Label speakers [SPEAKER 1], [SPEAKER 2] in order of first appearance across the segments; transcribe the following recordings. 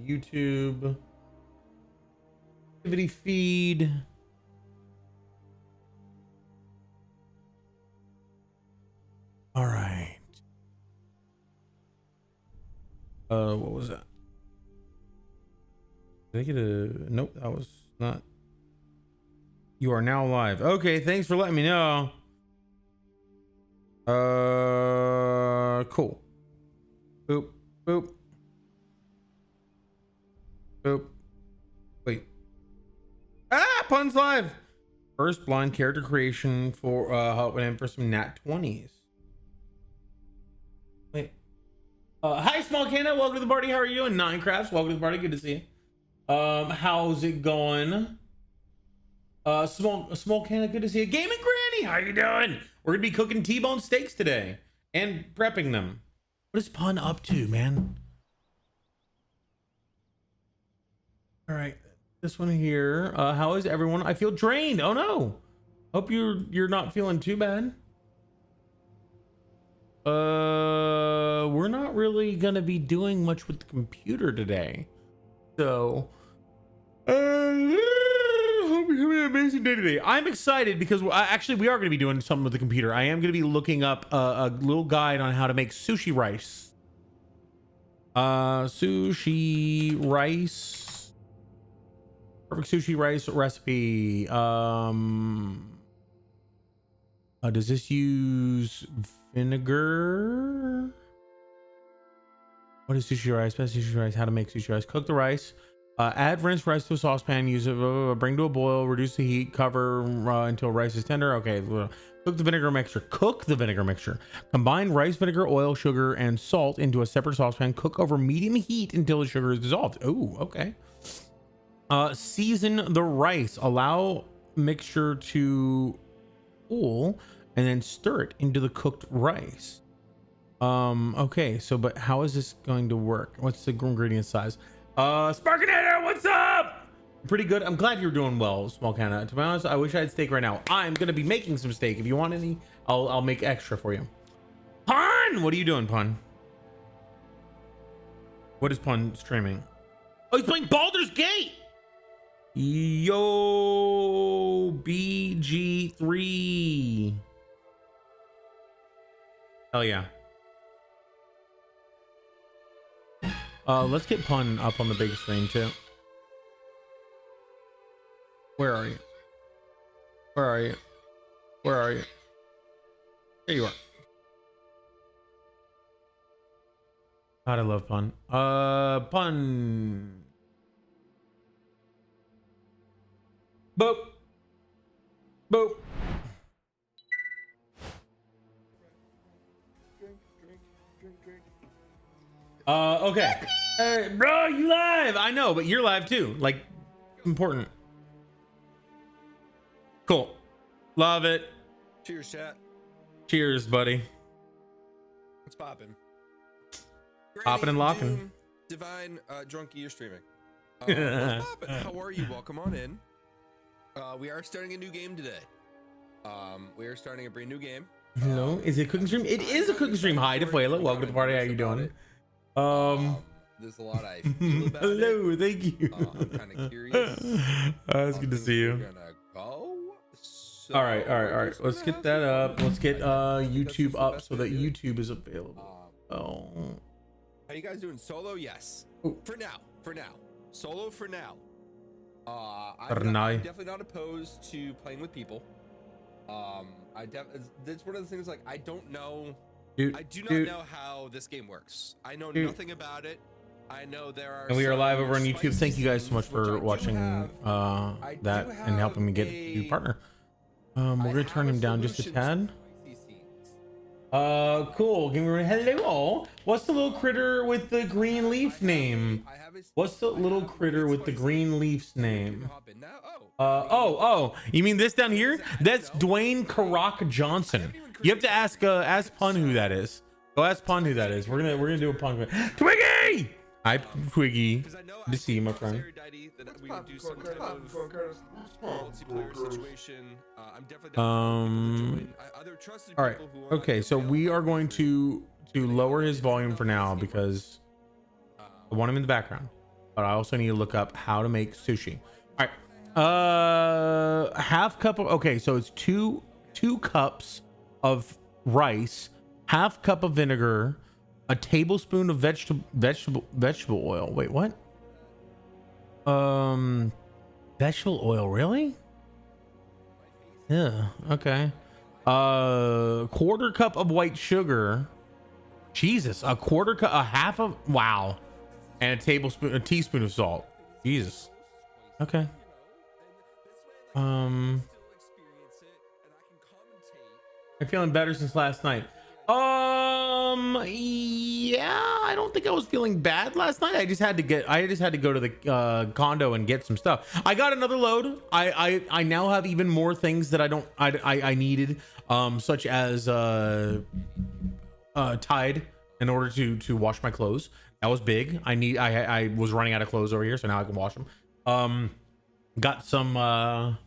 [SPEAKER 1] YouTube activity feed. All right. What was that? Did I get a nope? That was not. You are now live. Okay, thanks for letting me know. Cool. Boop, boop, boop. Wait. Ah, Pun's live. First blind character creation for helping him for some nat 20s. Wait. Hi, Small Canna. Welcome to the party. How are you doing? Nine Crafts. Welcome to the party. Good to see you. How's it going? Small Canna. Good to see you. Gaming Granny. How you doing? We're gonna be cooking T-bone steaks today and prepping them. What is Pun up to, man? All right, this one here. How is everyone? I feel drained. Oh no. Hope you're not feeling too bad. We're not really gonna be doing much with the computer today, so hope you're having an amazing day today. I'm excited because actually we are going to be doing something with the computer. I am going to be looking up a little guide on how to make sushi rice. Sushi rice. Perfect sushi rice recipe. Does this use vinegar? What is sushi rice? Best sushi rice. How to make sushi rice. Cook the rice. Add rinsed rice to a saucepan. Use it. Bring to a boil. Reduce the heat. Cover until rice is tender. Okay. Cook the vinegar mixture. Cook the vinegar mixture. Combine rice, vinegar, oil, sugar, and salt into a separate saucepan. Cook over medium heat until the sugar is dissolved. Oh, okay. Season the rice. Allow mixture to cool and then stir it into the cooked rice. Okay. So, but how is this going to work? What's the ingredient size? Sparkinator, what's up? Pretty good. I'm glad you're doing well, Small Canna. To be honest, I wish I had steak right now. I'm gonna be making some steak. If you want any, I'll make extra for you. Pun, what are you doing, Pun? What is Pun streaming? Oh, he's playing Baldur's Gate. Yo, BG3. Hell yeah. Let's get Pun up on the big screen too. Where are you? Where are you? Where are you? There you are. God, I love Pun. Pun. Boop. Boop. Okay. Hey, bro, you live. I know, but you're live too. Like, important. Cool. Love it.
[SPEAKER 2] Cheers, chat.
[SPEAKER 1] Cheers, buddy.
[SPEAKER 2] What's poppin'?
[SPEAKER 1] Poppin' and locking.
[SPEAKER 2] Doom, Divine, Drunky, you're streaming. What's poppin'? How are you? Welcome on in. We are starting a new game today. We are starting a brand new game.
[SPEAKER 1] Hello, is it a cooking stream? It is a cooking stream. Hi, Defuela. Welcome to the party. How you doing?
[SPEAKER 2] There's a lot I feel about
[SPEAKER 1] hello,
[SPEAKER 2] it.
[SPEAKER 1] thank you.
[SPEAKER 2] I'm kind of curious.
[SPEAKER 1] It's good to see you.
[SPEAKER 2] We're gonna go. So
[SPEAKER 1] all right. Let's get that up. Let's get YouTube up so that YouTube is available.
[SPEAKER 2] How you guys doing? Solo? Yes.
[SPEAKER 1] Ooh.
[SPEAKER 2] For now. Solo for now.
[SPEAKER 1] For
[SPEAKER 2] I'm
[SPEAKER 1] now.
[SPEAKER 2] definitely not opposed to playing with people. That's one of the things, like, I don't know. I do not know how this game works. I know nothing about it. I know there are.
[SPEAKER 1] And we are live over on YouTube. Thank you guys so much for watching that and helping me get a new partner. We're gonna turn him down just a tad. Cool. Give me hello. What's the little critter with the green leaf name? What's the little critter with the green leaf's name? You mean this down here? That's Dwayne Karak Johnson. You have to ask Pun who that is. Go ask Pun who that is. We're gonna do a Pun. Twiggy! Hi, Twiggy. Good to see you, my friend. All right. Okay, so we are going to lower his volume for now because I want him in the background. but I also need to look up how to make sushi. All right. Half cup of, okay, so it's two cups of rice, half cup of vinegar, a tablespoon of vegetable oil. Wait, what? Vegetable oil, really? Yeah, okay. Quarter cup of white sugar. Jesus, a quarter cup, a half of, wow. And a teaspoon of salt. Jesus. Okay. I'm feeling better since last night. Yeah, I don't think I was feeling bad last night. I just had to go to the condo and get some stuff. I got another load. I now have even more things that I needed, such as Tide in order to wash my clothes. That was big. I was running out of clothes over here, so now I can wash them. Got some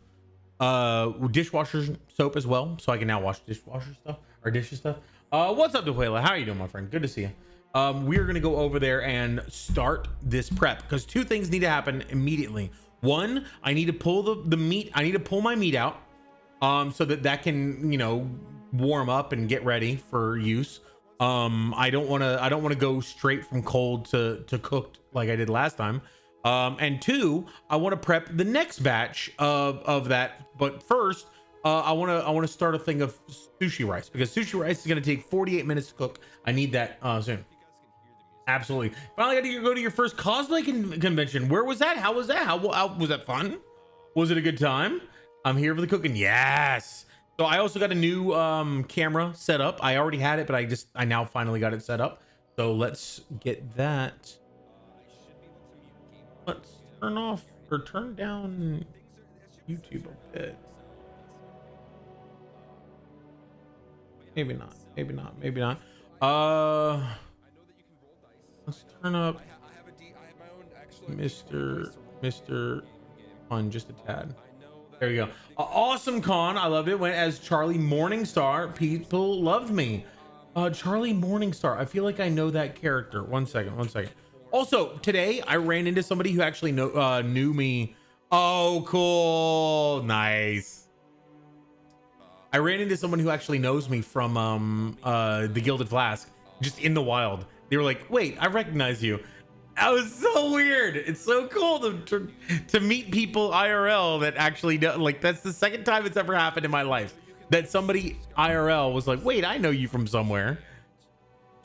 [SPEAKER 1] dishwasher soap as well, so I can now wash dishwasher stuff or dishes stuff. What's up, Duela? How are you doing, my friend? Good to see you. We're gonna go over there and start this prep because two things need to happen immediately. One, I need to pull the meat. I need to pull my meat out, so that can, you know, warm up and get ready for use. I don't want to go straight from cold to cooked like I did last time. And two, I want to prep the next batch of that. But first, I want to start a thing of sushi rice because sushi rice is going to take 48 minutes to cook. I need that soon. Absolutely. Finally got to go to your first cosplay convention. Where was that? How was that? How was that fun? Was it a good time? I'm here for the cooking. Yes. So I also got a new camera set up. I already had it, but I now finally got it set up. So let's get that. Let's turn off or turn down YouTube a bit. Maybe not. Maybe not. Maybe not. Let's turn up Mr. Fun just a tad. There you go. Awesome con. I loved it. Went as Charlie Morningstar. People loved me. Charlie Morningstar. I feel like I know that character. One second. Also, today I ran into somebody who actually knew me. Oh, cool. Nice. I ran into someone who actually knows me from the Gilded Flask, just in the wild. They were like, wait, I recognize you. That was so weird. It's so cool to meet people IRL that actually know. Like, that's the second time it's ever happened in my life that somebody IRL was like, wait, I know you from somewhere.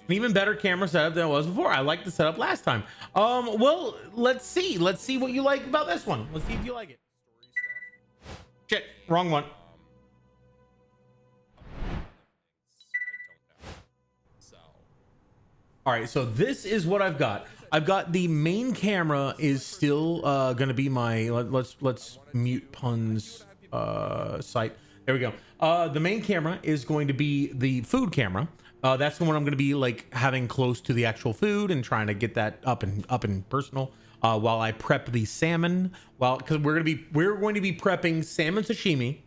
[SPEAKER 1] An even better camera setup than it was before. I liked the setup last time. Well, let's see what you like about this one. Let's see if you like it. Shit, wrong one. All right, so this is what I've got. I've got the main camera is still gonna be my let's mute puns site. There we go. The main camera is going to be the food camera. That's the one I'm going to be like having close to the actual food and trying to get that up and personal while I prep the salmon. Well, because we're going to be prepping salmon sashimi,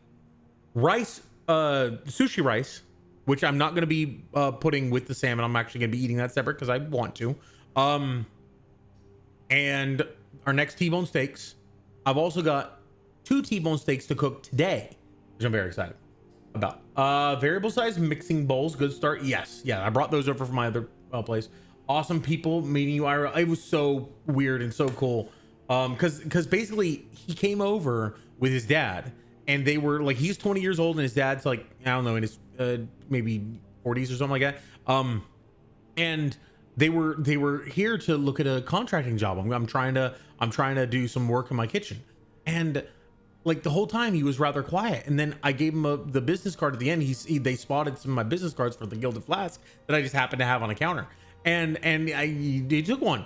[SPEAKER 1] rice, sushi rice, which I'm not going to be putting with the salmon. I'm actually going to be eating that separate because I want to. And our next T-bone steaks. I've also got 2 T-bone steaks to cook today, which I'm very excited about. Variable size mixing bowls, good start. Yes, yeah, I brought those over from my other place. Awesome people meeting you, Ira. It was so weird and so cool. Because basically he came over with his dad, and they were like, he's 20 years old and his dad's like, I don't know, in his maybe 40s or something like that. And they were here to look at a contracting job. I'm trying to do some work in my kitchen, and like the whole time he was rather quiet. And then I gave him the business card at the end. They spotted some of my business cards for the Gilded Flask that I just happened to have on a counter, and they took one.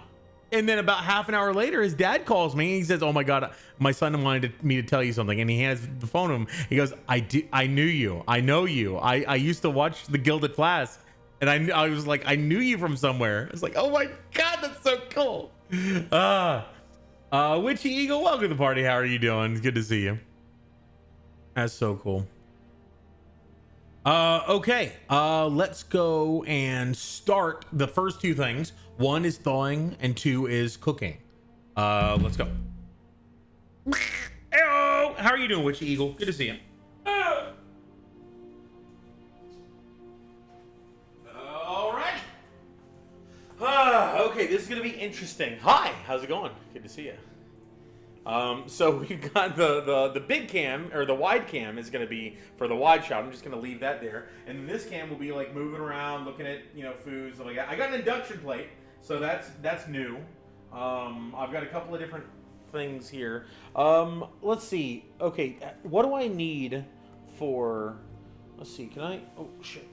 [SPEAKER 1] And then about half an hour later, his dad calls me and he says, "Oh my God, my son wanted me to tell you something." And he hands the phone to him. He goes, I knew you. I know you. I used to watch the Gilded Flask, and I was like, I knew you from somewhere. It's like, oh my God, that's so cool. Witchy Eagle, welcome to the party. How are you doing? It's good to see you. That's so cool. Okay, let's go and start the first 2 things. 1 is thawing and 2 is cooking. Let's go. Heyo! How are you doing, Witchy Eagle? Good to see you. Alrighty. Okay, this is gonna be interesting. Hi, how's it going? Good to see you. So we've got the big cam, or the wide cam is going to be for the wide shot. I'm just going to leave that there. And this cam will be like moving around, looking at, foods. Like I got an induction plate, so that's new. I've got a couple of different things here. Let's see. Okay, what do I need for, let's see, can I, oh shit.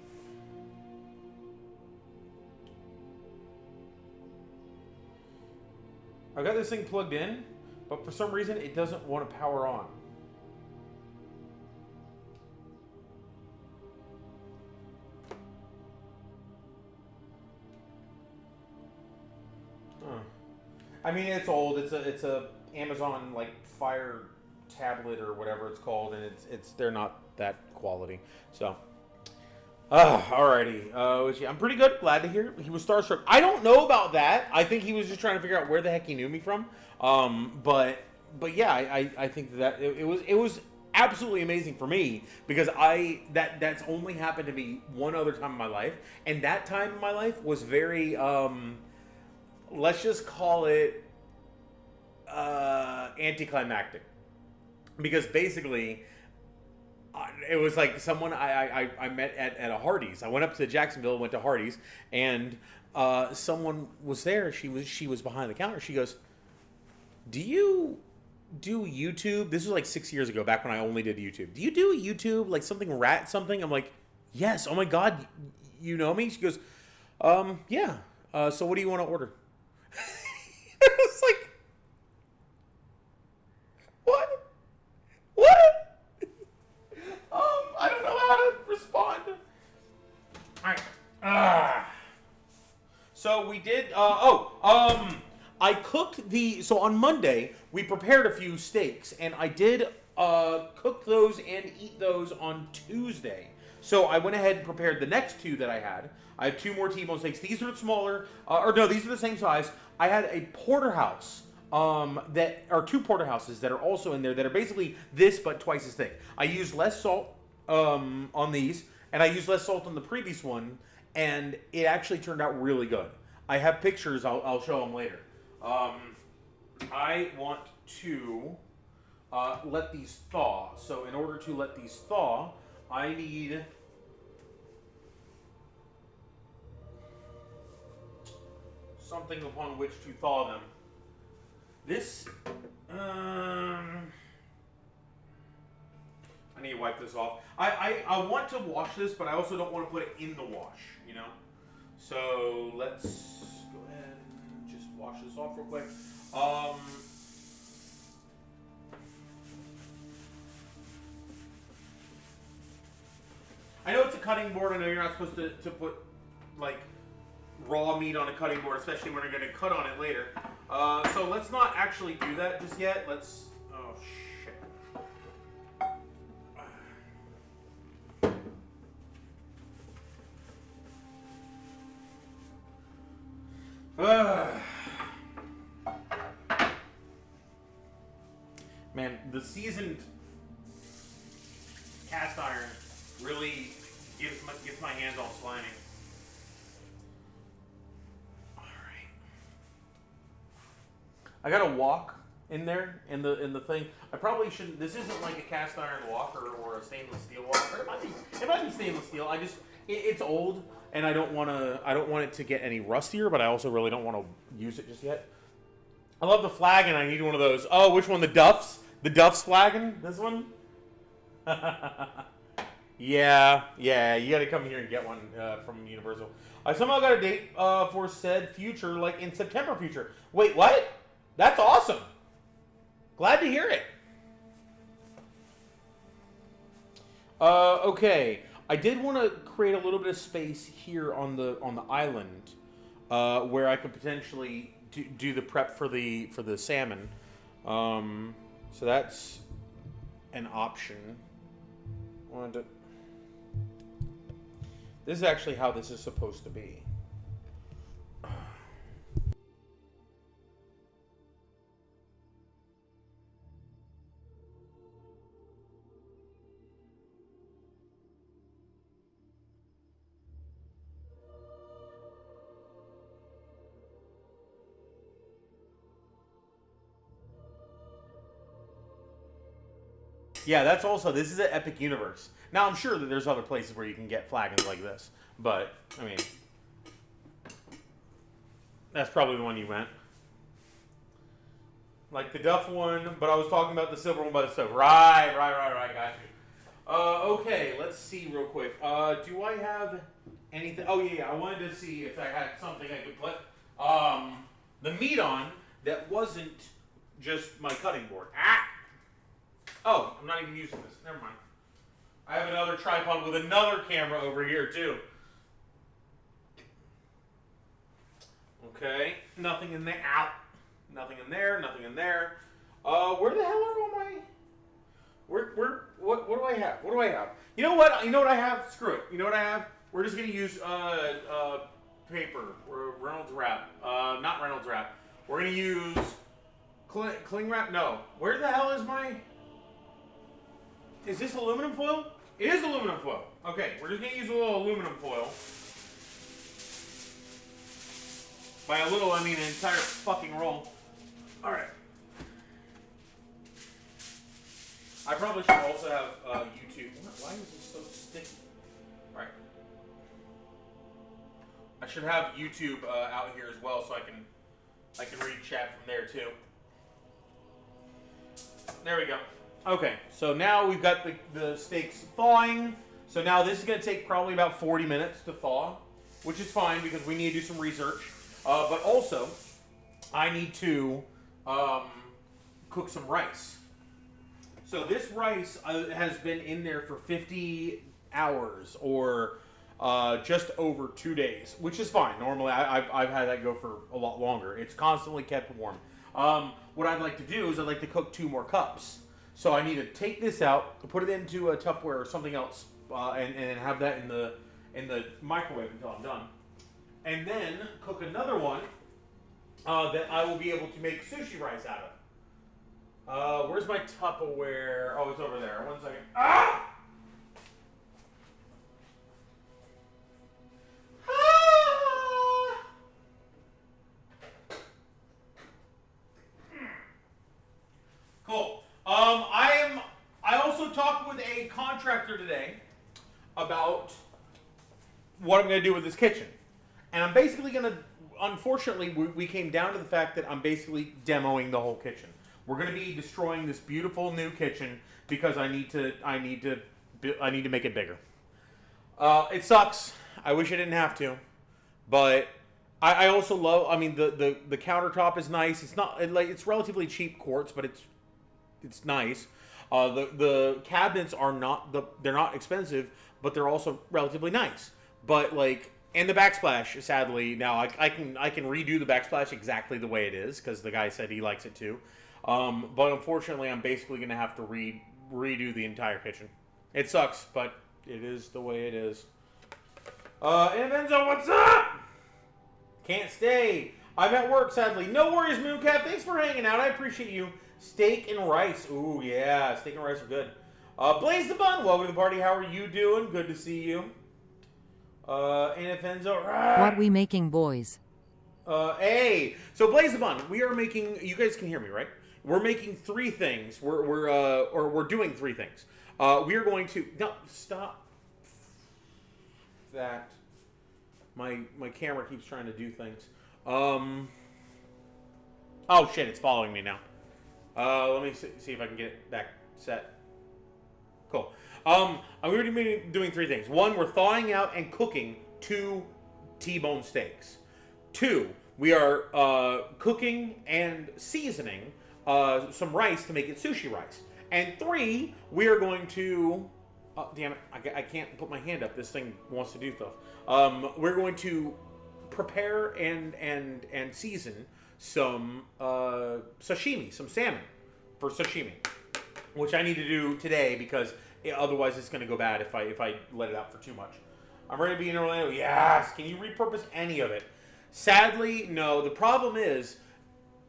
[SPEAKER 1] I got this thing plugged in, but for some reason it doesn't want to power on. Huh. I mean, it's old. It's a Amazon like Fire tablet or whatever it's called, and they're not that quality. So, alrighty. I'm pretty good. Glad to hear he was starstruck. I don't know about that. I think he was just trying to figure out where the heck he knew me from. But yeah, I think that it was absolutely amazing for me because that's only happened to me one other time in my life, and that time in my life was very let's just call it anticlimactic, because basically it was like someone I met at a Hardee's. I went up to Jacksonville, went to Hardee's, and someone was there. She was behind the counter. She goes, "Do you do YouTube?" This was like 6 years ago, back when I only did YouTube. "Do you do YouTube, like something rat something?" I'm like, "Yes." "Oh my God, you know me?" She goes, "Yeah. So what do you want to order?" I was like, "What? What?" I don't know how to respond. All right. So we did. I cooked so on Monday we prepared a few steaks, and I did cook those and eat those on Tuesday. So I went ahead and prepared the next two that I had. I have two more T-bone steaks. These are smaller, or no, these are the same size. I had a porterhouse that are two porterhouses that are also in there that are basically this but twice as thick. I used less salt on these, and I used less salt on the previous one, and it actually turned out really good. I have pictures. I'll show them later. I want to let these thaw. So in order to let these thaw, I need something upon which to thaw them. This, I need to wipe this off. I want to wash this, but I also don't want to put it in the wash, So let's go ahead and just wash this off real quick. I know it's a cutting board. I know you're not supposed to put like raw meat on a cutting board, especially when you're going to cut on it later. So let's not actually do that just yet. Let's. Oh shit. Man, the seasoned cast iron really gets my hands all slimy. All right, I got a wok in there in the thing. I probably shouldn't. This isn't like a cast iron wok or a stainless steel wok. Or it might be stainless steel. It's old, and I don't want it to get any rustier, but I also really don't want to use it just yet. I love the flagon. I need one of those. Oh, which one? The Duff's? The Duff's flagon? This one? Yeah. You got to come here and get one from Universal. I somehow got a date for said future, like in September future. Wait, what? That's awesome. Glad to hear it. Okay. I did want to create a little bit of space here on the island where I could potentially do the prep for the salmon. So that's an option. This is actually how this is supposed to be. Yeah, that's also, this is an Epic Universe. Now, I'm sure that there's other places where you can get flagons like this, but, I mean, that's probably the one you meant. Like the Duff one, but I was talking about the silver one by the stove. Right, got you. Okay, let's see real quick. Do I have anything? Oh, yeah, I wanted to see if I had something I could put the meat on that wasn't just my cutting board. Ah! Oh, I'm not even using this. Never mind. I have another tripod with another camera over here, too. Okay, nothing in there. Ow. Nothing in there, nothing in there. Where the hell are all my... what do I have? What do I have? You know what? You know what I have? Screw it. You know what I have? We're just going to use paper. Or Reynolds wrap. Not Reynolds wrap. We're going to use cling wrap. No. Where the hell is my... Is this aluminum foil? It is aluminum foil. Okay, we're just going to use a little aluminum foil. By a little, I mean an entire fucking roll. Alright. I probably should also have YouTube. Why is this so sticky? Alright. I should have YouTube out here as well so I can read chat from there too. There we go. Okay, so now we've got the steaks thawing. So now this is going to take probably about 40 minutes to thaw, which is fine because we need to do some research. But also, I need to cook some rice. So this rice has been in there for 50 hours or just over 2 days, which is fine. Normally, I've had that go for a lot longer. It's constantly kept warm. What I'd like to do is I'd like to cook 2 more cups. So I need to take this out, put it into a Tupperware or something else, and have that in the microwave until I'm done. And then cook another one that I will be able to make sushi rice out of. Where's my Tupperware? Oh, it's over there. 1 second. Ah! Cool. I also talked with a contractor today about what I'm going to do with this kitchen. And I'm basically going to, unfortunately, we came down to the fact that I'm basically demoing the whole kitchen. We're going to be destroying this beautiful new kitchen because I need to make it bigger. It sucks. I wish I didn't have to, but I also love. I mean, the countertop is nice. It's not it's relatively cheap quartz, but it's nice. The cabinets are they're not expensive, but they're also relatively nice. But and the backsplash, sadly, now I can redo the backsplash exactly the way it is because the guy said he likes it too. But unfortunately, I'm basically going to have to redo the entire kitchen. It sucks, but it is the way it is. And Enzo, what's up? Can't stay. I'm at work, sadly. No worries, Mooncap. Thanks for hanging out. I appreciate you. Steak and rice. Ooh, yeah. Steak and rice are good. Blaze the Bun, welcome to the party. How are you doing? Good to see you. And if Enzo...
[SPEAKER 3] What we making, boys?
[SPEAKER 1] Hey. So, Blaze the Bun, we are making... You guys can hear me, right? We're making 3 things. We're doing 3 things. We are going to... No, stop. That... My camera keeps trying to do things. Oh, shit. It's following me now. Let me see if I can get it back set. Cool. I'm going to be doing 3 things. 1, we're thawing out and cooking 2 T-bone steaks. 2, we are cooking and seasoning some rice to make it sushi rice. And 3, we are going to... damn it, I can't put my hand up. This thing wants to do stuff. We're going to prepare and season some sashimi, some salmon for sashimi, which I need to do today because otherwise it's going to go bad if I let it out for too much. I'm ready to be in Orlando. Yes. Can you repurpose any of it? Sadly, no. The problem is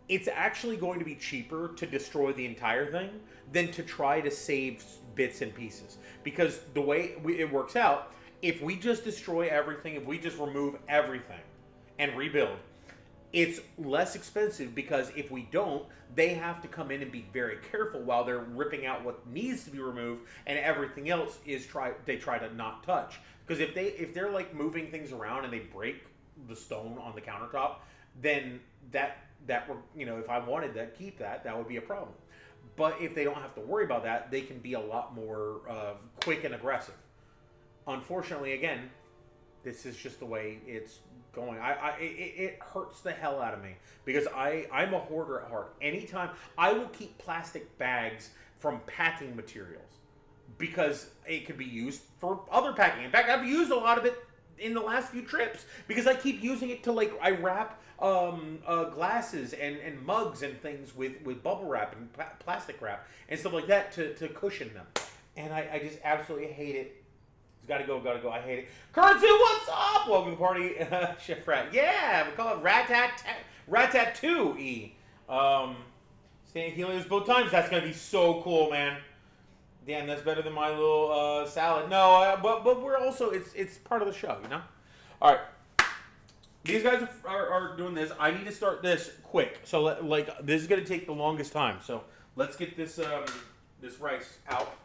[SPEAKER 1] it's actually going to be cheaper to destroy the entire thing than to try to save bits and pieces. Because the way it works out, if we just destroy everything, if we just remove everything and rebuild,
[SPEAKER 4] it's less expensive because if we don't, they have to come in and be very careful while they're ripping out what needs to be removed, and everything else is they try to not touch. Because if they're like moving things around and they break the stone on the countertop, then that if I wanted to keep that would be a problem. But if they don't have to worry about that, they can be a lot more quick and aggressive. Unfortunately, again, this is just the way it's going. It hurts the hell out of me because I'm a hoarder at heart. Anytime I will keep plastic bags from packing materials because it could be used for other packing. In fact, I've used a lot of it in the last few trips because I keep using it to I wrap glasses and mugs and things with bubble wrap and plastic wrap and stuff like that to cushion them. And I just absolutely hate it. It's gotta go. I hate it. Currency, what's up? Welcome to the party, Chef Rat. Yeah, we call it Ratatouille. Staying helios both times. That's gonna be so cool, man. Damn, that's better than my little salad. No, but we're also it's part of the show, you know. All right, these guys are doing this. I need to start this quick. So this is gonna take the longest time. So let's get this this rice out.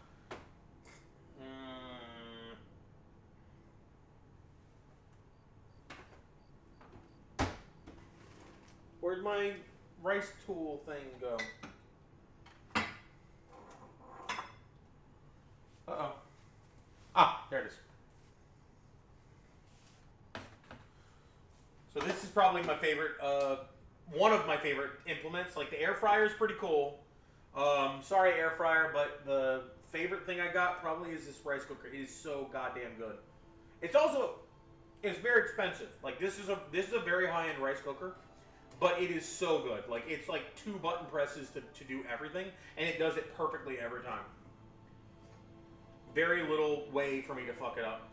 [SPEAKER 4] Where'd my rice tool thing go? Uh-oh. Ah, there it is. So this is probably my favorite, one of my favorite implements. Like the air fryer is pretty cool. Sorry air fryer, but the favorite thing I got probably is this rice cooker. It is so goddamn good. It's very expensive. Like this is a very high-end rice cooker. But it is so good. Like it's like 2 button presses to do everything, and it does it perfectly every time. Very little way for me to fuck it up.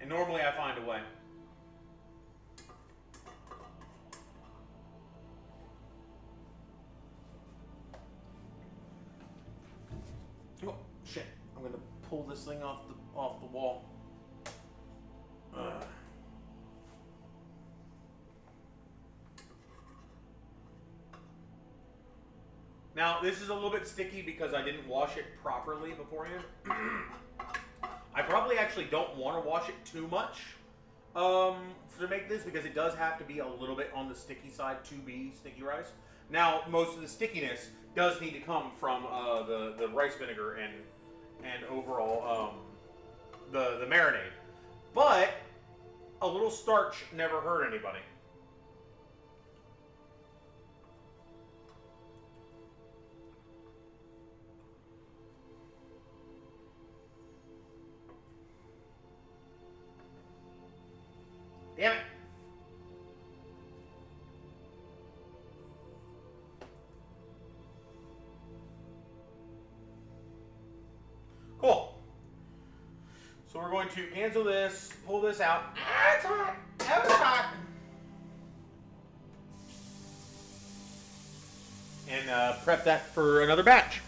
[SPEAKER 4] And normally I find a way. Oh shit. I'm gonna pull this thing off the wall. Now, this is a little bit sticky because I didn't wash it properly beforehand. I probably actually don't want to wash it too much to make this because it does have to be a little bit on the sticky side to be sticky rice. Now, most of the stickiness does need to come from the rice vinegar and overall the marinade. But a little starch never hurt anybody. Damn it. Cool. So we're going to cancel this, pull this out. Ah, it's hot. Oh, it's hot. And prep that for another batch.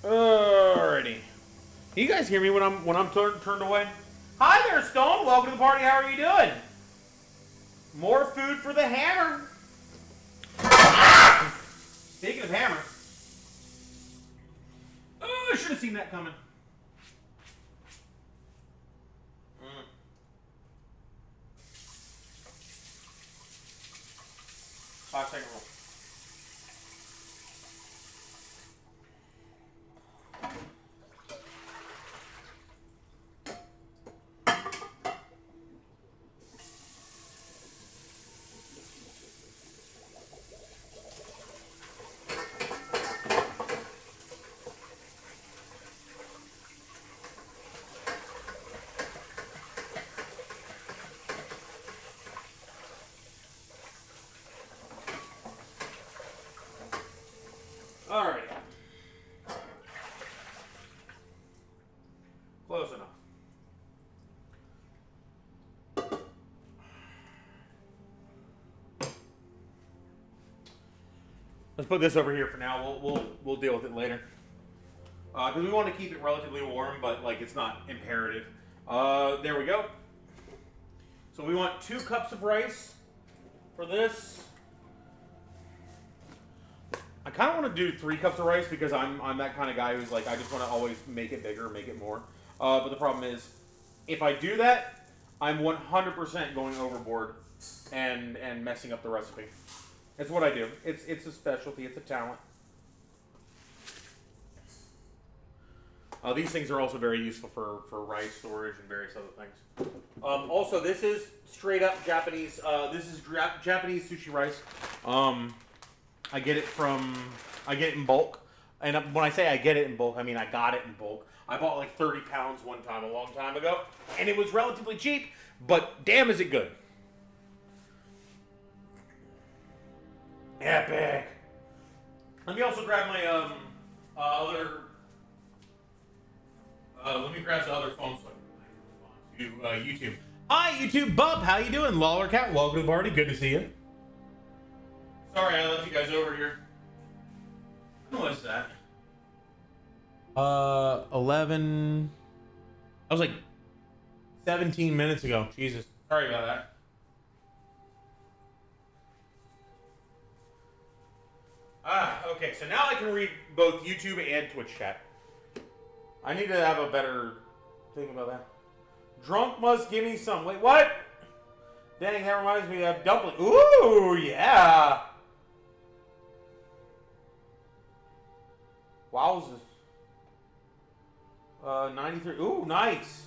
[SPEAKER 4] Alrighty. Can you guys hear me when I'm turned away? Hi there, Stone. Welcome to the party. How are you doing? More food for the hammer. Speaking of hammer, oh, I should have seen that coming. 5-second rule. Alrighty. Close enough. Let's put this over here for now. We'll deal with it later. Because we want to keep it relatively warm, but like it's not imperative. There we go. So we want 2 cups of rice for this. I kind of want to do 3 cups of rice because I'm that kind of guy who's like, I just want to always make it bigger, make it more. But the problem is, if I do that, I'm 100% going overboard and messing up the recipe. It's what I do. It's a specialty. It's a talent. These things are also very useful for rice storage and various other things. Also, this is straight up Japanese. This is Japanese sushi rice. I get it in bulk. And when I say I get it in bulk, I mean I got it in bulk. I bought like 30 pounds one time a long time ago, and it was relatively cheap, but damn is it good. Epic. Let me also grab my other. Let me grab the other phone so I can respond to YouTube. Hi YouTube, Bub. How you doing? Lawler Cat, welcome to the party. Good to see you. Sorry I left you guys over here. What's that? 11. I was like 17 minutes ago. Jesus. Sorry about that. Okay, so now I can read both YouTube and Twitch chat. I need to have a better thing about that. Drunk must give me some. Wait, what? Dang, that reminds me of dumpling. Ooh, yeah. Wowzers. 93. Ooh, nice.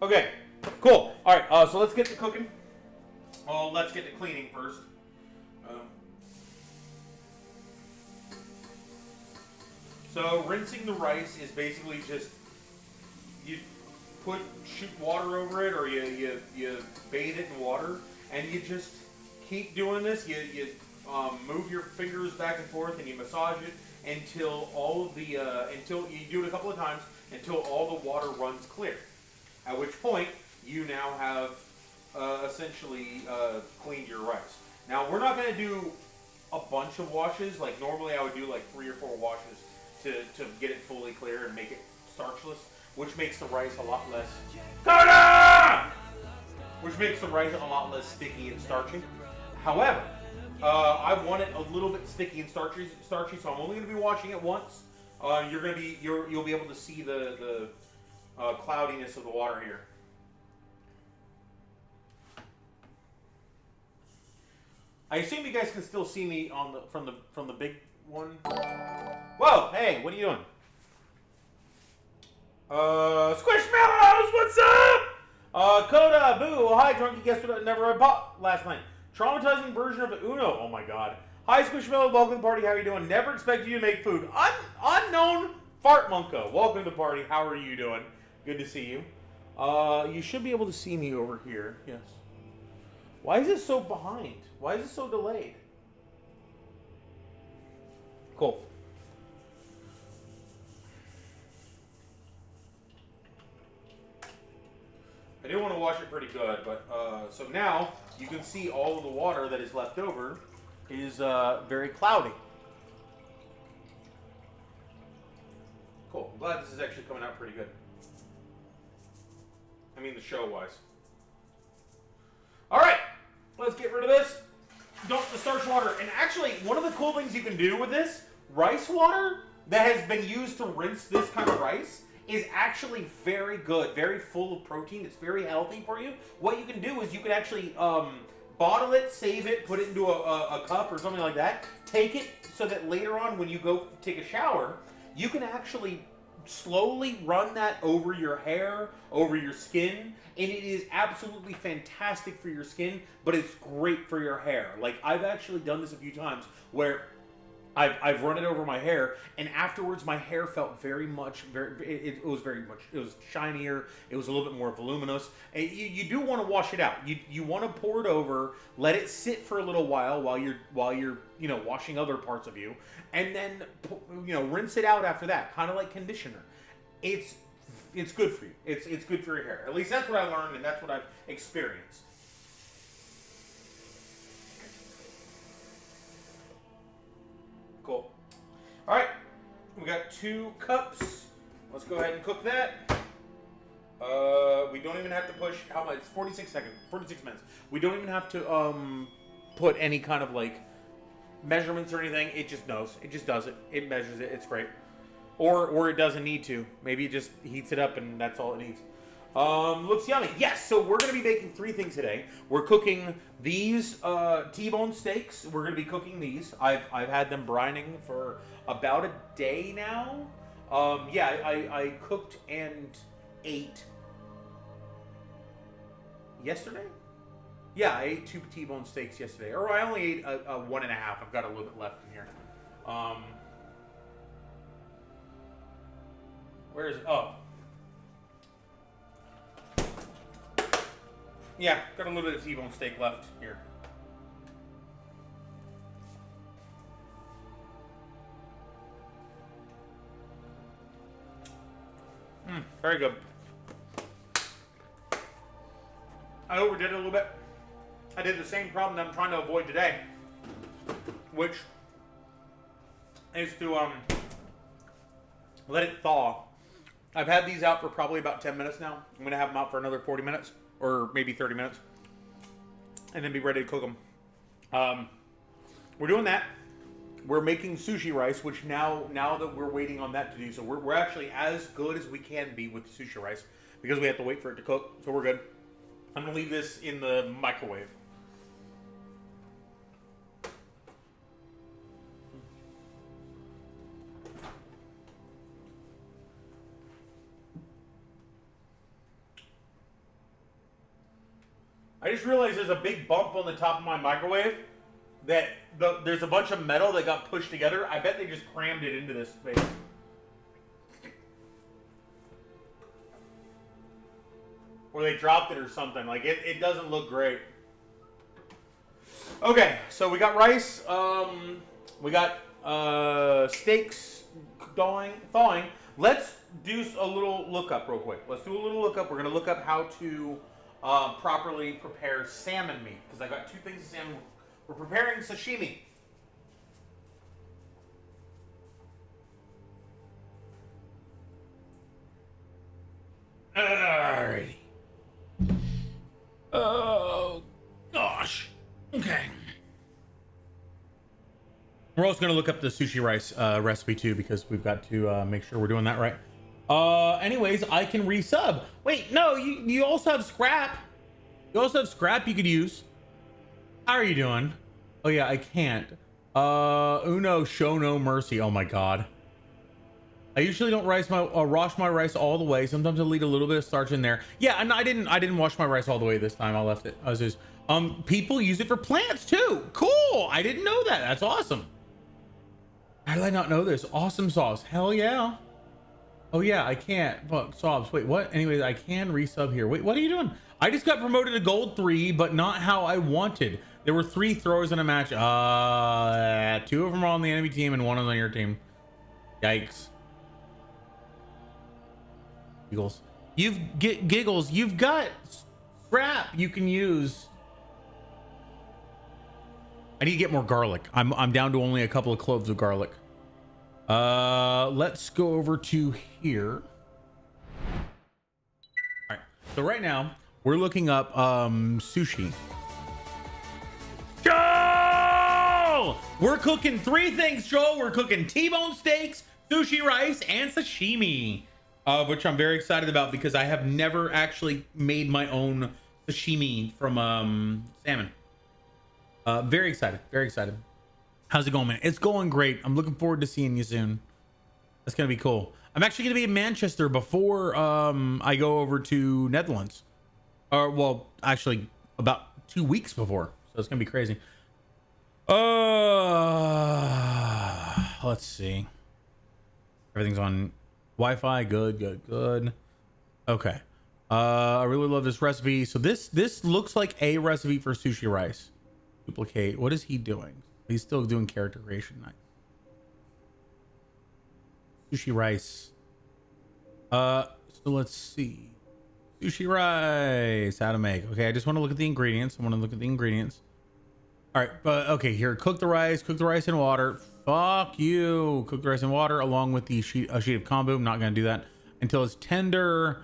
[SPEAKER 4] Okay, cool. All right, so let's get to cooking. Well, let's get to cleaning first. So rinsing the rice is basically just you shoot water over it, or you bathe it in water, and you just keep doing this. You move your fingers back and forth, and you massage it until all of the until you do it a couple of times until all the water runs clear. At which point you now have essentially cleaned your rice. Now we're not going to do a bunch of washes. Like normally I would do like 3 or 4 washes to get it fully clear and make it starchless, which makes the rice a lot less sticky and starchy. However, I want it a little bit sticky and starchy, so I'm only going to be washing it once. You'll be able to see the cloudiness of the water here. I assume you guys can still see me from the big one. Whoa! Hey, what are you doing? Squishmallows, what's up? Coda, boo, oh, hi, drunky. Guess what? I never bought last night. Traumatizing version of the Uno. Oh my god. Hi, Squishmallow. Welcome to the party. How are you doing? Never expected you to make food. Unknown Fart Monko. Welcome to the party. How are you doing? Good to see you. You should be able to see me over here. Yes. Why is it so behind? Why is it so delayed? Cool. I do want to wash it pretty good, but so now you can see all of the water that is left over is very cloudy. Cool. I'm glad this is actually coming out pretty good. I mean, the show-wise. All right, let's get rid of this. Dump the starch water. And actually, one of the cool things you can do with this rice water that has been used to rinse this kind of rice is actually very good, very full of protein. It's very healthy for you. What you can do is you can actually bottle it, save it, put it into a cup or something like that. Take it so that later on when you go take a shower, you can actually slowly run that over your hair, over your skin, and it is absolutely fantastic for your skin, but it's great for your hair. Like, I've actually done this a few times where I've run it over my hair, and afterwards my hair felt it was shinier, it was a little bit more voluminous, and you do want to wash it out. You want to pour it over, let it sit for a little while you're washing other parts of you, and then rinse it out after that, kind of like conditioner. It's good for you. It's good for your hair. At least that's what I learned, and that's what I've experienced. Cool. All right, we got 2 cups. Let's go ahead and cook that. We don't even have to push how much? 46 seconds, 46 minutes. We don't even have to put any kind of like measurements or anything. It just knows. It just does it. It measures it. It's great. Or it doesn't need to. Maybe it just heats it up and that's all it needs. Looks yummy. Yes, so we're going to be making 3 things today. We're cooking these T-bone steaks. We're going to be cooking these. I've had them brining for about a day now. Yeah, I cooked and ate yesterday. Yeah, I ate 2 T-bone steaks yesterday. Or I only ate a 1.5. I've got a little bit left in here. Where is it? Oh. Yeah, got a little bit of T-bone steak left here. Very good. I overdid it a little bit. I did the same problem that I'm trying to avoid today, which is to let it thaw. I've had these out for probably about 10 minutes now. I'm going to have them out for another 40 minutes or maybe 30 minutes and then be ready to cook them. We're doing that. We're making sushi rice, which now that we're waiting on that to do, so we're actually as good as we can be with the sushi rice because we have to wait for it to cook, so we're good. I'm going to leave this in the microwave. I just realized there's a big bump on the top of my microwave that there's a bunch of metal that got pushed together. I bet they just crammed it into this space. Or they dropped it or something. Like, it doesn't look great. Okay, so we got rice. We got steaks thawing. Let's do a little lookup real quick. Let's do a little lookup. We're going to look up how to properly prepare salmon meat. Because I got 2 things of salmon. We're preparing sashimi. Alrighty. Oh, gosh. Okay. We're also going to look up the sushi rice recipe too, because we've got to make sure we're doing that right. Anyways, I can resub. Wait, no, you also have scrap. You also have scrap you could use. How are you doing? Oh yeah, I can't. Uno show no mercy. Oh my god. I usually don't wash my rice all the way. Sometimes I leave a little bit of starch in there. Yeah, and I didn't wash my rice all the way this time. I left it. I was just people use it for plants too. Cool. I didn't know that. That's awesome. How did I not know this? Awesome sauce. Hell yeah. Oh yeah, I can't. Fuck, sobs. Wait, what? Anyways, I can resub here. Wait, what are you doing? I just got promoted to gold 3, but not how I wanted. There were 3 throwers in a match. 2 of them are on the enemy team and 1 on your team. Yikes. Giggles. Giggles. You've got scrap you can use. I need to get more garlic. I'm down to only a couple of cloves of garlic. Let's go over to here. All right. So right now we're looking up sushi. Joel! We're cooking 3 things, Joel. We're cooking T-bone steaks, sushi rice, and sashimi. Which I'm very excited about because I have never actually made my own sashimi from salmon. Very excited. Very excited. How's it going, man? It's going great. I'm looking forward to seeing you soon. That's gonna be cool. I'm actually gonna be in Manchester before I go over to Netherlands. Well, actually about 2 weeks before. So it's gonna be crazy. Let's see. Everything's on Wi-Fi. Good. Okay. I really love this recipe. So this looks like a recipe for sushi rice. Duplicate. What is he doing? He's still doing character creation. Nice. Sushi rice. So let's see. Sushi rice. How to make. Okay, I just want to look at the ingredients. All right, but okay, here. Cook the rice in water. Fuck you. Cook the rice in water along with a sheet of kombu. I'm not gonna do that until it's tender.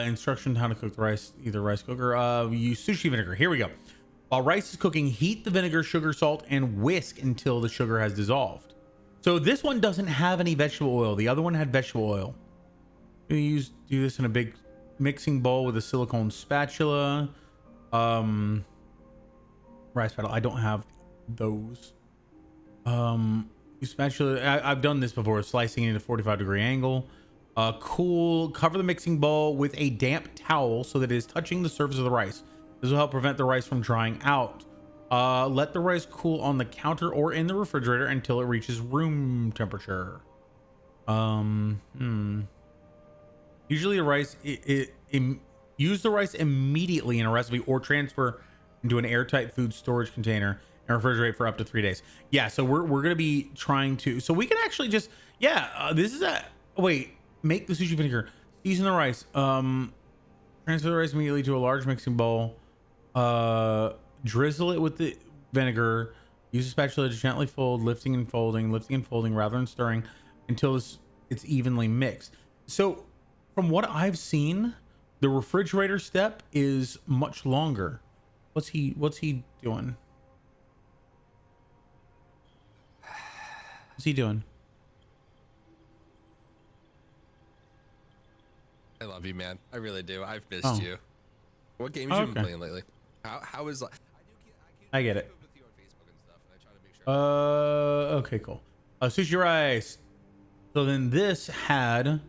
[SPEAKER 1] Instruction how to cook the rice, either rice cooker. Use sushi vinegar. Here we go. While rice is cooking, heat the vinegar, sugar, salt, and whisk until the sugar has dissolved. So this one doesn't have any vegetable oil. The other one had vegetable oil. Do this in a big mixing bowl with a silicone spatula. Rice paddle. I don't have those. Spatula. I've done this before. Slicing it at a 45-degree angle. Cool. Cover the mixing bowl with a damp towel so that it is touching the surface of the rice. This will help prevent the rice from drying out. Let the rice cool on the counter or in the refrigerator until it reaches room temperature. Usually the rice, use the rice immediately in a recipe or transfer into an airtight food storage container and refrigerate for up to 3 days. Yeah, so we're going to be trying to, so we can actually just, this is make the sushi vinegar, season the rice, transfer the rice immediately to a large mixing bowl, drizzle it with the vinegar, use a spatula to gently fold, lifting and folding rather than stirring until it's evenly mixed. So from what I've seen, the refrigerator step is much longer. What's he doing? What's he doing?
[SPEAKER 2] I love you, man. I really do. I've missed you. What games you been playing lately? How is
[SPEAKER 1] I get it. Okay, cool. Sushi rice. So then this had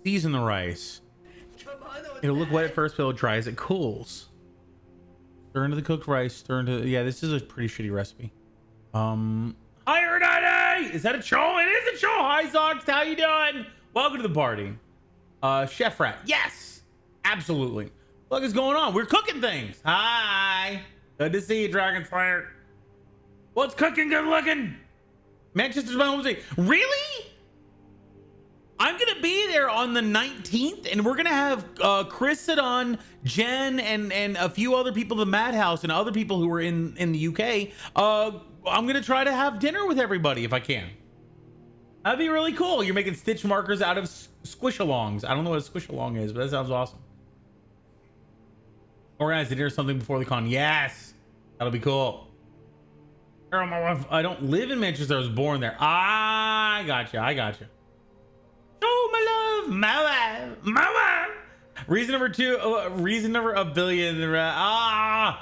[SPEAKER 1] season the rice. It'll look wet at first, but it'll dry as it cools. Stir into the cooked rice. Stir into this is a pretty shitty recipe. Hi, Renate! Is that a show? It is a show. Hi, Zox. How you doing? Welcome to the party. Chef Rat. Yes, absolutely. What is going on? We're cooking things. Hi. Good to see you, Dragon Slayer. What's cooking? Good looking. Manchester's my home state. Really? I'm gonna be there on the 19th, and we're gonna have Chris sit on, Jen, and a few other people, the Madhouse, and other people who are in the UK. I'm gonna try to have dinner with everybody if I can. That'd be really cool. You're making stitch markers out of squish-alongs. I don't know what a squish-along is, but that sounds awesome. Organize dinner or something before the con. Yes, that'll be cool. Girl, my wife, I don't live in Manchester. I was born there. I gotcha. Oh, my love, my wife. Reason number 2. Reason number a billion. Hi,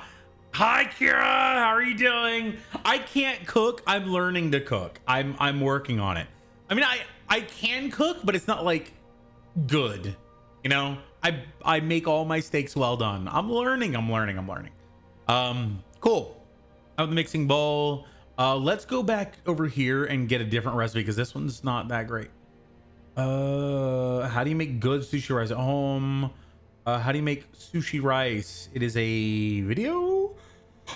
[SPEAKER 1] Kira. How are you doing? I can't cook. I'm learning to cook. I'm working on it. I mean, I can cook, but it's not like good. You know, I make all my steaks well done. I'm learning. Cool. I have the mixing bowl. Let's go back over here and get a different recipe because this one's not that great. How do you make good sushi rice at home? How do you make sushi rice? It is a video,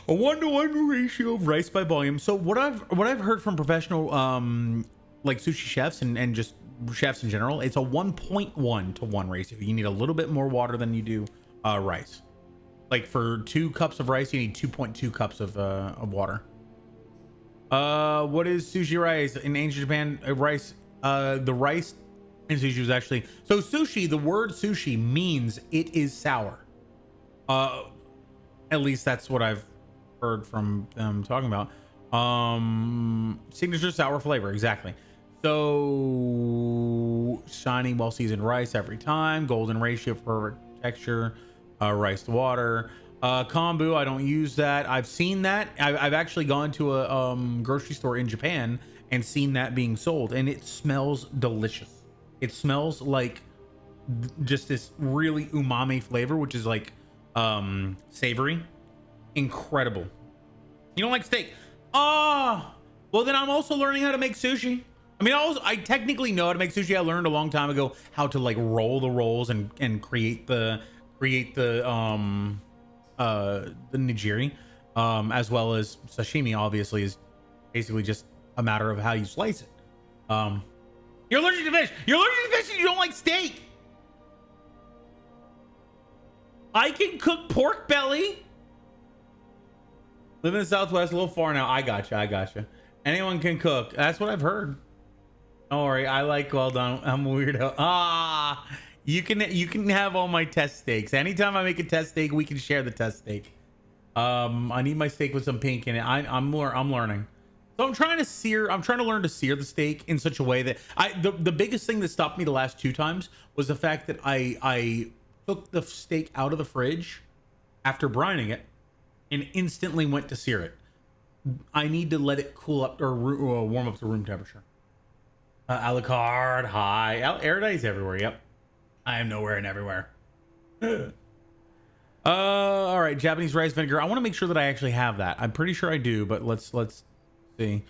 [SPEAKER 1] a 1-to-1 ratio of rice by volume. So what I've heard from professional like sushi chefs and just chefs in general, it's a 1.1 to 1 ratio. You need a little bit more water than you do rice. Like for 2 cups of rice, you need 2.2 cups of water. What is sushi rice in ancient Japan? Rice, the rice in sushi was actually, so sushi, the word sushi means it is sour. At least that's what I've heard from them talking about. Signature sour flavor, exactly. So shiny, well seasoned rice every time, golden ratio for texture, rice to water. Kombu, I don't use that. I've seen that. I've actually gone to a grocery store in Japan and seen that being sold, and it smells delicious. It smells like just this really umami flavor, which is like savory. Incredible. You don't like steak? Well then I'm also learning how to make sushi. I mean, I technically know how to make sushi. I learned a long time ago how to like roll the rolls and create the nigiri, as well as sashimi. Obviously, is basically just a matter of how you slice it. You're allergic to fish. You're allergic to fish and you don't like steak. I can cook pork belly. Live in the Southwest, a little far now. I gotcha. Anyone can cook. That's what I've heard. Don't worry. I like well done. I'm a weirdo. You can have all my test steaks. Anytime I make a test steak, we can share the test steak. I need my steak with some pink in it. I'm learning. So I'm trying to learn to sear the steak in such a way that the biggest thing that stopped me the last 2 times was the fact that I took the steak out of the fridge after brining it and instantly went to sear it. I need to let it cool up or warm up to room temperature. A la carte, hi. Airdice everywhere, yep. I am nowhere and everywhere. All right, Japanese rice vinegar. I want to make sure that I actually have that. I'm pretty sure I do, but let's see.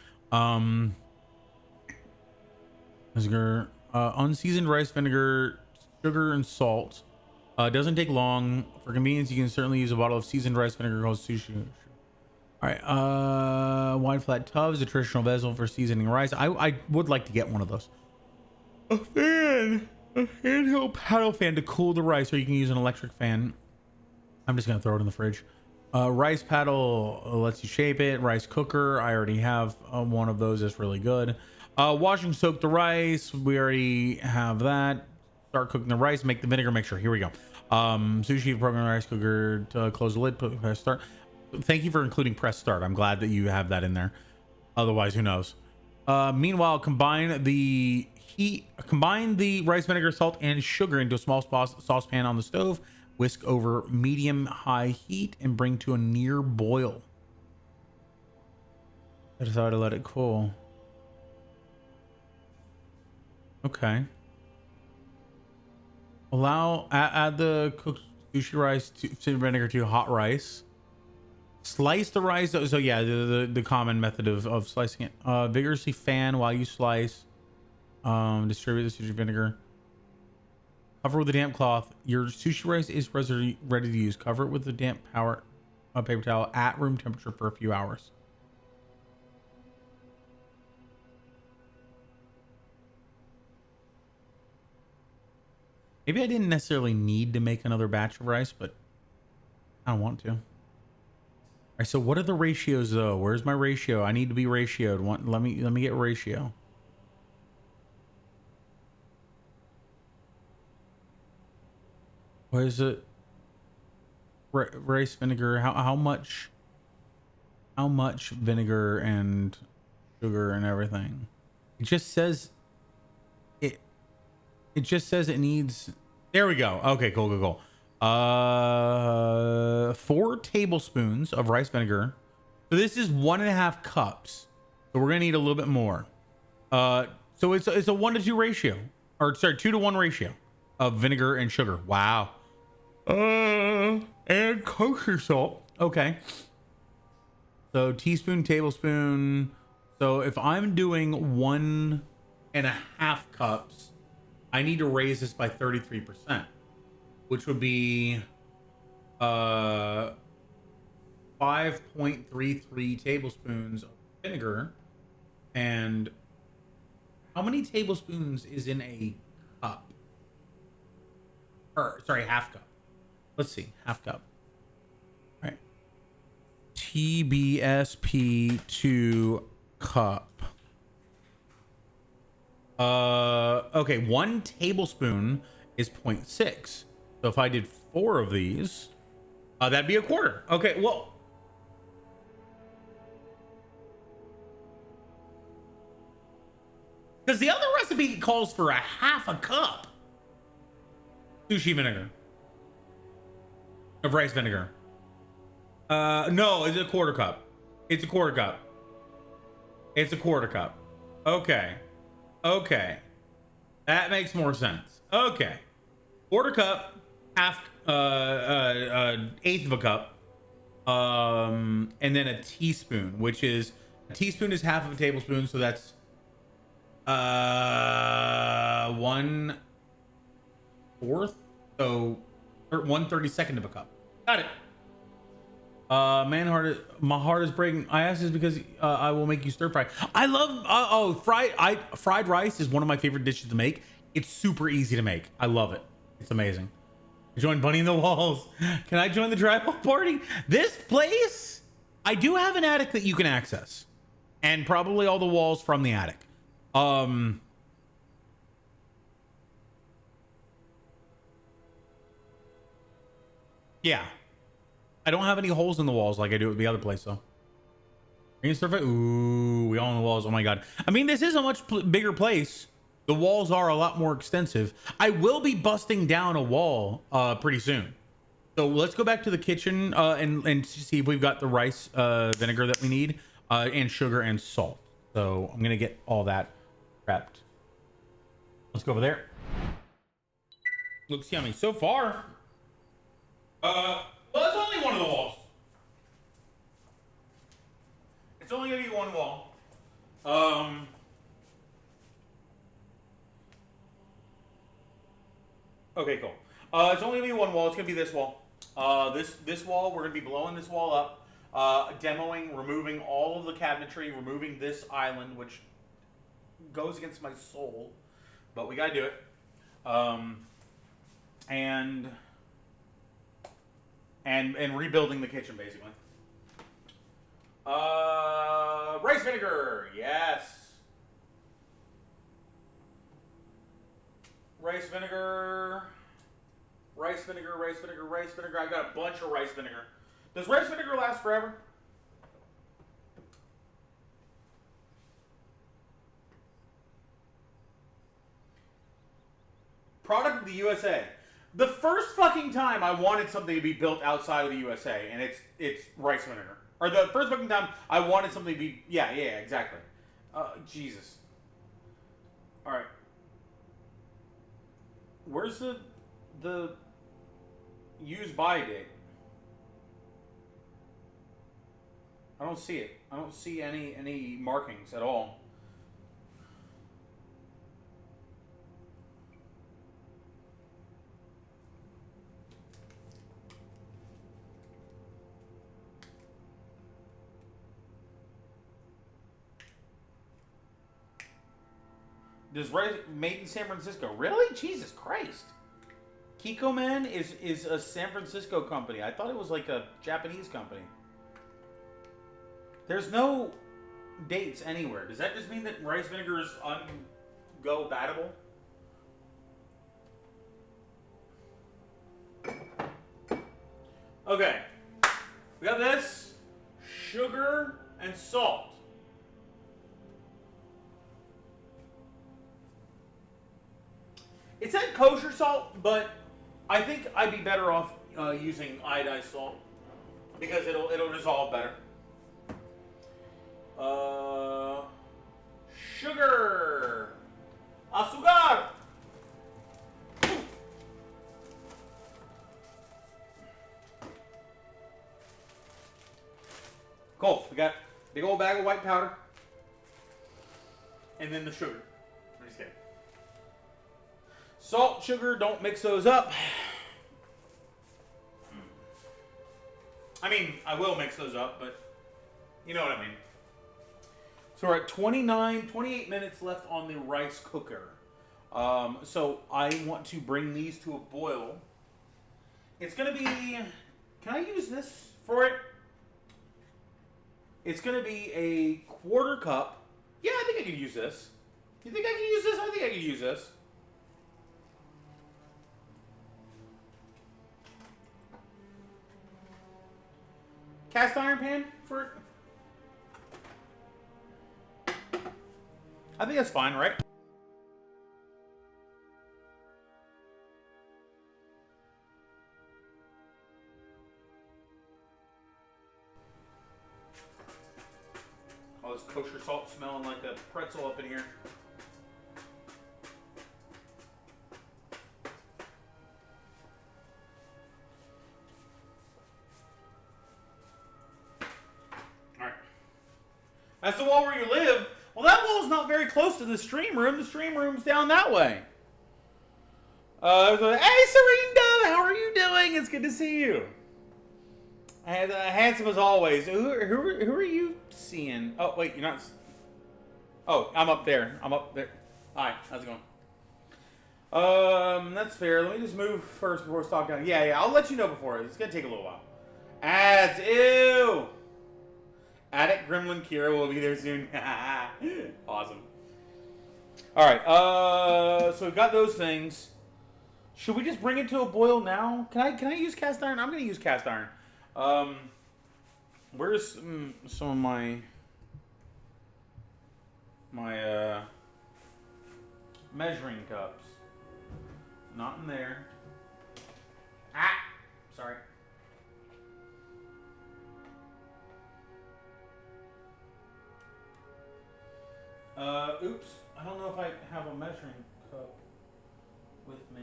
[SPEAKER 1] Vinegar, unseasoned rice vinegar, sugar and salt. Doesn't take long. For convenience, you can certainly use a bottle of seasoned rice vinegar called sushi. All right, wide flat tubs, a traditional vessel for seasoning rice. I would like to get one of those. A handheld paddle fan to cool the rice, or you can use an electric fan. I'm just gonna throw it in the fridge. Rice paddle lets you shape it. Rice cooker, I already have one of those. That's really good. Wash and soak the rice. We already have that. Start cooking the rice. Make the vinegar mixture. Here we go. Sushi program rice cooker to close the lid. Press start. Thank you for including press start. I'm glad that you have that in there. Otherwise, who knows? Meanwhile, combine the rice vinegar, salt, and sugar into a small saucepan on the stove. Whisk over medium-high heat and bring to a near boil. I decided to let it cool. Okay. Add the cooked sushi rice to vinegar to hot rice. Slice the rice. So yeah, the common method of slicing it. Vigorously fan while you slice. Distribute the sushi vinegar. Cover with a damp cloth. Your sushi rice is ready to use. Cover it with a damp paper towel at room temperature for a few hours. Maybe I didn't necessarily need to make another batch of rice, but I don't want to. All right, so what are the ratios though? Where's my ratio? I need to be ratioed. Let me get ratio. What is it? Rice vinegar. How much vinegar and sugar and everything? It just says it it needs. There we go. Okay, cool. 4 tablespoons of rice vinegar. So this is 1.5 cups. So we're gonna need a little bit more. So it's a 1 to 2 ratio, or sorry, 2 to 1 ratio of vinegar and sugar. Wow. And kosher salt. Okay. So teaspoon, tablespoon. So if I'm doing 1.5 cups, I need to raise this by 33%, which would be 5.33 tablespoons of vinegar. And how many tablespoons is in a cup? Or sorry, half cup. Let's see, half cup. All right. TBSP to cup. Okay, 1 tablespoon is 0.6. So if I did 4 of these, that'd be a quarter. Okay, well, because the other recipe calls for 1/2 cup sushi vinegar of rice vinegar. No, it's a quarter cup. It's a quarter cup. It's a quarter cup. Okay. That makes more sense. Okay. Quarter cup, half, 1/8 of a cup. And then a teaspoon, which is, a teaspoon is half of a tablespoon. So that's, 1/4. So 1/32 of a cup. Got it. My heart is breaking. I asked this because I will make you stir fry. I love fried rice is one of my favorite dishes to make. It's super easy to make. I love it. It's amazing. Join Bunny in the Walls. Can I join the drywall party? This place, I do have an attic that you can access, and probably all the walls from the attic. yeah. I don't have any holes in the walls like I do at the other place, though. Green surface. Ooh, we all on the walls. Oh my god. I mean, this is a much bigger place. The walls are a lot more extensive. I will be busting down a wall pretty soon. So let's go back to the kitchen and see if we've got the rice vinegar that we need and sugar and salt. So I'm gonna get all that prepped. Let's go over there. Looks yummy so far. Well, it's only one of the walls. It's only gonna be one wall. Okay, cool. It's only gonna be one wall. It's gonna be this wall. This wall, we're gonna be blowing this wall up, demoing, removing all of the cabinetry, removing this island, which goes against my soul, but we gotta do it. And rebuilding the kitchen basically. Rice vinegar, yes. Rice vinegar. Rice vinegar, rice vinegar, rice vinegar. I've got a bunch of rice vinegar. Does rice vinegar last forever? Product of the USA. The first fucking time I wanted something to be built outside of the USA, and it's rice vinegar. Or the first fucking time I wanted something to be... Yeah, exactly. Jesus. Alright. Where's the use by date? I don't see it. I don't see any markings at all. Does rice made in San Francisco? Really? Jesus Christ. Kikkoman is a San Francisco company. I thought it was like a Japanese company. There's no dates anywhere. Does that just mean that rice vinegar is ungo-batable? Okay. We got this. Sugar and salt. It said kosher salt, but I think I'd be better off using iodized salt because it'll dissolve better. Sugar, azúcar. Cool. We got a big old bag of white powder, and then the sugar. I'm just kidding. Salt, sugar, don't mix those up. I mean, I will mix those up, but you know what I mean. So we're at 28 minutes left on the rice cooker. So I want to bring these to a boil. It's going to be... Can I use this for it? It's going to be a 1/4 cup. Yeah, I think I could use this. You think I can use this? I think I could use this. Cast iron pan for it? I think that's fine, right? All this kosher salt smelling like a pretzel up in here. Alright. That's the wall where you live. Well, that wall's not very close to the stream room. The stream room's down that way. Hey, Serene Dove, how are you doing? It's good to see you. And handsome as always. Who are you seeing? Oh, wait, you're not. Oh, I'm up there. I'm up there. Hi, how's it going? That's fair. Let me just move first before stock down. Yeah, I'll let you know before. It's gonna take a little while. Ads, ew. Addict Gremlin Kira will be there soon. Awesome. Alright, so we've got those things.
[SPEAKER 4] Should we just bring it to a boil now? Can I use cast iron? I'm gonna use cast iron. Where's some of my measuring cups? Not in there. Ah, sorry. Oops. I don't know if I have a measuring cup with me.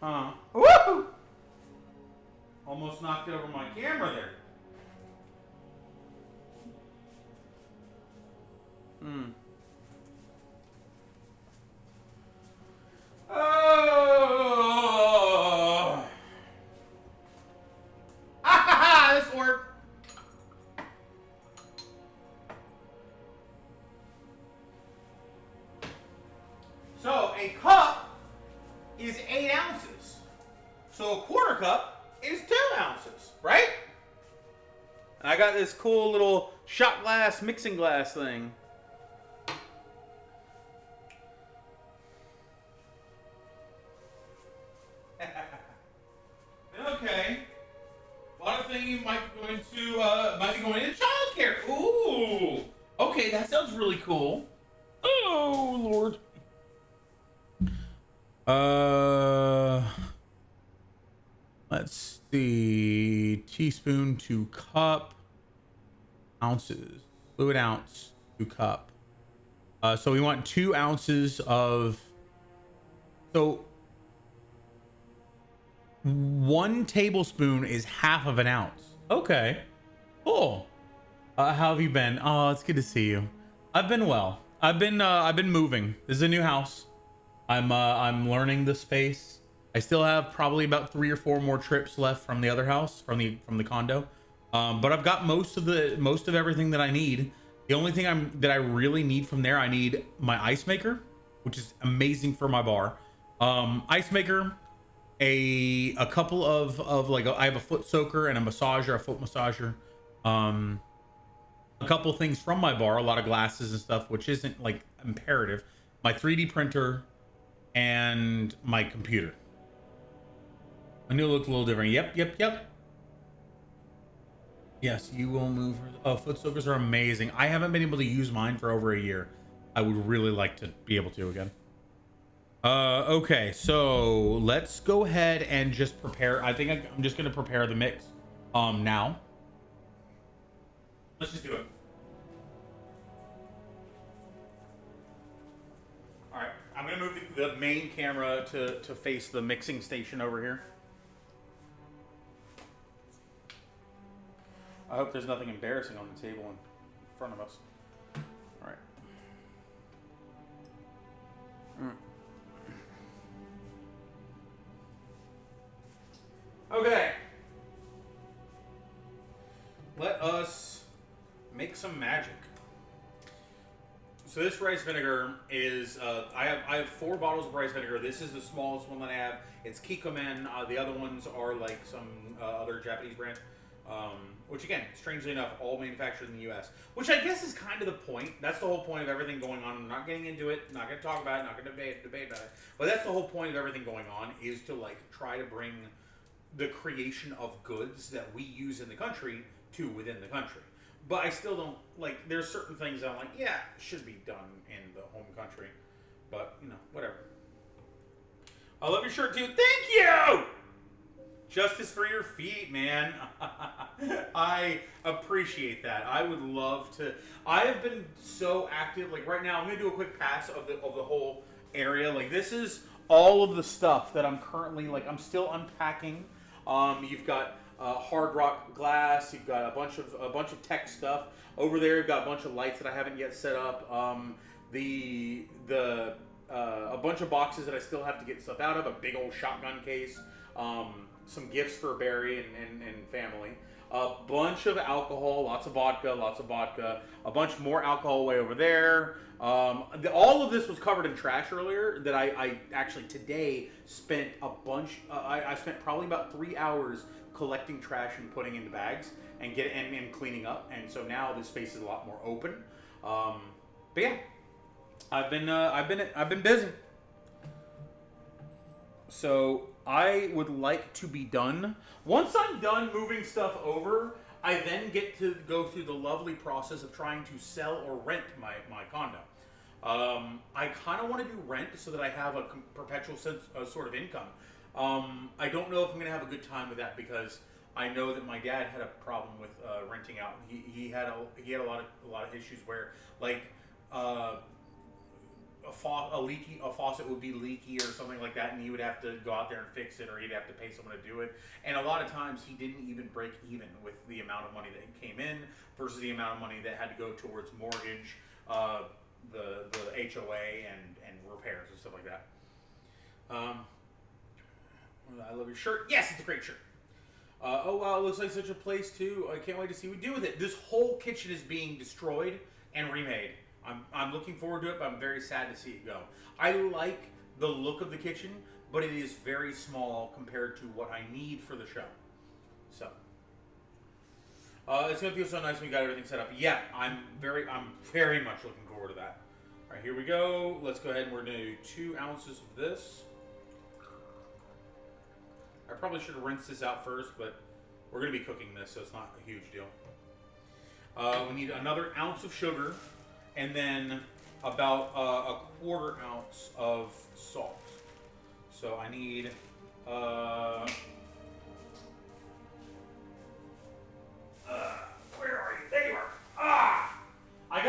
[SPEAKER 4] Huh. Woo! Almost knocked over my camera there. Oh! Ah, this worked. So a cup is 8 ounces. So a quarter cup is 2 ounces, right? And I got this cool little shot glass, mixing glass thing. Okay. A lot of things might be going into childcare. Ooh. Okay, that sounds really cool. Oh Lord. Let's see. Teaspoon to cup. Ounces. Fluid ounce to cup. So we want 2 ounces of. So 1 tablespoon is half of an ounce. Okay. Cool. How have you been? Oh, it's good to see you. I've been well. I've been moving. This is a new house. I'm learning the space. I still have probably about 3 or 4 more trips left from the other house, from the condo. But I've got most of everything that I need. The only thing that I really need from there, I need my ice maker, which is amazing for my bar. Ice maker, a couple of like I have a foot soaker and a massager, a foot massager. A couple things from my bar, a lot of glasses and stuff, which isn't like imperative. My 3D printer and my computer. I knew it looked a little different. Yep. Yes, you will move. Oh, foot soakers are amazing. I haven't been able to use mine for over a year. I would really like to be able to again. Okay, so let's go ahead and just prepare. I think I'm just gonna prepare the mix now. Let's just do it. All right, I'm gonna move the main camera to face the mixing station over here. I hope there's nothing embarrassing on the table in front of us. All right. Okay. Let us make some magic. So this rice vinegar is, I have 4 bottles of rice vinegar. This is the smallest one that I have. It's Kikkoman. The other ones are like some other Japanese brand. Which again, strangely enough, all manufactured in the U.S. Which I guess is kind of the point. That's the whole point of everything going on. I'm not getting into it. Not going to talk about it. Not going to debate about it. But that's the whole point of everything going on, is to like try to bring the creation of goods that we use in the country to within the country. But I still don't like. There's certain things that I'm like, yeah, it should be done in the home country. But you know, whatever. I love your shirt too. Thank you. Justice for your feet, man. I appreciate that. I would love to. I have been so active. Like right now, I'm gonna do a quick pass of the whole area. Like this is all of the stuff that I'm currently like. I'm still unpacking. You've got hard rock glass. You've got a bunch of tech stuff over there. You've got a bunch of lights that I haven't yet set up. A bunch of boxes that I still have to get stuff out of. A big old shotgun case. Some gifts for Barry and family. A bunch of alcohol, lots of vodka. A bunch more alcohol way over there. All of this was covered in trash earlier. That I actually today spent a bunch. I spent probably about 3 hours collecting trash and putting into bags and cleaning up. And so now this space is a lot more open. But yeah, I've been busy. So I would like to be done. Once I'm done moving stuff over, I then get to go through the lovely process of trying to sell or rent my condo. I kind of want to do rent so that I have a perpetual sense, sort of income. I don't know if I'm going to have a good time with that because I know that my dad had a problem with renting out. He had a lot of issues where like a faucet would be leaky or something like that, and he would have to go out there and fix it, or he'd have to pay someone to do it. And a lot of times he didn't even break even with the amount of money that came in versus the amount of money that had to go towards mortgage, the HOA and repairs and stuff like that. I love your shirt. Yes, it's a great shirt. Oh wow, it looks like such a place too. I can't wait to see what we do with it. This whole kitchen is being destroyed and remade. I'm looking forward to it, but I'm very sad to see it go. I like the look of the kitchen, but it is very small compared to what I need for the show. So it's gonna feel so nice when we got everything set up. Yeah, I'm very much looking forward to that. All right, here we go. Let's go ahead and we're gonna do 2 ounces of this. I probably should have rinsed this out first, but we're going to be cooking this, so it's not a huge deal. We need another ounce of sugar, and then about a 1/4 ounce of salt. So I need where are you? There you are. Ah! I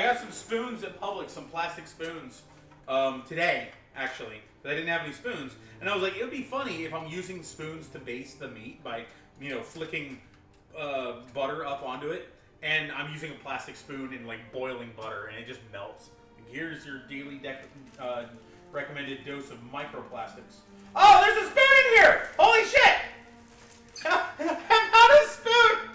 [SPEAKER 4] got some spoons at Publix, some plastic spoons today, actually. I didn't have any spoons, and I was like, it would be funny if I'm using spoons to baste the meat by, flicking butter up onto it, and I'm using a plastic spoon and like boiling butter, and it just melts. And here's your daily recommended dose of microplastics. Oh, there's a spoon in here! Holy shit! I found a spoon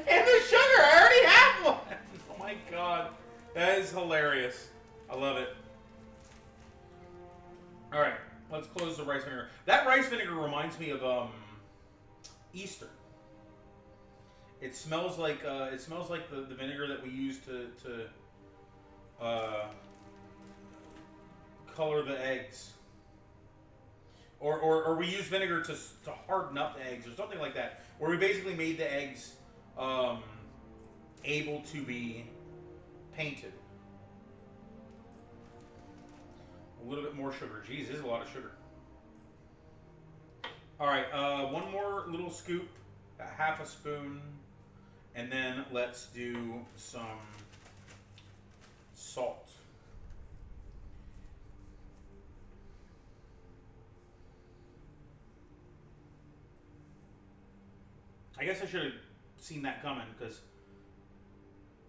[SPEAKER 4] in the sugar. I already have one. Oh my god, that is hilarious. I love it. All right, let's close the rice vinegar. That rice vinegar reminds me of Easter. It smells like the vinegar that we use to color the eggs, or we use vinegar to harden up the eggs or something like that, where we basically made the eggs able to be painted. A little bit more sugar. Jeez, this is a lot of sugar. All right, one more little scoop, half a spoon, and then let's do some salt. I guess I should have seen that coming, because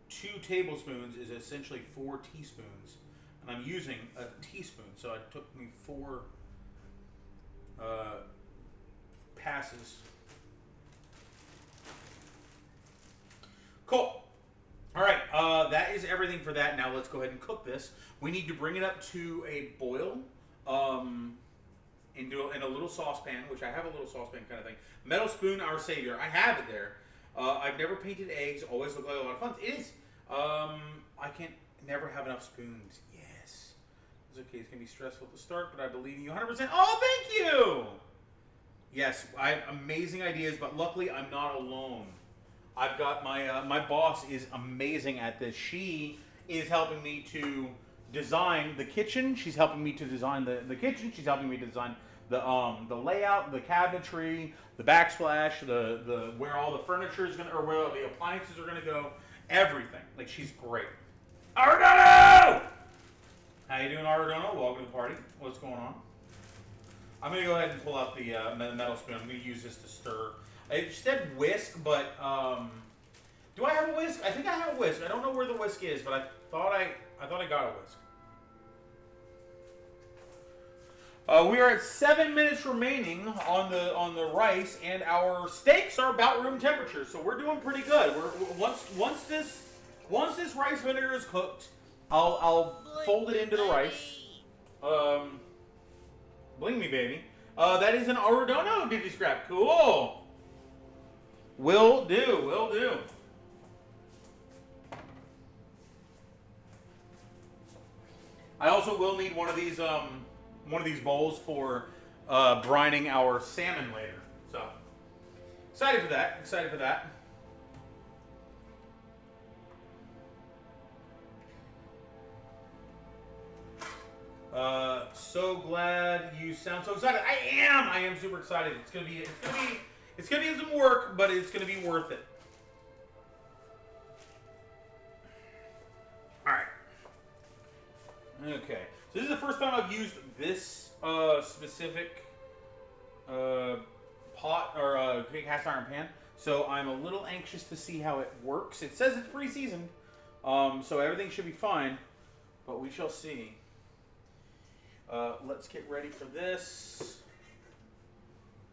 [SPEAKER 4] 2 tablespoons is essentially 4 teaspoons. And I'm using a teaspoon, so it took me 4 passes. Cool. All right, that is everything for that. Now let's go ahead and cook this. We need to bring it up to a boil in a little saucepan, which I have a little saucepan kind of thing. Metal spoon, our savior. I have it there. I've never painted eggs. Always look like a lot of fun. It is. I can't never have enough spoons. Yes. It's okay. It's going to be stressful to start, but I believe in you 100%. Oh, thank you. Yes, I have amazing ideas, but luckily I'm not alone. I've got my boss is amazing at this. She is helping me to design the kitchen. She's helping me to design the kitchen. She's helping me to design the layout, the cabinetry, the backsplash, the where all the furniture is gonna, or where all the appliances are gonna go. Everything. Like, she's great. Arredono! How you doing, Arredono? Welcome to the party. What's going on? I'm gonna go ahead and pull out the metal spoon. I'm gonna use this to stir. It said whisk, but do I have a whisk? I think I have a whisk. I don't know where the whisk is, but I thought I got a whisk. We are at 7 minutes remaining on the rice, and our steaks are about room temperature, so we're doing pretty good. Once this rice vinegar is cooked, I'll fold it into the rice. Bling me, baby. That is an Arredono Digi Scrap. Cool. Will do. Will do. I also will need one of these bowls for brining our salmon later. So excited for that. Excited for that. So glad you sound so excited. I am super excited. It's gonna be some work, but it's gonna be worth it. All right. Okay. So this is the first time I've used this specific pot or cast iron pan. So I'm a little anxious to see how it works. It says it's pre-seasoned, so everything should be fine, but we shall see. Let's get ready for this.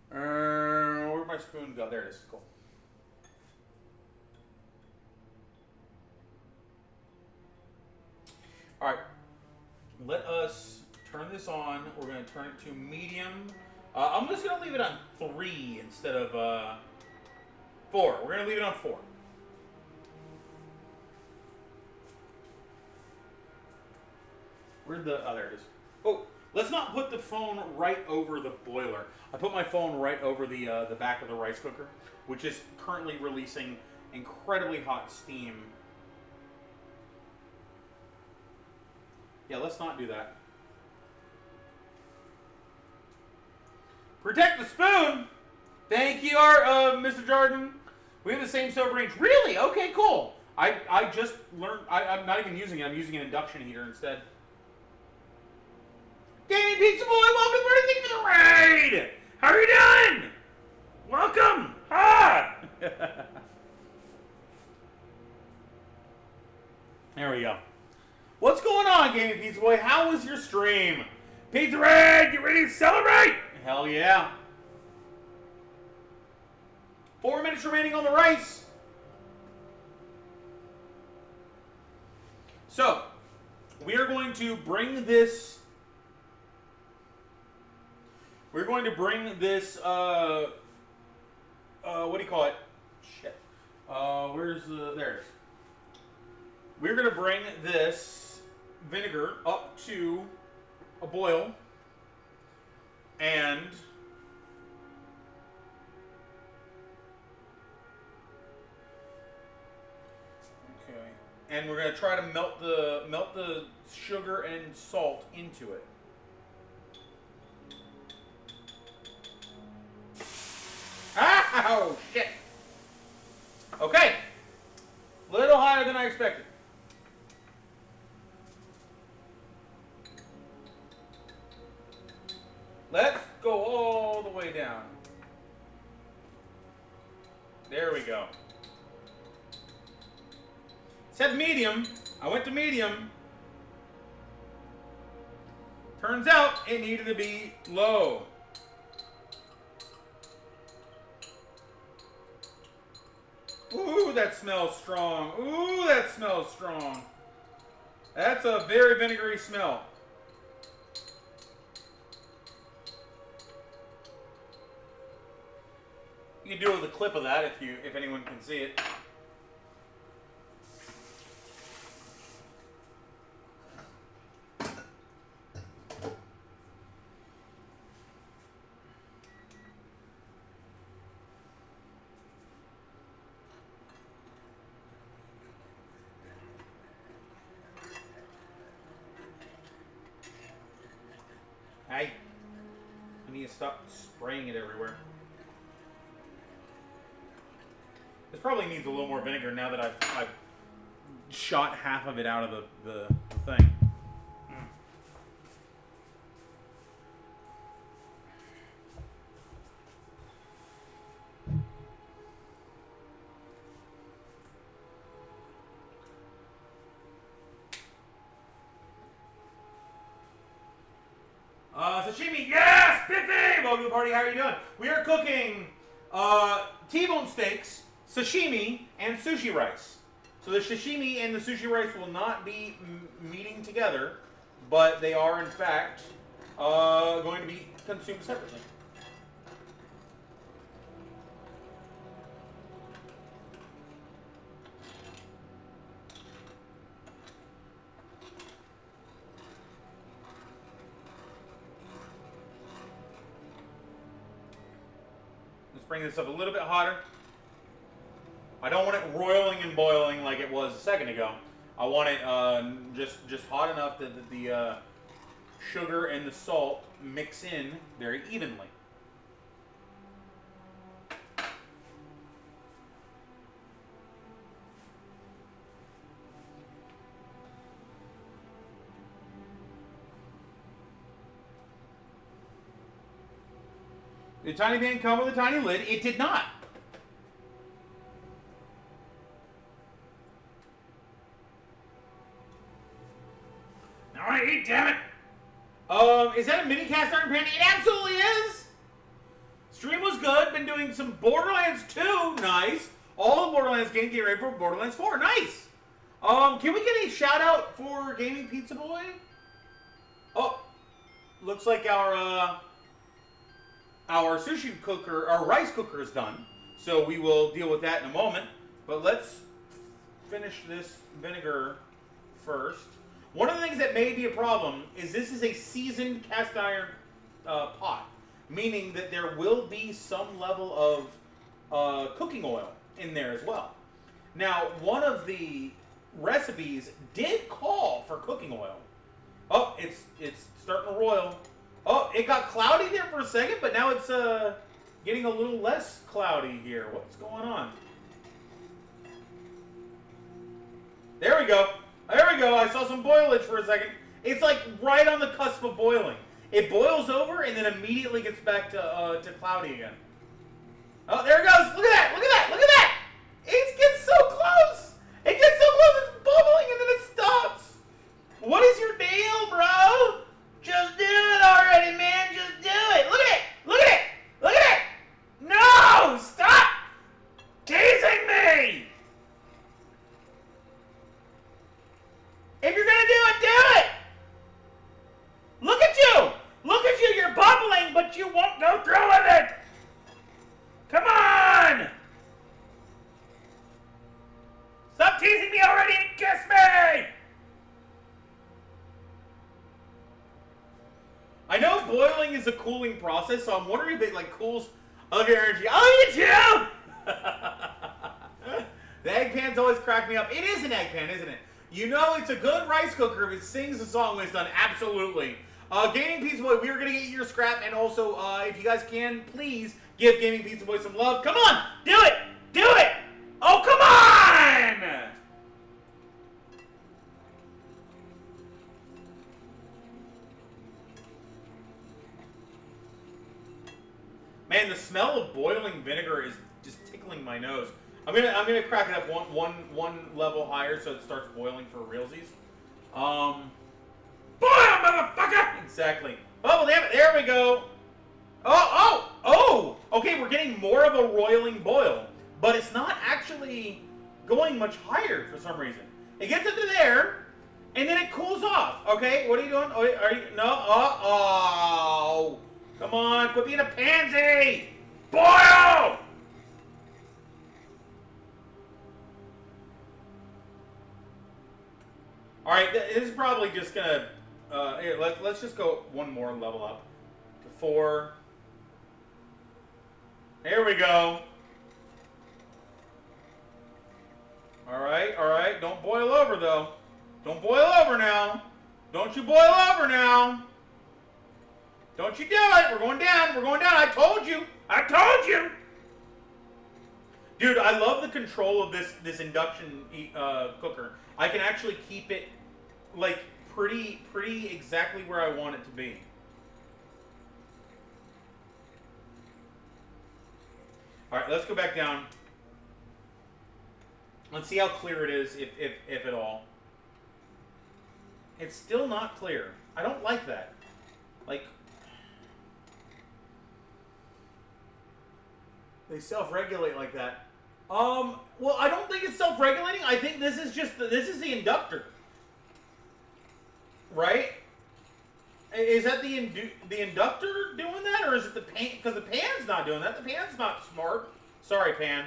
[SPEAKER 4] Where'd my spoon go? There it is. Cool. All right. Let us turn this on. We're going to turn it to medium. I'm just going to leave it on 3 instead of 4. We're going to leave it on 4. Where'd the... Oh, there it is. Oh, let's not put the phone right over the boiler. I put my phone right over the back of the rice cooker, which is currently releasing incredibly hot steam. Yeah, let's not do that. Protect the spoon! Thank you, Mr. Jordan. We have the same soap range. Really? Okay, cool. I just learned... I'm not even using it. I'm using an induction heater instead. Gaming Pizza Boy, welcome to Birthday for the Raid! How are you doing? Welcome! Ah! There we go. What's going on, Gaming Pizza Boy? How was your stream? Pizza Raid, get ready to celebrate! Hell yeah. 4 minutes remaining on the rice. So, we are going to bring this... We're going to bring this, what do you call it? Shit. Where's the, there it is. We're going to bring this vinegar up to a boil. And okay. And we're going to try to melt the sugar and salt into it. Oh, shit. Okay. A little higher than I expected. Let's go all the way down. There we go. It said medium. I went to medium. Turns out it needed to be low. Ooh, that smells strong. Ooh, that smells strong. That's a very vinegary smell. You can do it with a clip of that if anyone can see it. I need to stop spraying it everywhere. This probably needs a little more vinegar now that I've shot half of it out of the thing. Sashimi, yes! Biffy! Welcome to the party, how are you doing? We are cooking T-bone steaks, sashimi, and sushi rice. So the sashimi and the sushi rice will not be meeting together, but they are in fact going to be consumed separately. bring this up a little bit hotter. I don't want it roiling and boiling like it was a second ago. I want it just hot enough that the sugar and the salt mix in very evenly. The tiny pan come with a tiny lid. It did not. Now I eat, damn it. Is that a mini cast iron pan? It absolutely is. Stream was good. Been doing some Borderlands 2. Nice. All the Borderlands games get ready for Borderlands 4. Nice. Can we get a shout out for Gaming Pizza Boy? Oh, looks like our sushi cooker, our rice cooker is done. So we will deal with that in a moment. But let's finish this vinegar first. One of the things that may be a problem is this is a seasoned cast iron pot, meaning that there will be some level of cooking oil in there as well. Now, one of the recipes did call for cooking oil. Oh, it's starting to roil. Oh, it got cloudy there for a second, but now it's getting a little less cloudy here. What's going on? There we go. There we go. I saw some boilage for a second. It's like right on the cusp of boiling. It boils over and then immediately gets back to cloudy again. Oh, there it goes. Look at that. Look at that. Look at that. It gets so close. It gets so close. It's bubbling and then it stops. What is your deal, bro? Just do it already, man. Just do it. Look at it. Look at it. Look at it. No! Stop teasing me. If you're gonna do it, do it! Look at you! Look at you! You're bubbling, but you won't go through with it! Come on! Stop teasing me already and kiss me! I know boiling is a cooling process, so I'm wondering if it like cools other energy. Oh, you too! The egg pans always crack me up. It is an egg pan, isn't it? You know it's a good rice cooker if it sings a song when it's done. Absolutely. Gaming Pizza Boy, we are going to get your scrap. And also, if you guys can, please give Gaming Pizza Boy some love. Come on! Do it! Do it! Oh, come on! Man, the smell of boiling vinegar is just tickling my nose. I'm gonna crack it up one level higher so it starts boiling for realsies. Boil, motherfucker! Exactly. Oh, damn it! There we go. Oh! Okay, we're getting more of a roiling boil, but it's not actually going much higher for some reason. It gets up to there, and then it cools off. Okay, what are you doing? Oh, are you no? Oh! Come on, quit being a pansy! Boil! All right, this is probably just gonna. Here, let's just go one more level up to 4. There we go. All right. Don't boil over though. Don't boil over now. Don't you boil over now. Don't you do it. We're going down. We're going down. I told you. I told you. Dude, I love the control of this induction cooker. I can actually keep it like pretty exactly where I want it to be. All right, let's go back down. Let's see how clear it is, if at all. It's still not clear. I don't like that. Like, they self-regulate like that. Well, I don't think it's self-regulating. I think this is just this is the inductor, right? Is that the inductor doing that, or is it the pan? Because the pan's not doing that. The pan's not smart. Sorry, pan.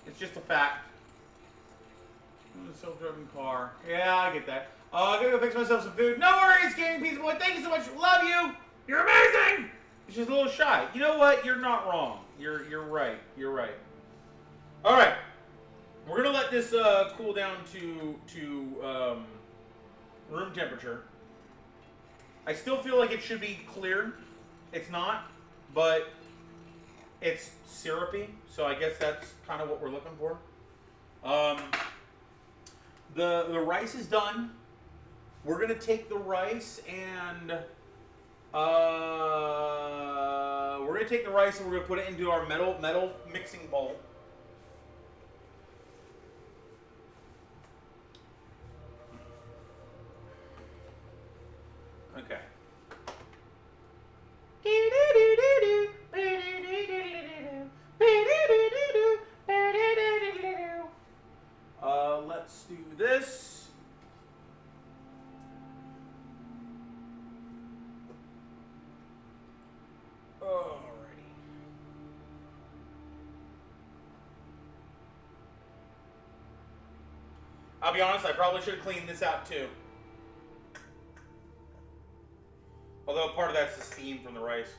[SPEAKER 4] It's just a fact. Self-driving car. Yeah, I get that. I gotta go fix myself some food. No worries, Gaming Pizza Boy. Thank you so much. Love you. You're amazing. She's a little shy. You know what? You're not wrong. You're right. You're right. All right. We're gonna let this cool down to room temperature. I still feel like it should be clear. It's not, but it's syrupy, so I guess that's kind of what we're looking for. The rice is done. We're gonna take the rice and we're gonna put it into our metal mixing bowl. Okay. Let's do this. Alrighty. I'll be honest, I probably should have cleaned this out too. Although part of that's the steam from the rice.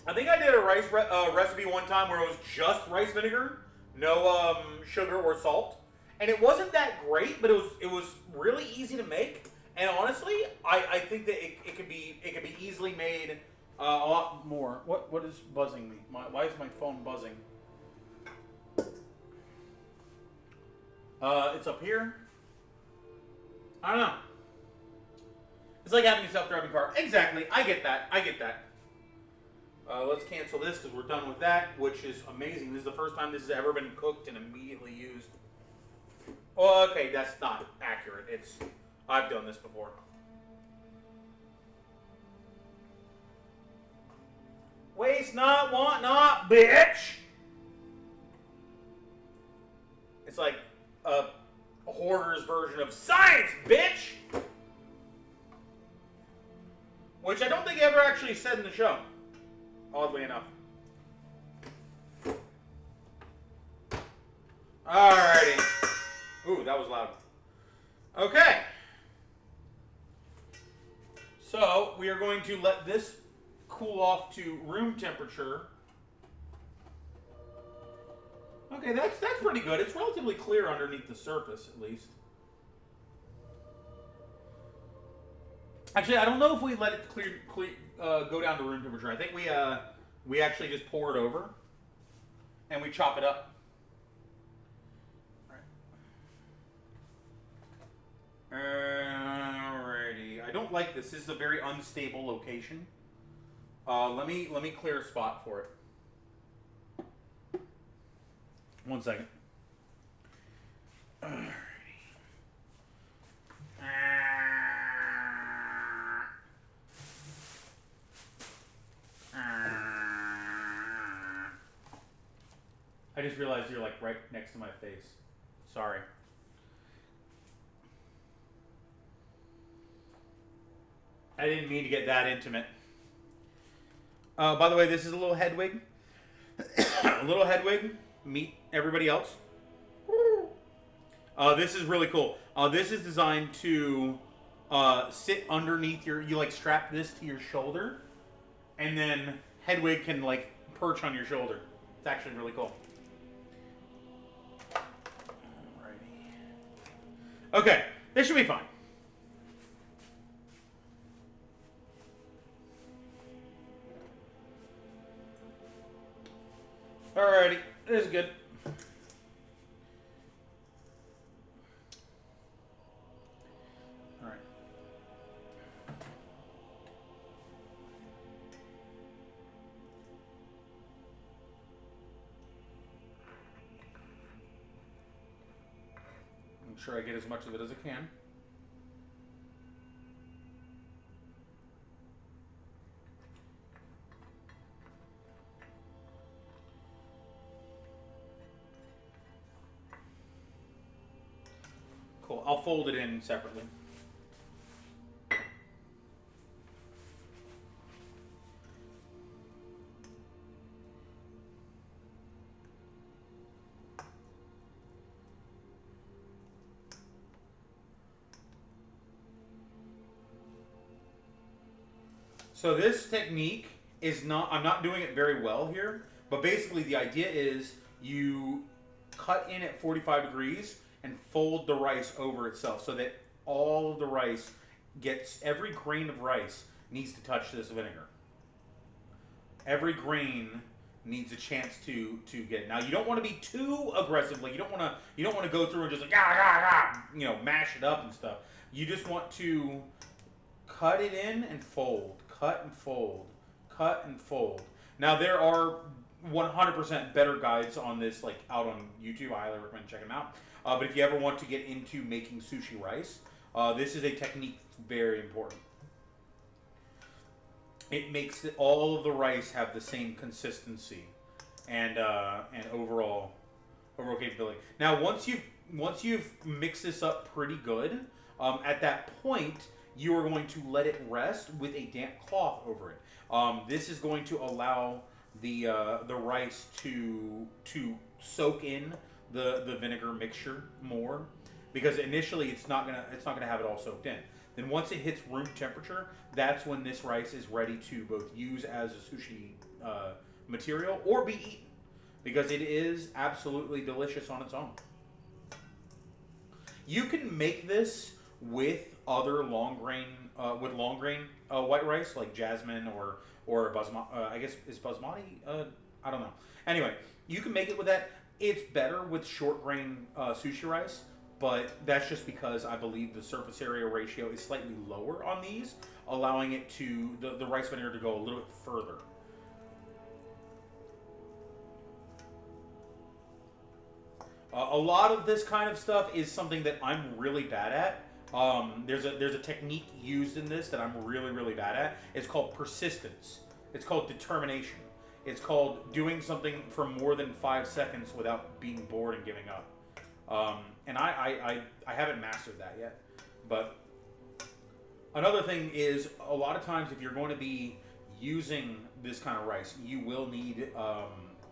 [SPEAKER 4] I think I did a rice recipe one time where it was just rice vinegar, no sugar or salt, and it wasn't that great, but it was really easy to make. And honestly, I think that it could be easily made a lot more. What is buzzing me? Why is my phone buzzing? It's up here. I don't know. It's like having a self-driving car. Exactly. I get that. Let's cancel this because we're done with that, which is amazing. This is the first time this has ever been cooked and immediately used. Oh, okay, that's not accurate. I've done this before. Waste not, want not, bitch! It's like a hoarder's version of science, bitch! Which I don't think I ever actually said in the show. Oddly enough. Alrighty. Ooh, that was loud. Okay. So, we are going to let this cool off to room temperature. Okay, that's pretty good. It's relatively clear underneath the surface, at least. Actually, I don't know if we let it go down to room temperature. I think we actually just pour it over and we chop it up. Alrighty. I don't like this. This is a very unstable location. Let me clear a spot for it. 1 second. Alrighty. I just realized you're like right next to my face. Sorry. I didn't mean to get that intimate. By the way, this is a little head wig. A little head wig. Meet everybody else. This is really cool. This is designed to sit underneath you like strap this to your shoulder, and then head wig can like perch on your shoulder. It's actually really cool. Alrighty. Okay, this should be fine. Alrighty, this is good. Alright. Make sure I get as much of it as I can. Cool. I'll fold it in separately. So this technique is not, I'm not doing it very well here, but basically the idea is you cut in at 45 degrees and fold the rice over itself so that all of the rice gets, every grain of rice needs to touch this vinegar. Every grain needs a chance to get it. Now you don't want to be too aggressive. Like you don't want to go through and just like mash it up and stuff. You just want to cut it in and fold, cut and fold, cut and fold. Now there are 100% better guides on this, like out on YouTube. I highly recommend checking them out. But if you ever want to get into making sushi rice, this is a technique that's very important. It makes all of the rice have the same consistency and overall capability. Now, once you've mixed this up pretty good, at that point you are going to let it rest with a damp cloth over it. This is going to allow the rice to soak in the vinegar mixture more, because initially it's not gonna have it all soaked in. Then once it hits room temperature, that's when this rice is ready to both use as a sushi material or be eaten, because it is absolutely delicious on its own. You can make this with other long grain white rice like jasmine or basmati. I guess is basmati. I don't know. Anyway, you can make it with that. It's better with short grain sushi rice. But that's just because I believe the surface area ratio is slightly lower on these, allowing it to the rice vinegar to go a little bit further. A lot of this kind of stuff is something that I'm really bad at. There's a technique used in this that I'm really bad at. It's called persistence. It's called determination. It's called doing something for more than 5 seconds without being bored and giving up. And I haven't mastered that yet. But another thing is, a lot of times if you're going to be using this kind of rice, you will need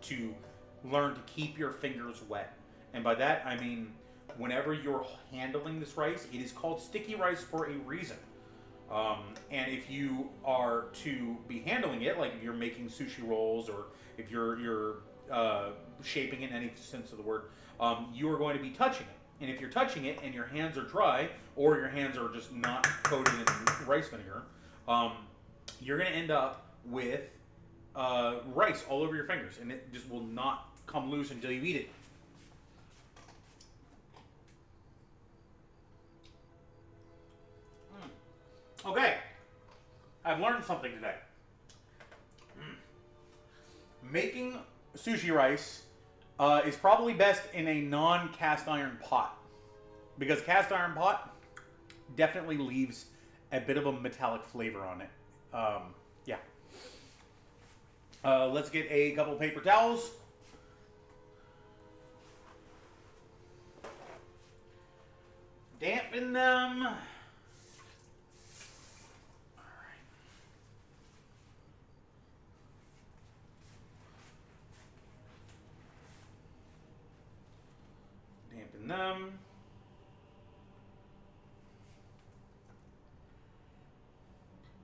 [SPEAKER 4] to learn to keep your fingers wet. And by that I mean, whenever you're handling this rice, it is called sticky rice for a reason. And if you are to be handling it, like if you're making sushi rolls, or if you're shaping in any sense of the word, you are going to be touching it. And if you're touching it and your hands are dry, or your hands are just not coated in rice vinegar, you're going to end up with rice all over your fingers, and it just will not come loose until you eat it. Okay, I've learned something today. Making sushi rice is probably best in a non-cast iron pot, because cast iron pot definitely leaves a bit of a metallic flavor on it. Yeah. Let's get a couple paper towels. Dampen them. Them.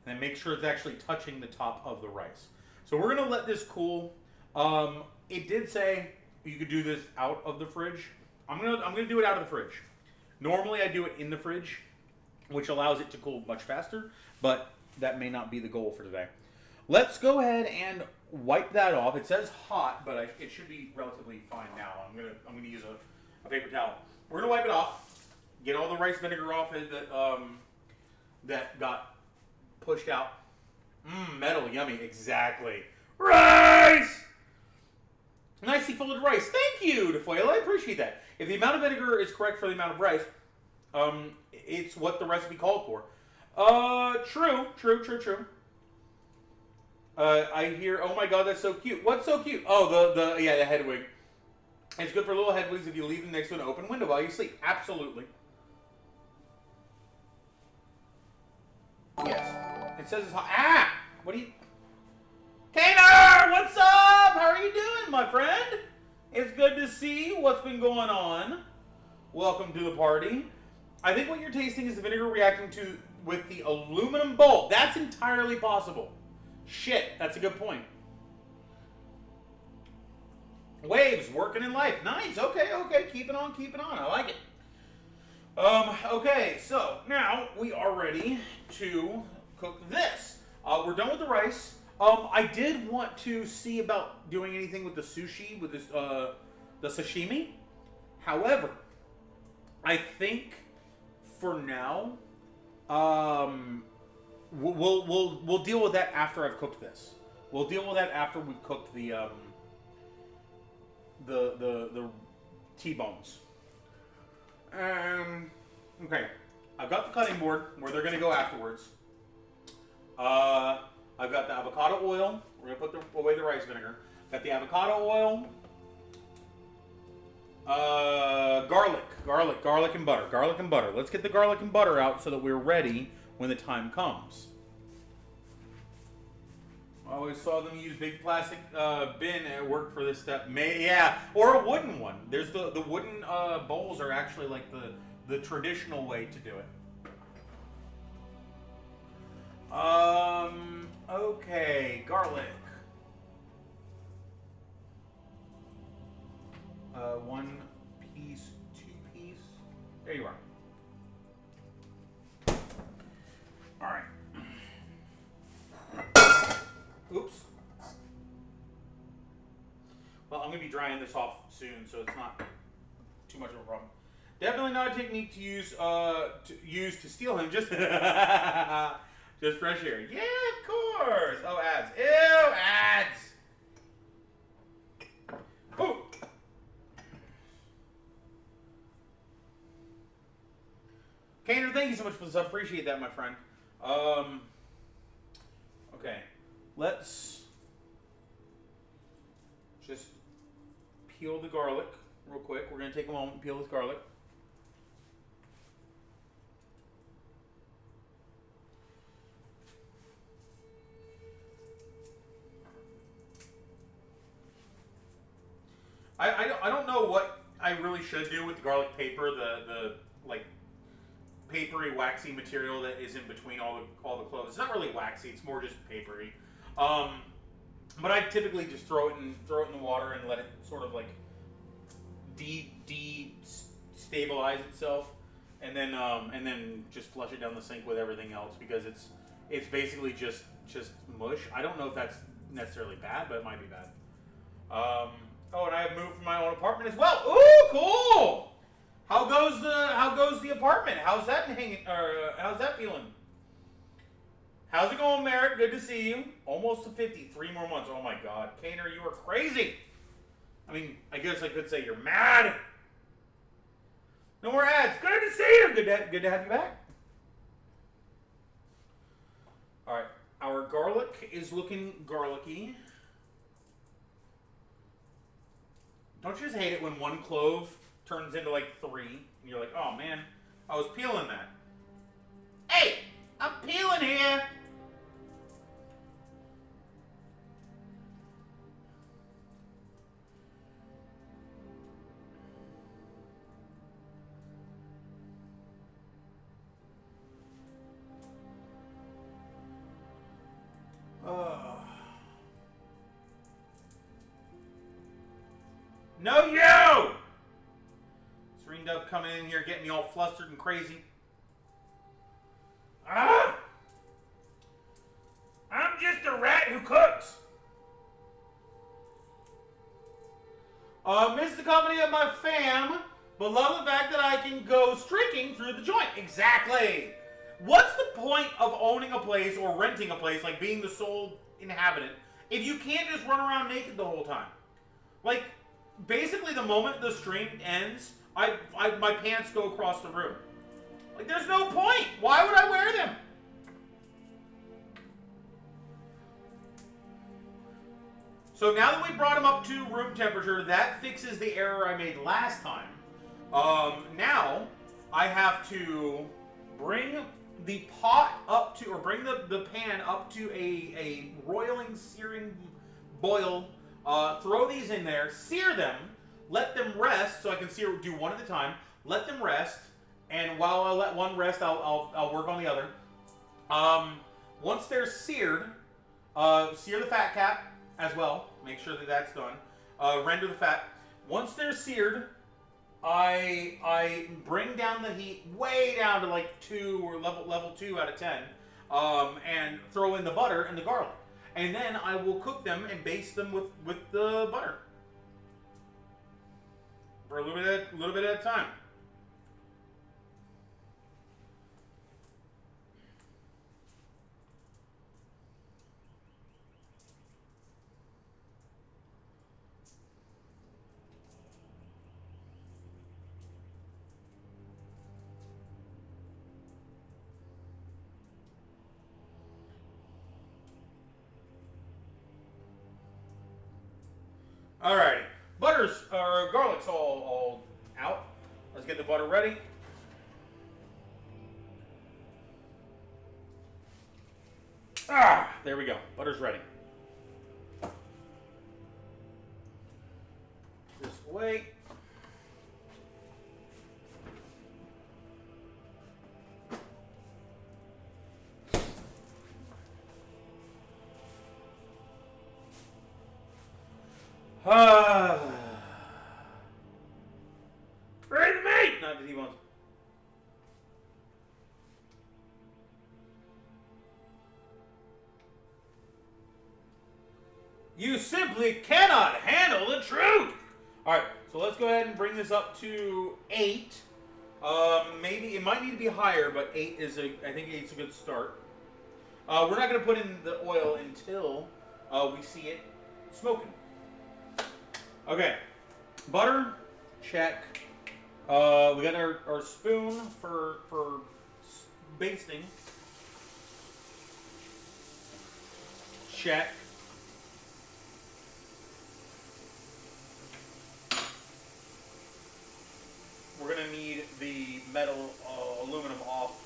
[SPEAKER 4] And then make sure it's actually touching the top of the rice. So we're gonna let this cool. It did say you could do this out of the fridge. I'm gonna do it out of the fridge. Normally I do it in the fridge, which allows it to cool much faster, but that may not be the goal for today. Let's go ahead and wipe that off. It says hot, but it should be relatively fine now. I'm gonna use a paper towel. We're gonna wipe it off, get all the rice vinegar off it that got pushed out. Metal, yummy, exactly. Rice! Nicely folded rice. Thank you, DeFoyle. I appreciate that. If the amount of vinegar is correct for the amount of rice, it's what the recipe called for. True. I hear, oh my god, that's so cute. What's so cute? Oh, the head wig. It's good for little head wigs if you leave them next to an open window while you sleep. Absolutely. Yes. It says it's hot. Ah! What do you... Kaner! What's up? How are you doing, my friend? It's good to see what's been going on. Welcome to the party. I think what you're tasting is the vinegar reacting with the aluminum bowl. That's entirely possible. Shit, that's a good point. Waves, working in life. Nice. Okay, okay. Keep it on, keep it on. I like it. Okay, so now we are ready to cook this. We're done with the rice. I did want to see about doing anything with the sushi, with this, the sashimi. However, I think for now, we'll deal with that after I've cooked this. We'll deal with that after we've cooked the T-bones. Okay. I've got the cutting board where they're going to go afterwards. I've got the avocado oil. We're going to put away the rice vinegar. Got the avocado oil. Garlic and butter. Garlic and butter. Let's get the garlic and butter out so that we're ready when the time comes. I always saw them use big plastic bin at work for this step. Yeah, or a wooden one. There's the wooden bowls are actually like the traditional way to do it. Okay, garlic. One piece, 2 piece. There you are. All right. Oops. Well, I'm going to be drying this off soon, so it's not too much of a problem. Definitely not a technique to use to steal him. Just just fresh air. Yeah, of course. Oh, ads. Ew, ads. Ooh. Kaner, thank you so much for the sub. Appreciate that, my friend. Okay. Let's just peel the garlic real quick. We're going to take a moment and peel this garlic. I don't know what I really should do with the garlic paper, the like papery, waxy material that is in between all the cloves. It's not really waxy; it's more just papery. But I typically just throw it in the water and let it sort of like stabilize itself, and then just flush it down the sink with everything else because it's basically just mush. I don't know if that's necessarily bad, but it might be bad. Oh, and I have moved from my own apartment as well. Ooh, cool! How goes the apartment? How's that hanging? How's that feeling? How's it going, Merrick? Good to see you. Almost to 50. 3 more months. Oh my God, Kaner, you are crazy. I mean, I guess I could say you're mad. No more ads. Good to see you. Good to have you back. All right, our garlic is looking garlicky. Don't you just hate it when 1 clove turns into like 3, and you're like, oh man, I was peeling that. Hey, I'm peeling here. No, you! Serene Dove coming in here getting me all flustered and crazy. Ah! I'm just a rat who cooks. Miss the company of my fam, but love the fact that I can go streaking through the joint. Exactly. What's the point of owning a place or renting a place, like being the sole inhabitant, if you can't just run around naked the whole time? Like, basically the moment the stream ends, my pants go across the room. Like, there's no point. Why would I wear them? So now that we brought them up to room temperature, that fixes the error I made last time. Now I have to bring the pot up to, or bring the pan up to a roiling, searing boil. Throw these in there, sear them, let them rest, so I can do one at a time. Let them rest, and while I let one rest, I'll work on the other. Once they're seared, Sear the fat cap as well. Make sure that that's done. Render the fat. Once they're seared, I bring down the heat way down to like 2 or level 2 out of 10, and throw in the butter and the garlic, and then I will cook them and baste them with the butter for a little bit at a time. Alrighty, garlic's all out. Let's get the butter ready. There we go. Butter's ready. Just wait. Ready to meat! Not that he wants. You simply cannot handle the truth! Alright, so let's go ahead and bring this up to 8. Maybe it might need to be higher, but 8 is I think 8's a good start. We're not going to put in the oil until we see it smoking. Okay, butter, check. We got our spoon for basting. Check. We're gonna need the metal aluminum off.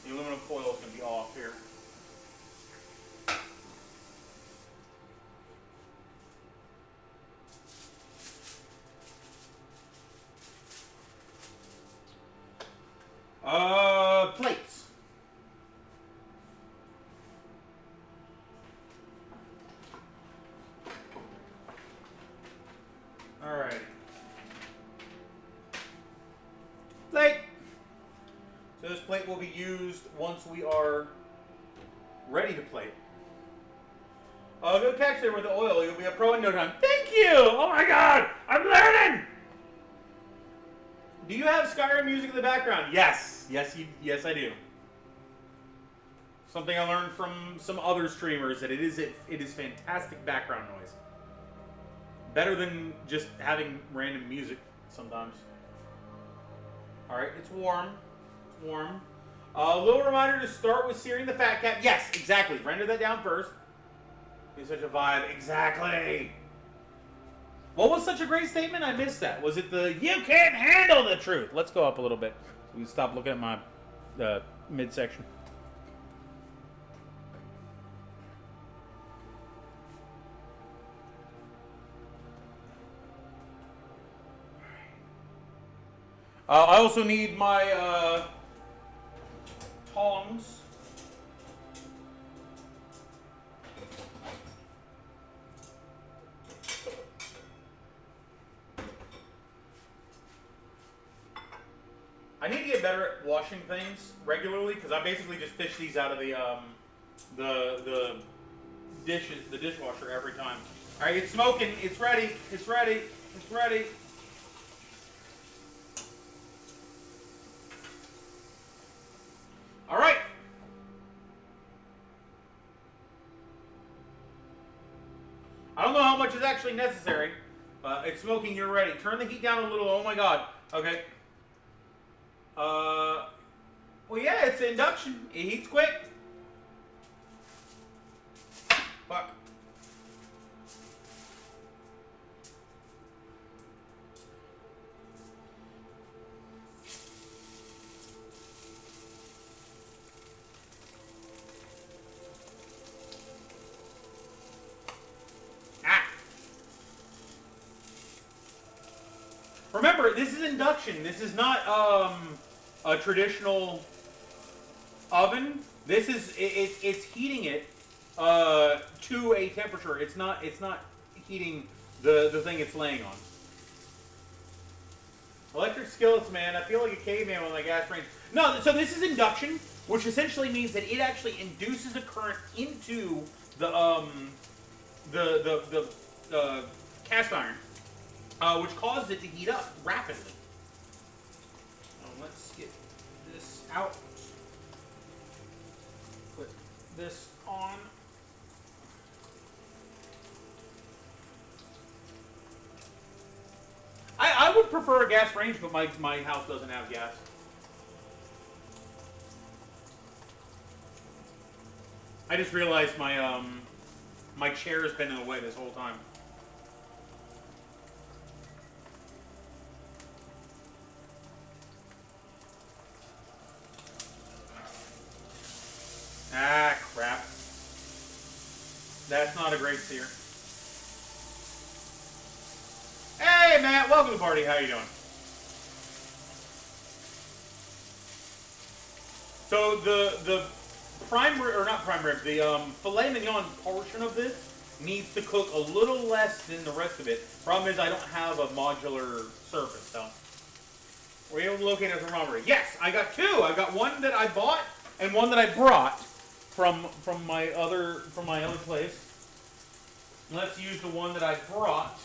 [SPEAKER 4] The aluminum foil is gonna be off here. Plates. All right. Plate. So this plate will be used once we are ready to plate. Good catch there with the oil. You'll be a pro in no time. Thank you. Oh my God, I'm learning. Do you have Skyrim music in the background? Yes. Yes, I do. Something I learned from some other streamers that it is fantastic background noise. Better than just having random music sometimes. All right, it's warm. It's warm. A little reminder to start with searing the fat cap. Yes, exactly. Render that down first. Be such a vibe. Exactly. What was such a great statement? I missed that. Was it the "you can't handle the truth"? Let's go up a little bit. So we can stop looking at my midsection. I also need my tongs. I need to get better at washing things regularly because I basically just fish these out of the dishwasher every time. All right, it's smoking. It's ready. It's ready. It's ready. All right. I don't know how much is actually necessary. It's smoking. You're ready. Turn the heat down a little. Oh my God. Okay. Well, yeah, it's induction. It heats quick. Fuck. Remember, this is induction. This is not a traditional oven. This is it's heating it to a temperature. It's not heating the thing it's laying on. Electric skillets, man. I feel like a caveman with my gas range. No, so this is induction, which essentially means that it actually induces a current into the cast iron, which causes it to heat up rapidly. Let's get this out. Put this on. I would prefer a gas range, but my house doesn't have gas. I just realized my my chair has been in the way this whole time. Ah, crap. That's not a great sear. Hey, Matt, welcome to the party. How you doing? So the prime rib, or not prime rib, the filet mignon portion of this needs to cook a little less than the rest of it. Problem is I don't have a modular surface, so. Were you able to locate a thermometer? Yes, I got two. I got one that I bought and one that I brought from my other place. Let's use the one that I brought.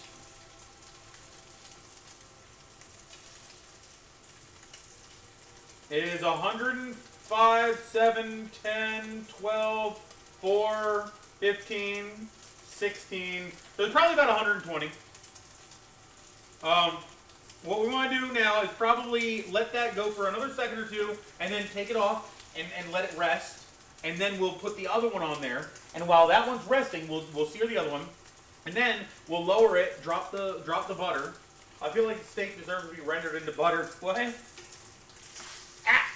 [SPEAKER 4] It is 105, 7, 10, 12, 4, 15, 16. So it's probably about 120. What we want to do now is probably let that go for another second or two, and then take it off and let it rest. And then we'll put the other one on there. And while that one's resting, we'll sear the other one. And then we'll lower it, drop the butter. I feel like the steak deserves to be rendered into butter. What? Ah!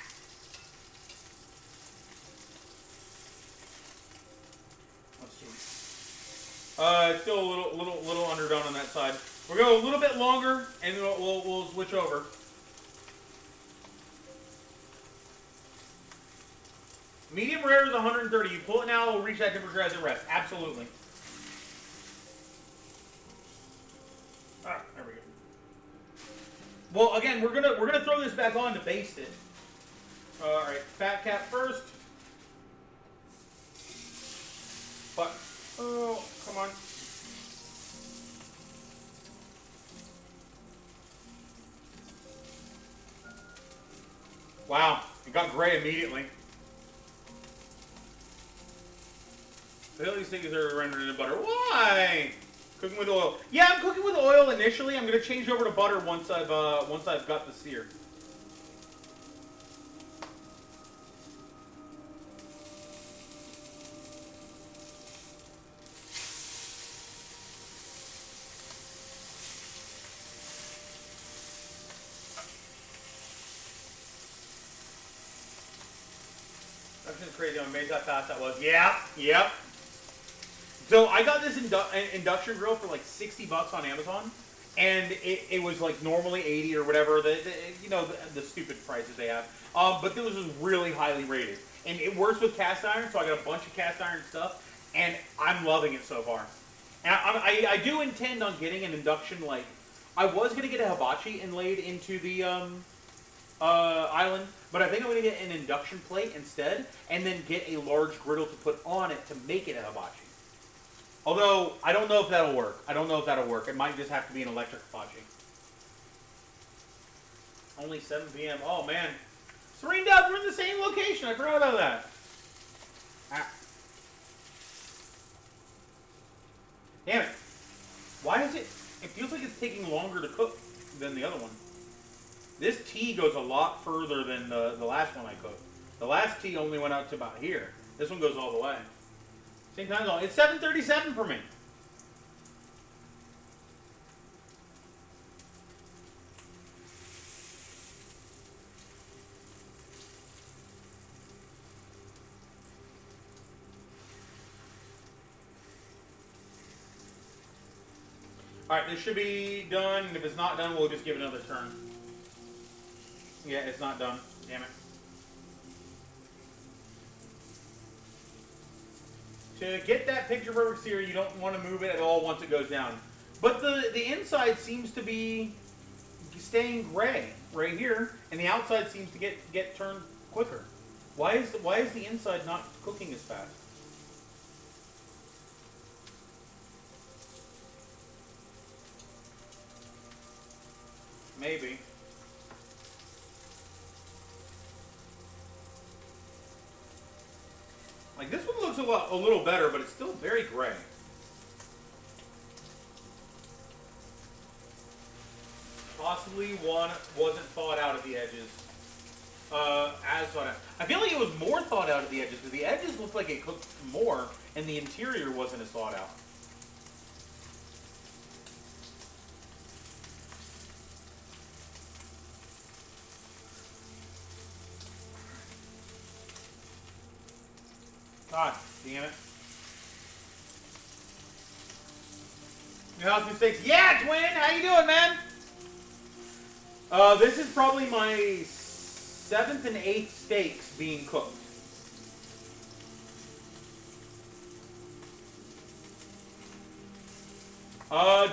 [SPEAKER 4] Let's see. It's still a little underdone on that side. We'll go a little bit longer, and we'll switch over. Medium rare is 130. You pull it now, it'll reach that temperature as it rests. Absolutely. Ah, there we go. Well, again, we're gonna throw this back on to baste it. All right, fat cap first. But oh, come on. Wow, it got gray immediately. The hell these things are rendered into butter. Why? Cooking with oil. Yeah, I'm cooking with oil initially. I'm gonna change over to butter once I've got the sear. That's just crazy. I'm amazed how fast that was. Yeah, yep. So I got this induction grill for like $60 on Amazon, and it was like normally 80 or whatever. The stupid prices they have. But this was really highly rated, and it works with cast iron. So I got a bunch of cast iron stuff, and I'm loving it so far. And I do intend on getting an induction. Like I was gonna get a hibachi inlaid into the island, but I think I'm gonna get an induction plate instead, and then get a large griddle to put on it to make it a hibachi. Although, I don't know if that'll work. It might just have to be an electric hibachi. Only 7 p.m. Oh, man. Serene Dub, we're in the same location. I forgot about that. Ah. Damn it. Why is it... It feels like it's taking longer to cook than the other one. This tea goes a lot further than the last one I cooked. The last tea only went out to about here. This one goes all the way. Same time zone. It's 7:37 for me. Alright, this should be done. If it's not done, we'll just give it another turn. Yeah, it's not done. Damn it. to get that picture perfect sear, you don't want to move it at all once it goes down. But the inside seems to be staying gray right here, and the outside seems to get turned quicker. Why is the inside not cooking as fast? Maybe. Like this one looks a little better, but it's still very gray. Possibly one wasn't thawed out at the edges. As thought out. I feel like it was more thawed out at the edges because the edges looked like it cooked more, and the interior wasn't as thawed out. God damn it. New house mistakes. Yeah, Twin! How you doing, man? This is probably my 7th and 8th steaks being cooked.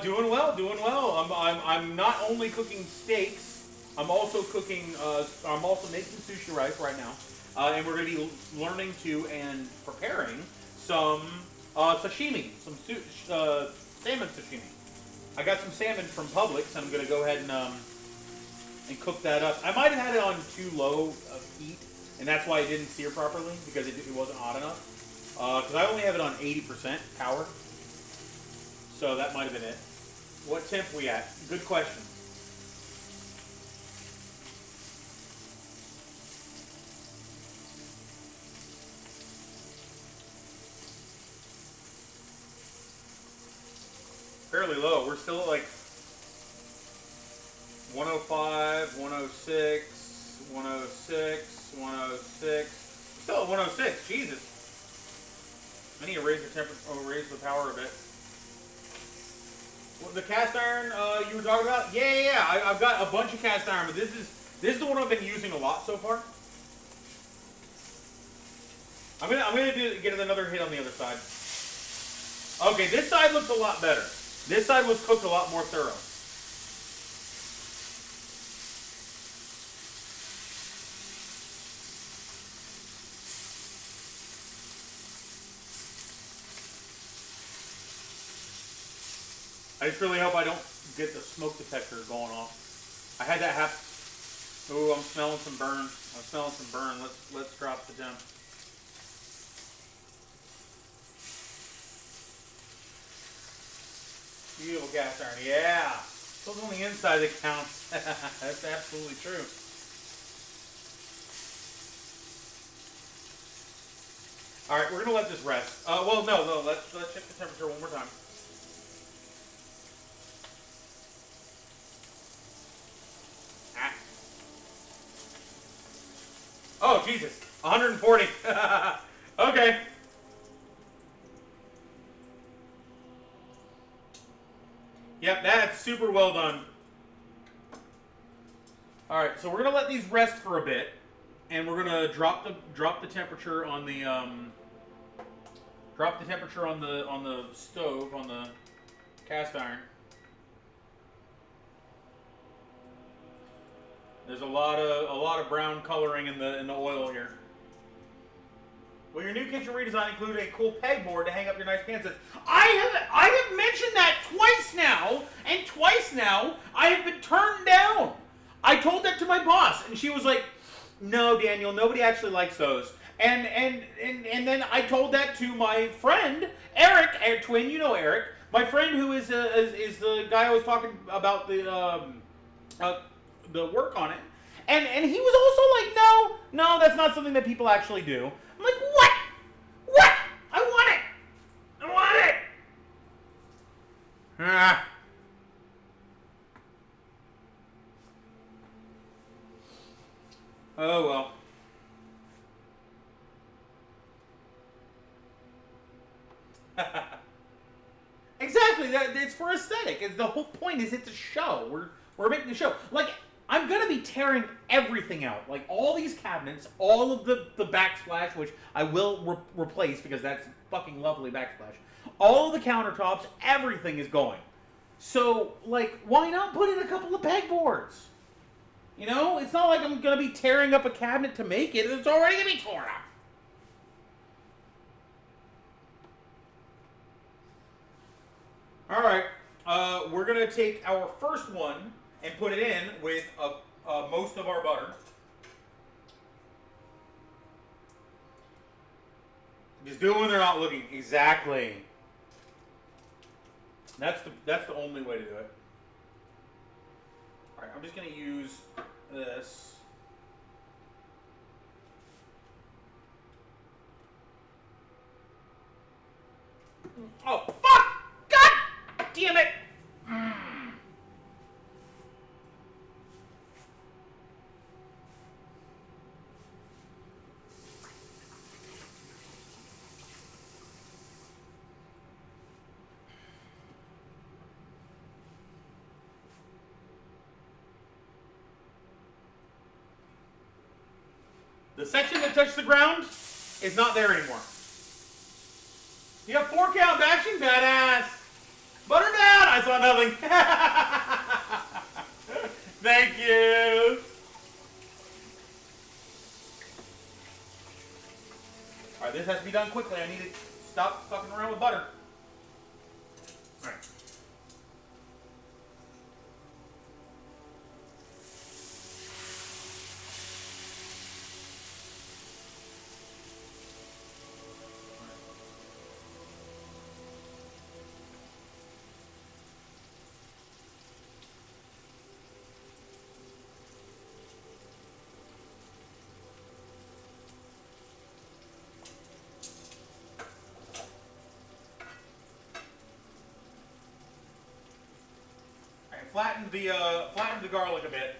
[SPEAKER 4] Doing well, doing well. I'm not only cooking steaks, I'm also cooking, I'm also making sushi rice right now. And we're going to be learning to and preparing some sashimi, some salmon sashimi. I got some salmon from Publix, and I'm going to go ahead and cook that up. I might have had it on too low of heat, and that's why it didn't sear properly, because it wasn't hot enough. Because I only have it on 80% power, so that might have been it. What temp we at? Good question. Fairly low. We're still at like 105, 106, 106, 106. Still at 106. Jesus. I need to raise the temperature, raise the power a bit. Well, the cast iron you were talking about? Yeah. I've got a bunch of cast iron, but this is the one I've been using a lot so far. I'm gonna get another hit on the other side. Okay, this side looks a lot better. This side was cooked a lot more thorough. I just really hope I don't get the smoke detector going off. I had that happen. Ooh, I'm smelling some burn. I'm smelling some burn. Let's drop the temp. Beautiful cast iron. Yeah. It's on the inside that counts. That's absolutely true. All right, we're gonna let this rest. Well, no. Let's check the temperature one more time. Ah. Oh Jesus, 140. Okay. Yep, that's super well done. All right, so we're gonna let these rest for a bit, and we're gonna drop the temperature on the on the stove, on the cast iron. There's a lot of brown coloring in the oil here. Will your new kitchen redesign include a cool pegboard to hang up your nice pans? I have mentioned that twice now, and twice now I have been turned down. I told that to my boss, and she was like, "No, Daniel, nobody actually likes those." And then I told that to my friend Eric, Twin. You know Eric, my friend who is the guy I was talking about the work on it, and he was also like, "No, that's not something that people actually do." I'm like, what? What? I want it. I want it. Ah. Oh well. Exactly. It's for aesthetic. The whole point is it's a show. We're making a show. Like I'm gonna be tearing everything out, like all these cabinets, all of the backsplash, which I will replace because that's fucking lovely backsplash. All of the countertops, everything is going. So, like, why not put in a couple of pegboards? You know, it's not like I'm gonna be tearing up a cabinet to make it; it's already gonna be torn up. All right, we're gonna take our first one and put it in with most of our butter. Just do it when they're not looking. Exactly. That's the only way to do it. All right, I'm just gonna use this. Oh fuck! God damn it! The section that touched the ground is not there anymore. You have 4 count bashing, badass. Butter down. I saw nothing. Thank you. All right, this has to be done quickly. I need to stop fucking around with butter. All right. Flatten the garlic a bit.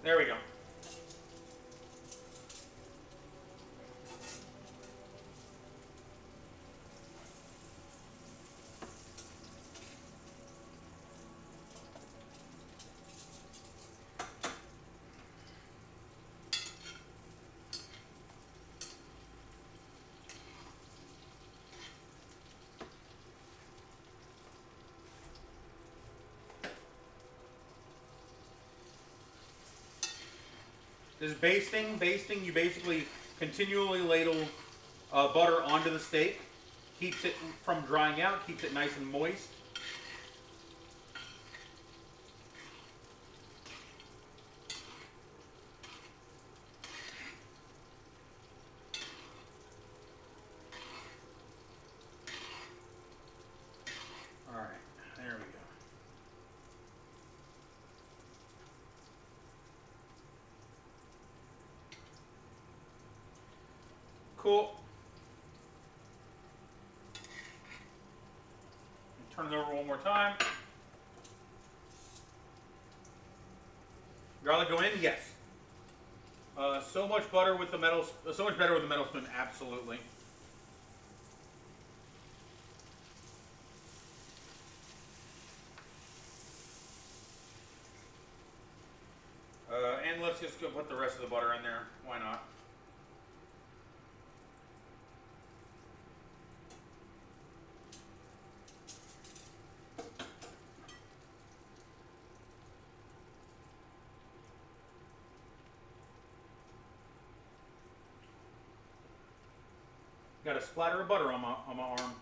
[SPEAKER 4] There we go. This basting, you basically continually ladle butter onto the steak. Keeps it from drying out, keeps it nice and moist. All right, there we go. Cool. Turn it over one more time. Garlic go in? Yes. So much butter with the metal. So much better with the metal spoon. Absolutely. And let's just go put the rest of the butter in there. Why not? Got a splatter of butter on my arm.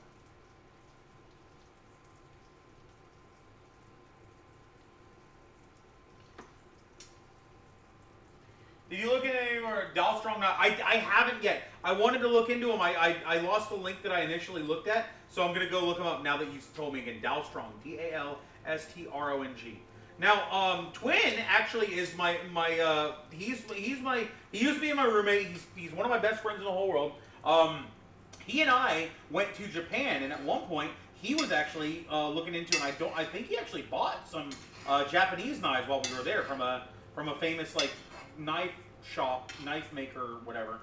[SPEAKER 4] Did you look at any more Dalstrong? I haven't yet. I wanted to look into them. I lost the link that I initially looked at, so I'm gonna go look them up now that you've told me again. Dalstrong, Dalstrong. Now, Twin actually is he used to be my roommate. He's one of my best friends in the whole world. He and I went to Japan, and at one point he was actually looking into, and I think he actually bought some Japanese knives while we were there from a famous like knife shop, knife maker, whatever,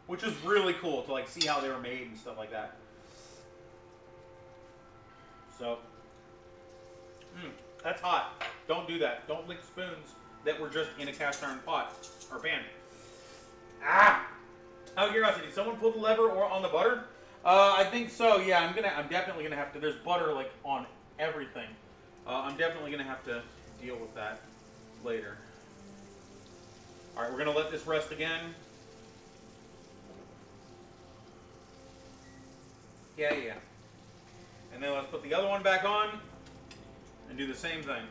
[SPEAKER 4] which was really cool to like see how they were made and stuff like that. So That's hot. Don't do that. Don't lick spoons that were just in a cast iron pot or pan. Ah! Out of curiosity, did someone pull the lever or on the butter? I think so. Yeah, I'm definitely gonna have to. There's butter like on everything. I'm definitely gonna have to deal with that later. All right, we're gonna let this rest again. Yeah. And then let's put the other one back on and do the same thing.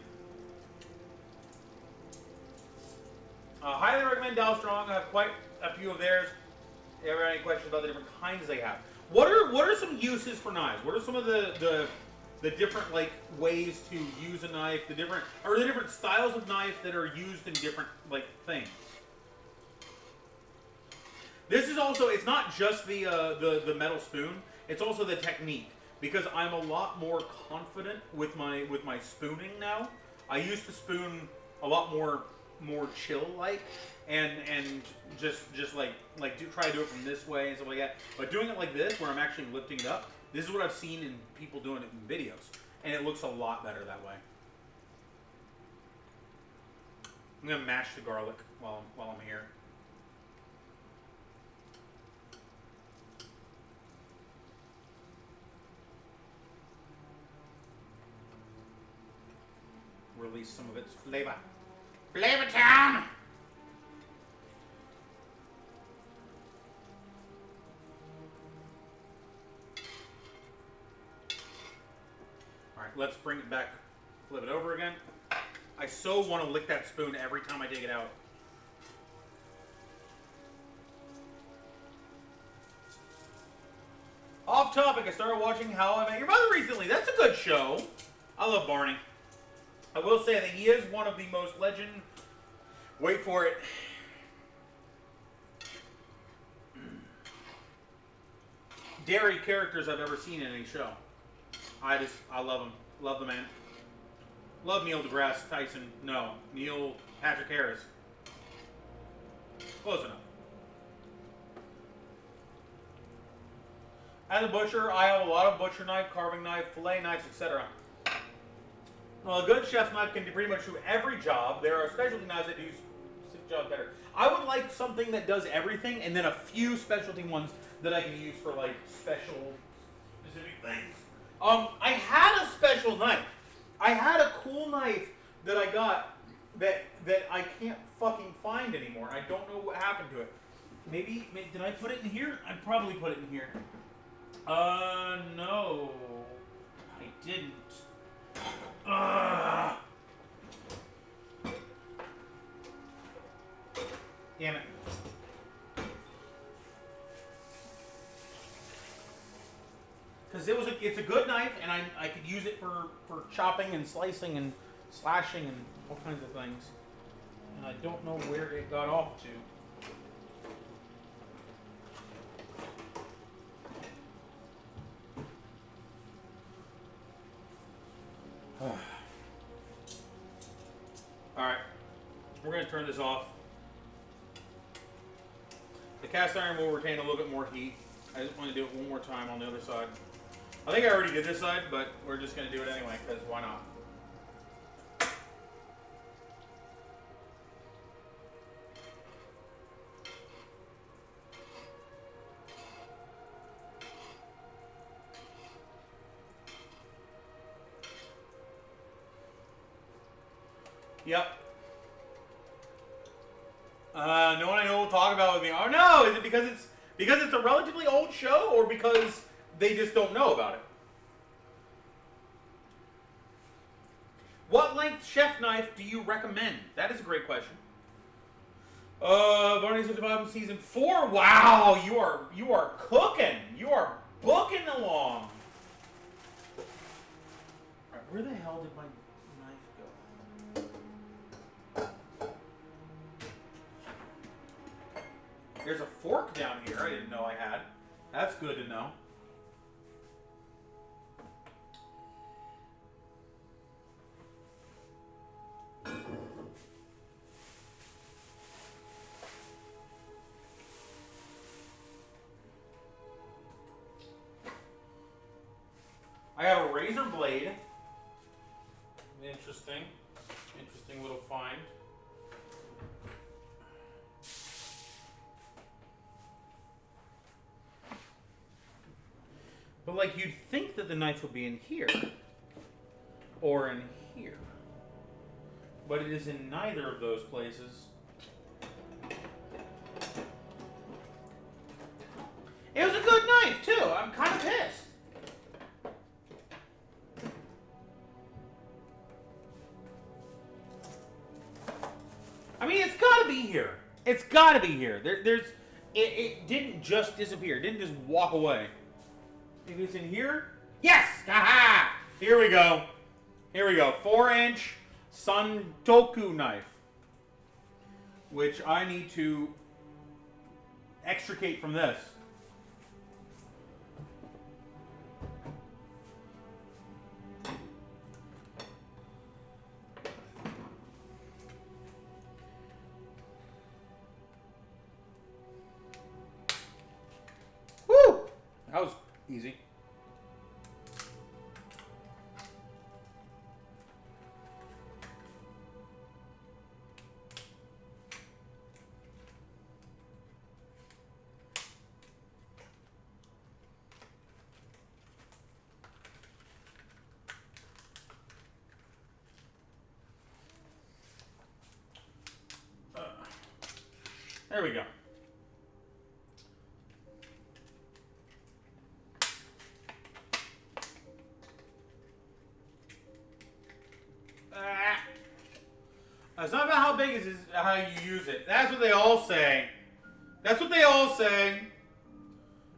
[SPEAKER 4] Highly recommend Dow Strong. I have quite a few of theirs. If you ever have any questions about the different kinds they have? What are some uses for knives? What are some of the different like ways to use a knife? The different styles of knife that are used in different like things. This is also, it's not just the metal spoon. It's also the technique, because I'm a lot more confident with my spooning now. I used to spoon a lot more chill like, and just like try to do it from this way and stuff like that. But doing it like this, where I'm actually lifting it up, this is what I've seen in people doing it in videos, and it looks a lot better that way. I'm gonna mash the garlic while I'm here. Release some of its flavor. Flavor Town! Alright, let's bring it back. Flip it over again. I so want to lick that spoon every time I take it out. Off topic, I started watching How I Met Your Mother recently. That's a good show. I love Barney. I will say that he is one of the most wait for it, dairy characters I've ever seen in any show. I love him. Love the man. Love Neil deGrasse Tyson. No, Neil Patrick Harris. Close enough. As a butcher, I have a lot of butcher knife, carving knife, fillet knives, etc. Well, a good chef's knife can pretty much do every job. There are specialty knives that do specific jobs better. I would like something that does everything, and then a few specialty ones that I can use for like specific things. I had a special knife. I had a cool knife that I got that I can't fucking find anymore. I don't know what happened to it. Maybe did I put it in here? I probably put it in here. No, I didn't. Damn it. Because it's a good knife, and I could use it for chopping and slicing and slashing and all kinds of things. And I don't know where it got off to. Alright, we're going to turn this off. The cast iron will retain a little bit more heat. I just want to do it one more time on the other side. I think I already did this side, but we're just going to do it anyway, because why not? Yep. No one I know will talk about with me. Oh no! Is it because it's a relatively old show, or because they just don't know about it? What length chef knife do you recommend? That is a great question. Barney's at the bottom, season 4. Wow, you are cooking. You are booking along. All right, where the hell did my knife go? There's a fork down here I didn't know I had. That's good to know. I have a razor blade
[SPEAKER 1] Interesting. Interesting little find.
[SPEAKER 4] But like you'd think that the knife would be in here or in here, but it is in neither of those places. It was a good knife too. I'm kind of pissed. I mean, it's got to be here. It's got to be here. It didn't just disappear. It didn't just walk away. Maybe it's in here? Yes! Haha! Here we go. Here we go. 4-inch Santoku knife. Which I need to extricate from this. Woo! That was easy. There we go. It's not about how big it is, it's how you use it. That's what they all say. That's what they all say.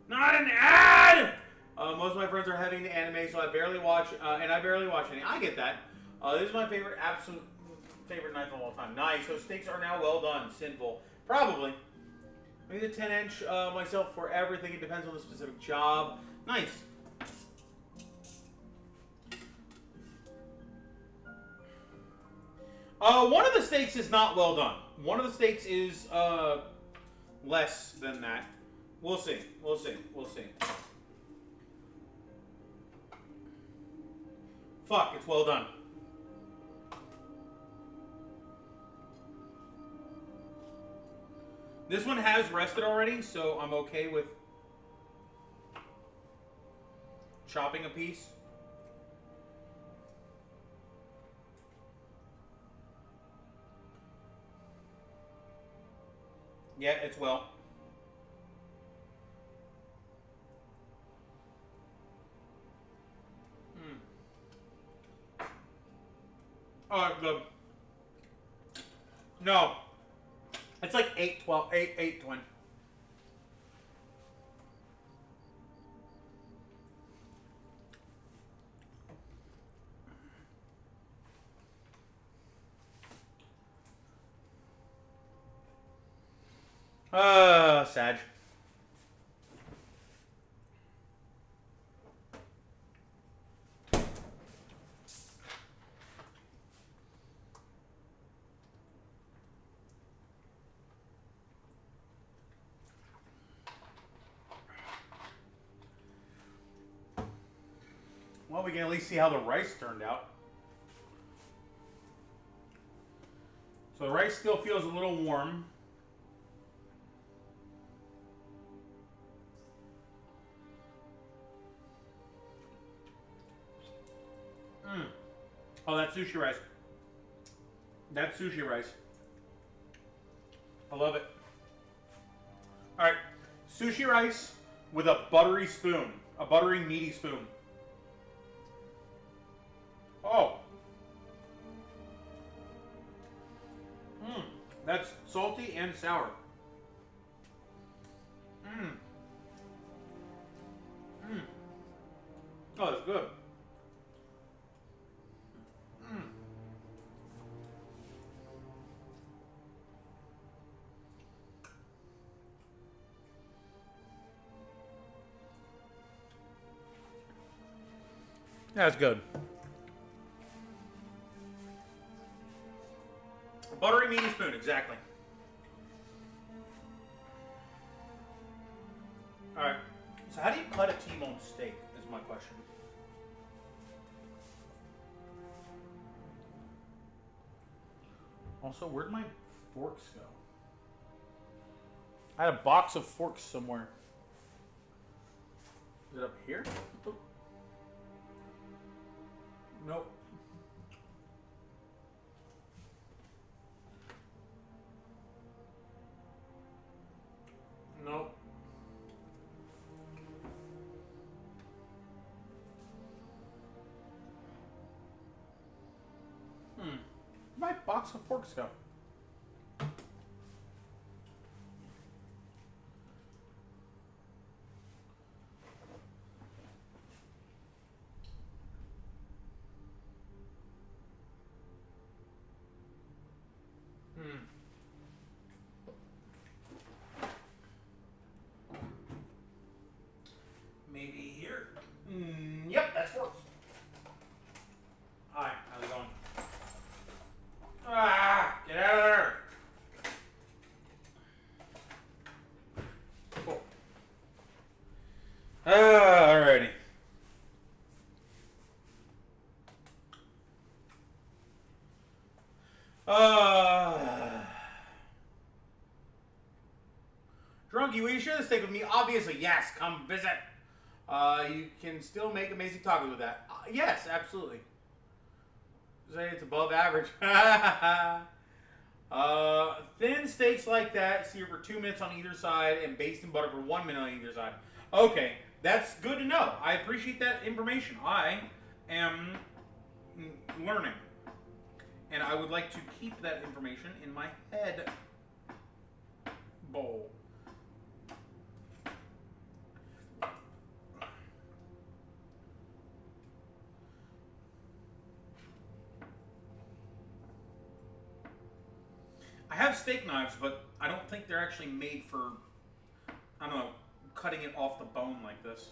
[SPEAKER 4] Not an ad! Most of my friends are heavy into anime, so I barely watch, and I barely watch any. I get that. This is my favorite, absolute favorite knife of all time. Nice. So steaks are now well done. Sinful. Probably. Maybe the 10-inch myself for everything. It depends on the specific job. Nice. One of the steaks is not well done. One of the steaks is less than that. We'll see. We'll see. We'll see. Fuck, it's well done. This one has rested already, so I'm okay with chopping a piece. Yeah, it's well. Oh, it's good. No. It's like 8-12, 8-8-20. Sag. Well, we can at least see how the rice turned out. So the rice still feels a little warm. Oh, that's sushi rice. That's sushi rice. I love it. All right, sushi rice with a buttery spoon, a buttery meaty spoon. Oh. That's salty and sour. Oh, that's good. That's good. Buttery meaty spoon, exactly. Alright, so how do you cut a T-bone steak is my question. Also, where'd my forks go? I had a box of forks somewhere. Is it up here? Oh. Nope. Nope. Where'd my box of forks go? Maybe here. Yep, that's forks. Hi, how's it going? Ah, get out of there. Cool. Alrighty. Drunky, will you share the steak with me? Obviously, yes. Come visit. You can still make amazing tacos with that. Yes, absolutely. Say it's above average. Thin steaks like that, sear for 2 minutes on either side, and baste in butter for 1 minute on either side. Okay, that's good to know. I appreciate that information. I am learning. And I would like to keep that information in my head bowl. I have steak knives, but I don't think they're actually made for, I don't know, cutting it off the bone like this.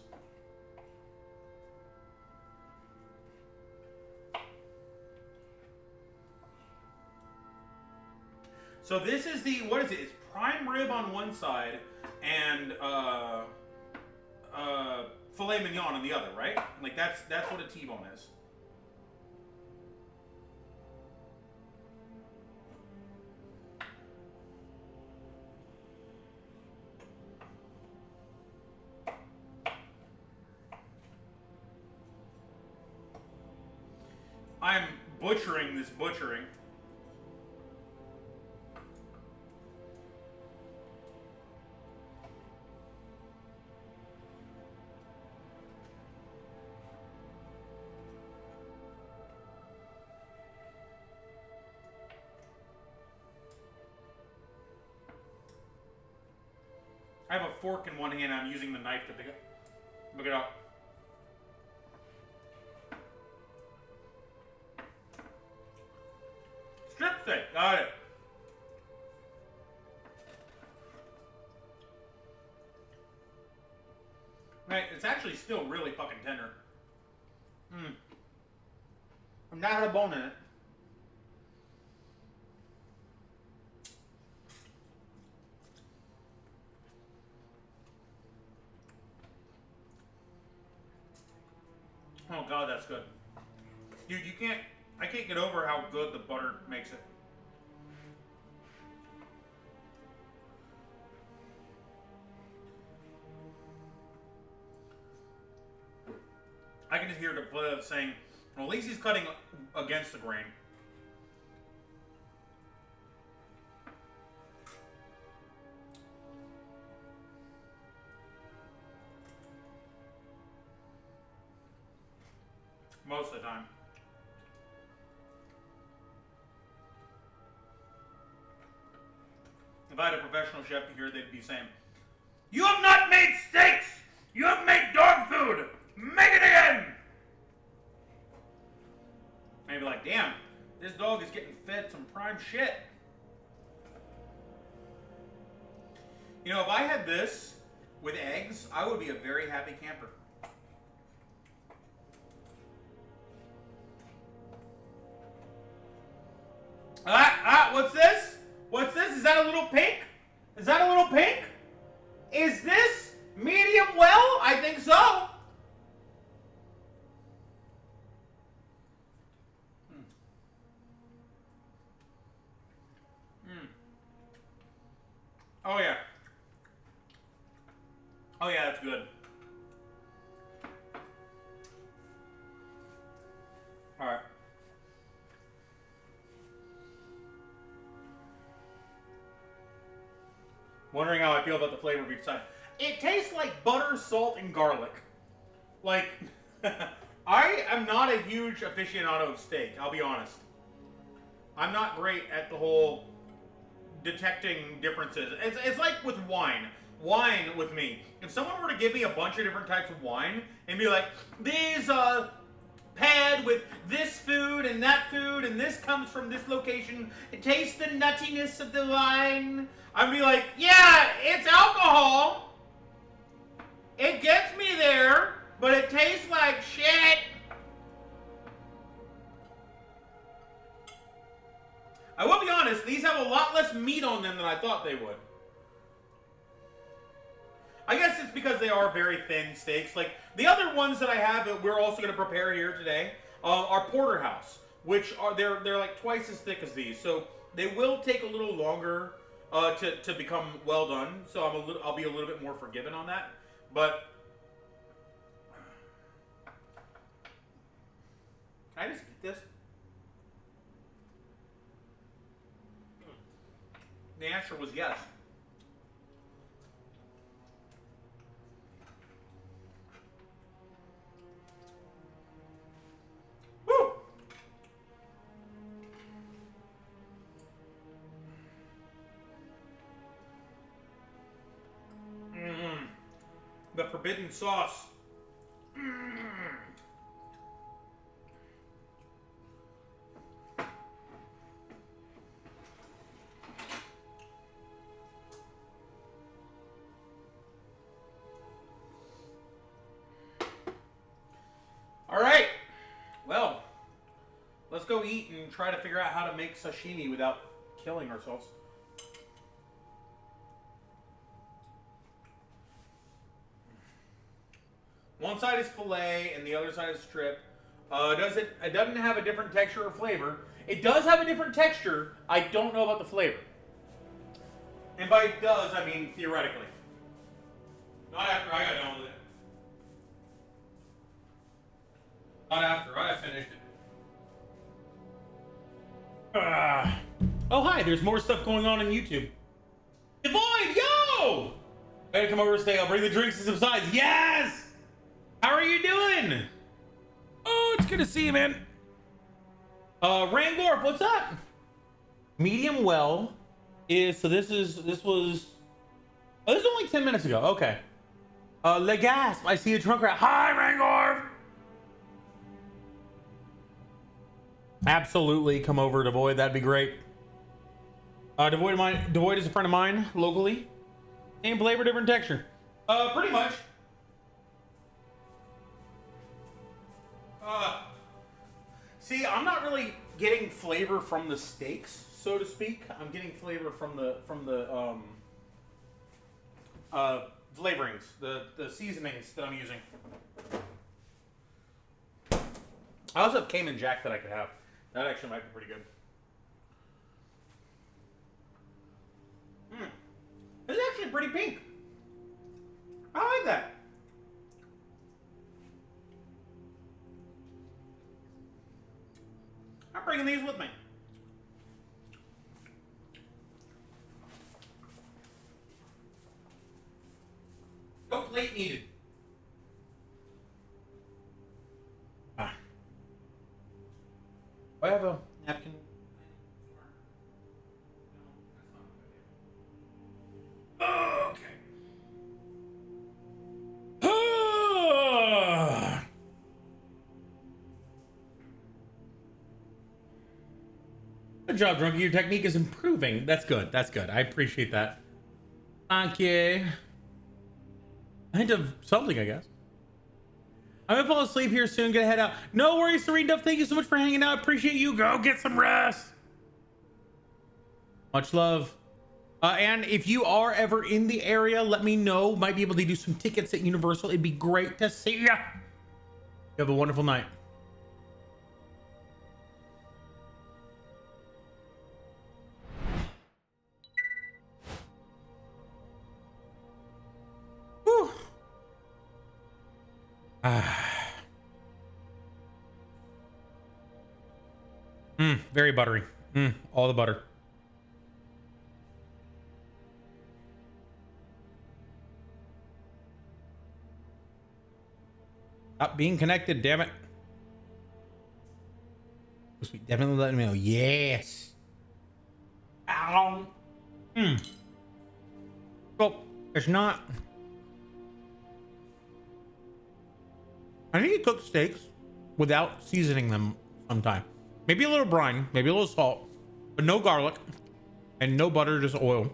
[SPEAKER 4] So this is the, what is it? It's prime rib on one side and filet mignon on the other, right? Like that's what a T-bone is. I'm butchering this butchering. I have a fork in one hand. I'm using the knife to pick it up. Strip steak. Got it. Right, it's actually still really fucking tender. I've not had a bone in it. Oh god, that's good. Dude, I can't get over how good the butter makes it. I can just hear the saying, well, at least he's cutting against the grain. Most of the time. If I had a professional chef here, they'd be saying, "You have not made steaks! You have made dog food! Make it again!" And I'd be like, damn, this dog is getting fed some prime shit. You know, if I had this with eggs, I would be a very happy camper. What's this? What's this? Is that a little pink? Is that a little pink? Is this medium well? I think so. Wondering how I feel about the flavor of each side. It tastes like butter, salt, and garlic. Like, I am not a huge aficionado of steak, I'll be honest. I'm not great at the whole detecting differences. It's like with wine. Wine with me. If someone were to give me a bunch of different types of wine and be like, these paired with this food and that food and this comes from this location, taste the nuttiness of the wine. I'd be like, yeah, it's alcohol. It gets me there, but it tastes like shit. I will be honest, these have a lot less meat on them than I thought they would. I guess it's because they are very thin steaks. Like, the other ones that I have that we're also going to prepare here today are porterhouse, which are they're like twice as thick as these. So they will take a little longer to become well done. So I'll be a little bit more forgiving on that. But can I just eat this? The answer was yes. Woo! The forbidden sauce. All right. Well, let's go eat and try to figure out how to make sashimi without killing ourselves. One side is fillet and the other side is strip. It doesn't have a different texture or flavor. It does have a different texture. I don't know about the flavor. And by it does, I mean theoretically. Not after I got done with it. Not after I finished it. Oh, hi. There's more stuff going on YouTube. Devoid, yo! Better come over and stay. I'll bring the drinks and some sides. Yes! How are you doing?
[SPEAKER 1] Oh, it's good to see you, man.
[SPEAKER 4] Rangorf, what's up? Medium well is, so this was only 10 minutes ago. Okay. Legas, I see a trunk rat. Hi, Rangorf! Absolutely, come over, Devoid. That'd be great. Devoid is a friend of mine locally. Same flavor, different texture. Pretty much. See, I'm not really getting flavor from the steaks, so to speak. I'm getting flavor from the flavorings, the seasonings that I'm using. I also have Cayman Jack that I could have. That actually might be pretty good. This is actually pretty pink. I like that. I'm bringing these with me. No plate needed. I have a napkin. Okay. Good job, Drunky. Your technique is improving. That's good. That's good. I appreciate that. Thank you. A hint of something, I guess. I'm gonna fall asleep here soon. Gonna head out. No worries, Serene Duff. Thank you so much for hanging out. Appreciate you. Go get some rest. Much love. And if you are ever in the area, let me know. Might be able to do some tickets at Universal. It'd be great to see ya. You have a wonderful night. Whew. Very buttery. All the butter.
[SPEAKER 1] Stop being connected, damn it. Definitely letting me know. Yes. Ow. Well, it's not. I need to cook steaks without seasoning them sometime. Maybe a little brine, maybe a little salt, but no garlic and no butter, just oil.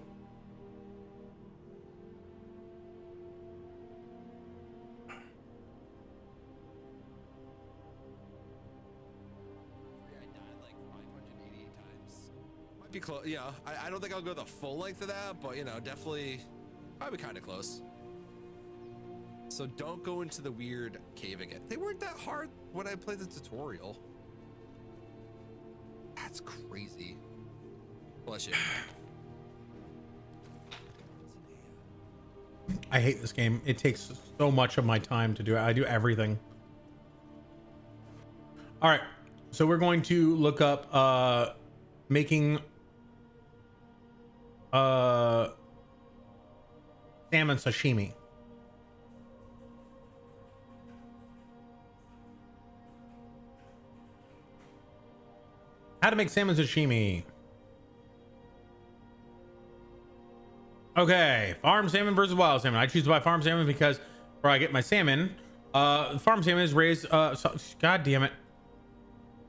[SPEAKER 2] Be close. Yeah, I don't think I'll go the full length of that, but you know, definitely probably kind of close. So don't go into the weird cave again. They weren't that hard when I played the tutorial. That's crazy. Bless you.
[SPEAKER 1] I hate this game. It takes so much of my time to do it. I do everything. All right, so we're going to look up making salmon sashimi. How to make salmon sashimi. Okay, farm salmon versus wild salmon. I choose to buy farm salmon because where I get my salmon, farm salmon is raised, god damn it,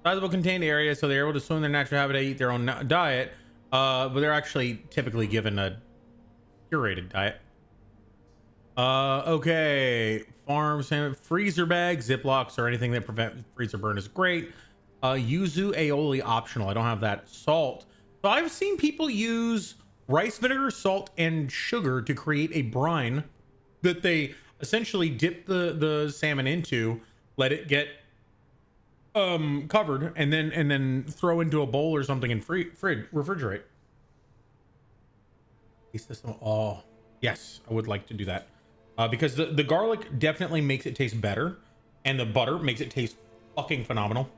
[SPEAKER 1] sizable contained area, so they're able to swim in their natural habitat, eat their own diet, but they're actually typically given a curated diet. Okay, farm salmon, freezer bags, Ziplocs, or anything that prevent freezer burn is great. Yuzu aioli optional. I don't have that. Salt. So I've seen people use rice vinegar, salt, and sugar to create a brine that they essentially dip the salmon into, let it get covered, and then throw into a bowl or something and refrigerate. Oh yes, I would like to do that because the garlic definitely makes it taste better, and the butter makes it taste fucking phenomenal.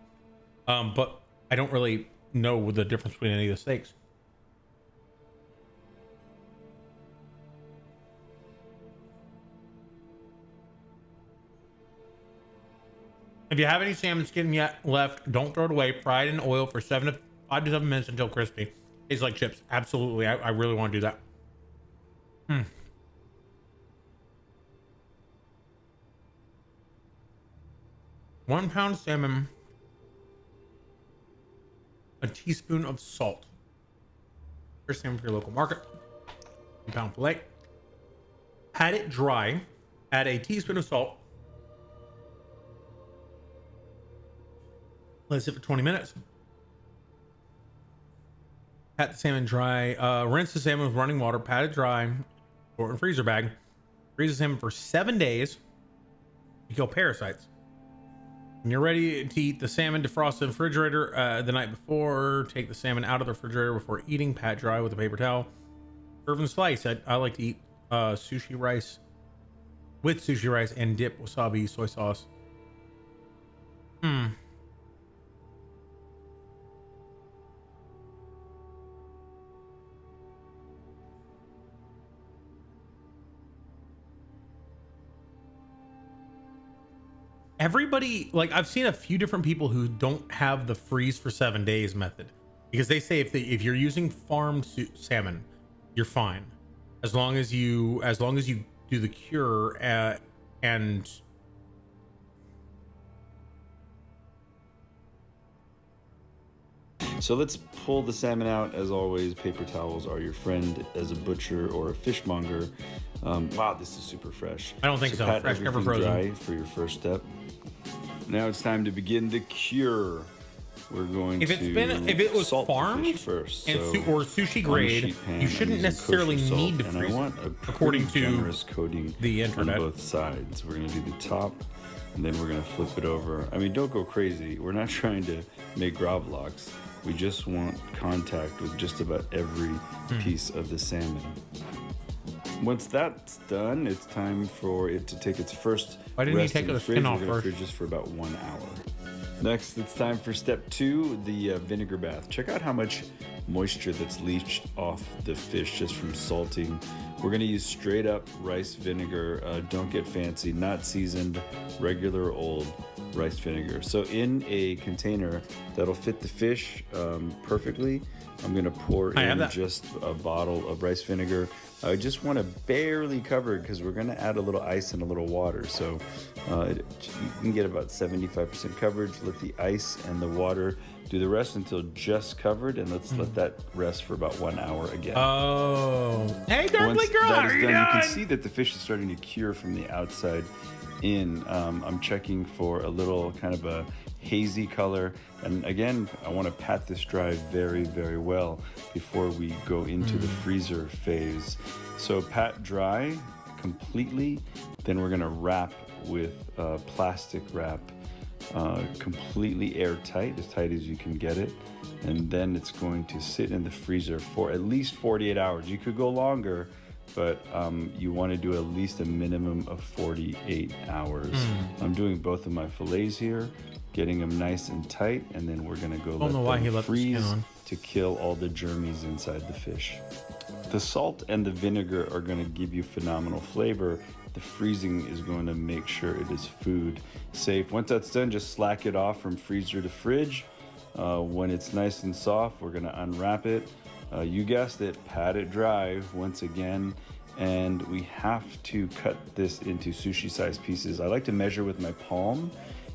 [SPEAKER 1] But I don't really know the difference between any of the steaks. If you have any salmon skin yet left, don't throw it away. Fry it in oil for 5 to 7 minutes until crispy. Tastes like chips. Absolutely. I really want to do that. 1 pound salmon. A teaspoon of salt. First salmon for your local market. 1 pound fillet. Pat it dry. Add a teaspoon of salt. Let it sit for 20 minutes. Pat the salmon dry. Rinse the salmon with running water. Pat it dry. Throw it in a freezer bag. Freeze the salmon for 7 days to kill parasites. When you're ready to eat the salmon, defrost the refrigerator the night before. Take the salmon out of the refrigerator before eating. Pat dry with a paper towel. Serve and slice. I like to eat sushi rice with sushi rice and dip wasabi soy sauce. Everybody, like, I've seen a few different people who don't have the freeze for 7 days method, because they say if you're using farmed salmon, you're fine as long as you do the cure and
[SPEAKER 5] So let's pull the salmon out. As always, paper towels are your friend as a butcher or a fishmonger. Wow, this is super fresh.
[SPEAKER 1] I don't think so.
[SPEAKER 5] Pat
[SPEAKER 1] Fresh, never
[SPEAKER 5] everything
[SPEAKER 1] frozen.
[SPEAKER 5] dry for your first step. Now it's time to begin the cure. We're going
[SPEAKER 1] if it was
[SPEAKER 5] salt the
[SPEAKER 1] farmed
[SPEAKER 5] fish first.
[SPEAKER 1] and
[SPEAKER 5] So
[SPEAKER 1] or sushi
[SPEAKER 5] on a
[SPEAKER 1] grade,
[SPEAKER 5] sheet pan,
[SPEAKER 1] you
[SPEAKER 5] I'm
[SPEAKER 1] shouldn't
[SPEAKER 5] using
[SPEAKER 1] necessarily
[SPEAKER 5] kosher salt,
[SPEAKER 1] need to
[SPEAKER 5] and
[SPEAKER 1] freeze
[SPEAKER 5] I want
[SPEAKER 1] it,
[SPEAKER 5] a
[SPEAKER 1] according
[SPEAKER 5] pretty
[SPEAKER 1] to
[SPEAKER 5] generous coating
[SPEAKER 1] the internet.
[SPEAKER 5] on both sides. We're going to do the top, and then we're going to flip it over. I mean, don't go crazy. We're not trying to make gravlax. We just want contact with just about every piece of the salmon. Once that's done, it's time for it to take its first
[SPEAKER 1] Why didn't you
[SPEAKER 5] rest
[SPEAKER 1] take
[SPEAKER 5] in the
[SPEAKER 1] the
[SPEAKER 5] fridge.
[SPEAKER 1] skin
[SPEAKER 5] We're
[SPEAKER 1] off
[SPEAKER 5] going to
[SPEAKER 1] first?
[SPEAKER 5] fridge this for about 1 hour. Next, it's time for step 2, the vinegar bath. Check out how much moisture that's leached off the fish just from salting We're gonna use straight up rice vinegar. Don't get fancy, not seasoned, regular old rice vinegar. So in a container that'll fit the fish perfectly, I'm gonna pour in just a bottle of rice vinegar. I just want to barely cover it because we're gonna add a little ice and a little water. So you can get about 75% coverage. Let the ice and the water do the rest until just covered, and let's let that rest for about 1 hour again.
[SPEAKER 1] Oh, hey, Darkly Girl,
[SPEAKER 5] that
[SPEAKER 1] how
[SPEAKER 5] is
[SPEAKER 1] are you
[SPEAKER 5] done,
[SPEAKER 1] doing?
[SPEAKER 5] you can see that the fish is starting to cure from the outside in. I'm checking for a little kind of a hazy color, and again, I want to pat this dry very, very well before we go into the freezer phase. So pat dry completely, then we're gonna wrap with plastic wrap, completely airtight, as tight as you can get it, and then it's going to sit in the freezer for at least 48 hours. You could go longer, but you want to do at least a minimum of 48 hours. I'm doing both of my fillets here, getting them nice and tight, and then we're gonna go let them freeze to kill all the germies inside the fish. The salt and the vinegar are gonna give you phenomenal flavor. The freezing is going to make sure it is food safe. Once that's done, just slack it off from freezer to fridge. When it's nice and soft, we're gonna unwrap it. You guessed it, pat it dry once again, and we have to cut this into sushi size pieces. I like to measure with my palm,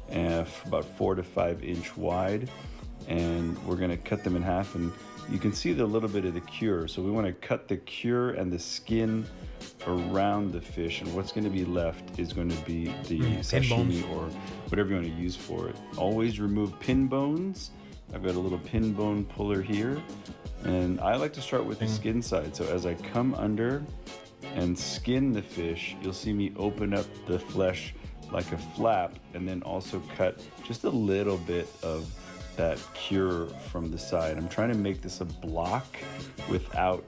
[SPEAKER 5] about 4 to 5 inch wide, and we're gonna cut them in half, and you can see the little bit of the cure. So we wanna cut the cure and the skin around the fish, and what's going to be left is going to be the sashimi or whatever you want to use for it. Always remove pin bones. I've got a little pin bone puller here, and I like to start with the skin side. So as I come under and skin the fish, you'll see me open up the flesh like a flap, and then also cut just a little bit of that cure from the side. I'm trying to make this a block without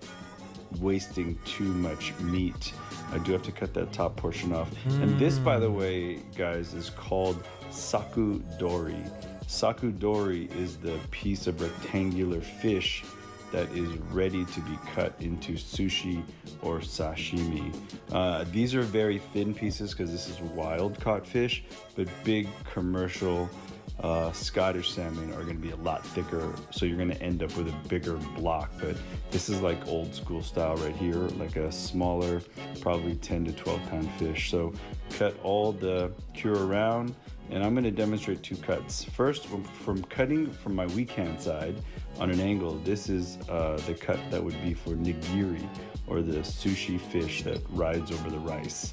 [SPEAKER 5] wasting too much meat. I do have to cut that top portion off. And this, by the way, guys, is called sakudori. Sakudori is the piece of rectangular fish that is ready to be cut into sushi or sashimi. These are very thin pieces because this is wild caught fish, but big commercial Scottish salmon are going to be a lot thicker, so you're going to end up with a bigger block. But this is like old school style right here, like a smaller, probably 10 to 12 pound fish. So cut all the cure around, and I'm going to demonstrate 2 cuts. First, from cutting from my weak hand side on an angle, this is the cut that would be for nigiri, or the sushi fish that rides over the rice.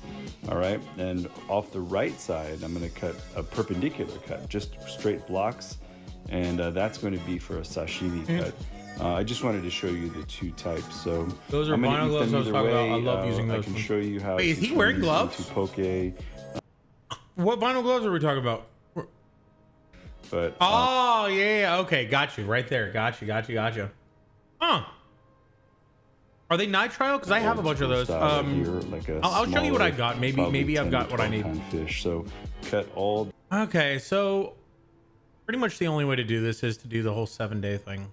[SPEAKER 5] All right, and off the right side, I'm gonna cut a perpendicular cut, just straight blocks, and that's going to be for a sashimi cut. I just wanted to show you the 2 types. So
[SPEAKER 1] those are vinyl gloves I was talking about. I love using those.
[SPEAKER 5] I can show you how.
[SPEAKER 1] Wait, is he wearing gloves?
[SPEAKER 5] To poke.
[SPEAKER 1] What vinyl gloves are we talking about?
[SPEAKER 5] But
[SPEAKER 1] oh yeah, okay, got you right there. Got you. Huh? Are they nitrile? Because I have a bunch of those.
[SPEAKER 5] Here, like
[SPEAKER 1] I'll show you what I got. Maybe I've got what I need.
[SPEAKER 5] Fish. So cut all.
[SPEAKER 1] Okay, so pretty much the only way to do this is to do the whole 7-day thing.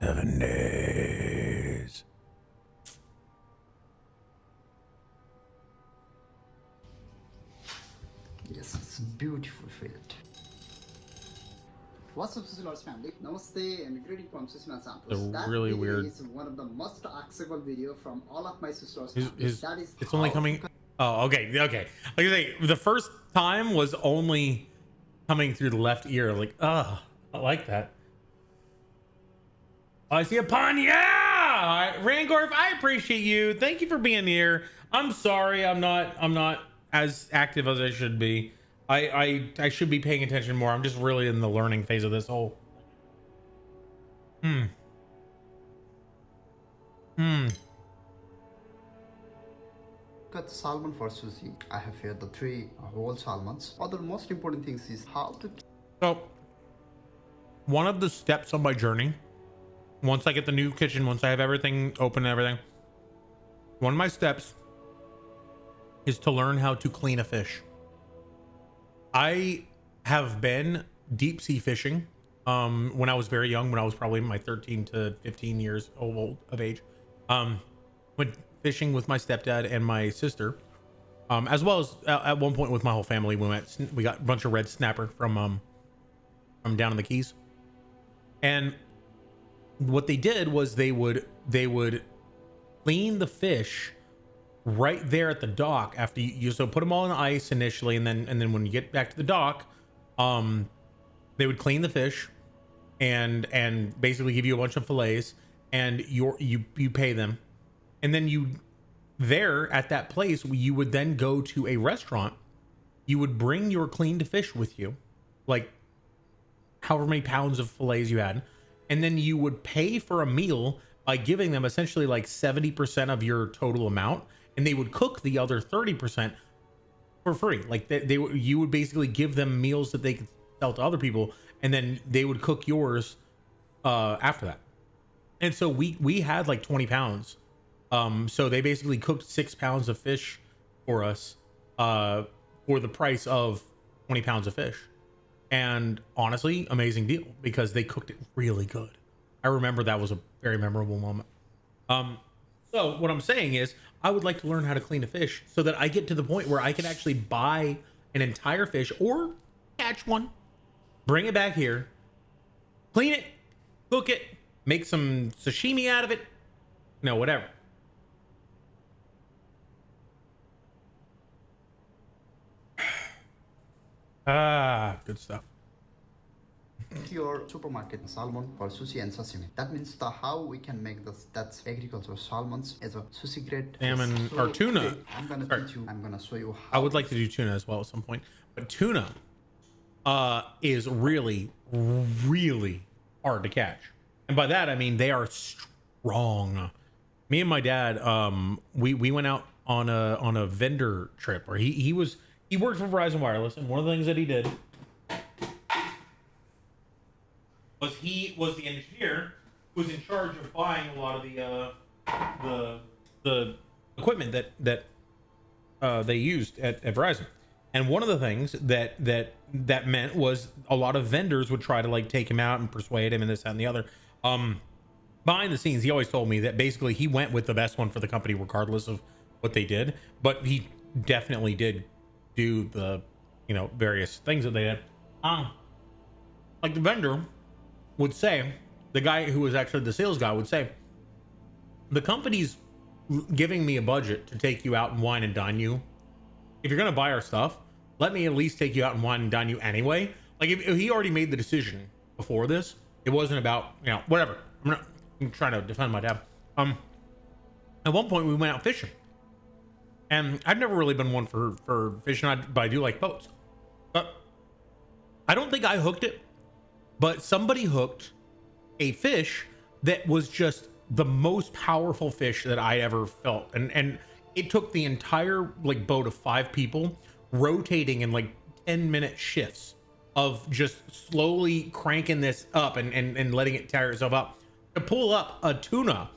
[SPEAKER 1] 7 days.
[SPEAKER 6] Yes, it's a beautiful fillet. What's up, Sushi Lords family? Namaste and greeting from Sushi Santos.
[SPEAKER 1] They're
[SPEAKER 6] That
[SPEAKER 1] really
[SPEAKER 6] video
[SPEAKER 1] weird.
[SPEAKER 6] is one of the most accessible video from all of my Sushi Lords families. That is
[SPEAKER 1] It's only coming. Oh, okay. Like I say, the first time was only coming through the left ear. Like, I like that. I see a pun. Yeah, Rangorf, I appreciate you. Thank you for being here. I'm sorry, I'm not as active as I should be. I should be paying attention more. I'm just really in the learning phase of this whole.
[SPEAKER 6] Cut salmon for sushi. I have here the 3 whole salmons. Other most important things is how to.
[SPEAKER 1] So, one of the steps on my journey, once I get the new kitchen, once I have everything open and everything, one of my steps is to learn how to clean a fish. I have been deep sea fishing when I was very young, when I was probably in my 13 to 15 years old of age. went fishing with my stepdad and my sister, as well as at one point with my whole family. We got a bunch of red snapper from down in the Keys, and what they did was they would clean the fish right there at the dock after you so put them all in the ice initially, and then when you get back to the dock, they would clean the fish and basically give you a bunch of fillets, and you pay them, and then you there at that place you would then go to a restaurant. You would bring your cleaned fish with you, like however many pounds of fillets you had, and then you would pay for a meal by giving them essentially like 70% of your total amount, and they would cook the other 30% for free. Like you would basically give them meals that they could sell to other people, and then they would cook yours after that. And so we had like 20 pounds. So they basically cooked 6 pounds of fish for us for the price of 20 pounds of fish. And honestly, amazing deal because they cooked it really good. I remember that was a very memorable moment. So what I'm saying is I would like to learn how to clean a fish so that I get to the point where I can actually buy an entire fish or catch one, bring it back here, clean it, cook it, make some sashimi out of it, whatever. Good stuff.
[SPEAKER 6] Your supermarket salmon for sushi and sashimi. That means how we can make that's agricultural salmons as a sushi grade
[SPEAKER 1] Salmon or tuna.
[SPEAKER 6] Today, I'm gonna show you how.
[SPEAKER 1] I would like to do tuna as well at some point, but tuna is really, really hard to catch, and by that I mean they are strong. Me and my dad, we went out on a vendor trip where he worked for Verizon Wireless, and one of the things that he did was he was the engineer who was in charge of buying a lot of the equipment that they used at Verizon. And one of the things that meant was a lot of vendors would try to like take him out and persuade him and this, that, and the other. Behind the scenes, he always told me that basically he went with the best one for the company regardless of what they did, but he definitely did do the various things that they did. Like the vendor would say, the guy who was actually the sales guy would say, the company's giving me a budget to take you out and wine and dine you. If you're gonna buy our stuff, let me at least take you out and wine and dine you anyway. Like if he already made the decision before this, it wasn't about whatever. I'm trying to defend my dad. At one point we went out fishing, and I've never really been one for fishing, but I do like boats. But I don't think I hooked it, but somebody hooked a fish that was just the most powerful fish that I ever felt, and it took the entire like boat of 5 people rotating in like 10-minute shifts of just slowly cranking this up and letting it tire itself up to pull up a tuna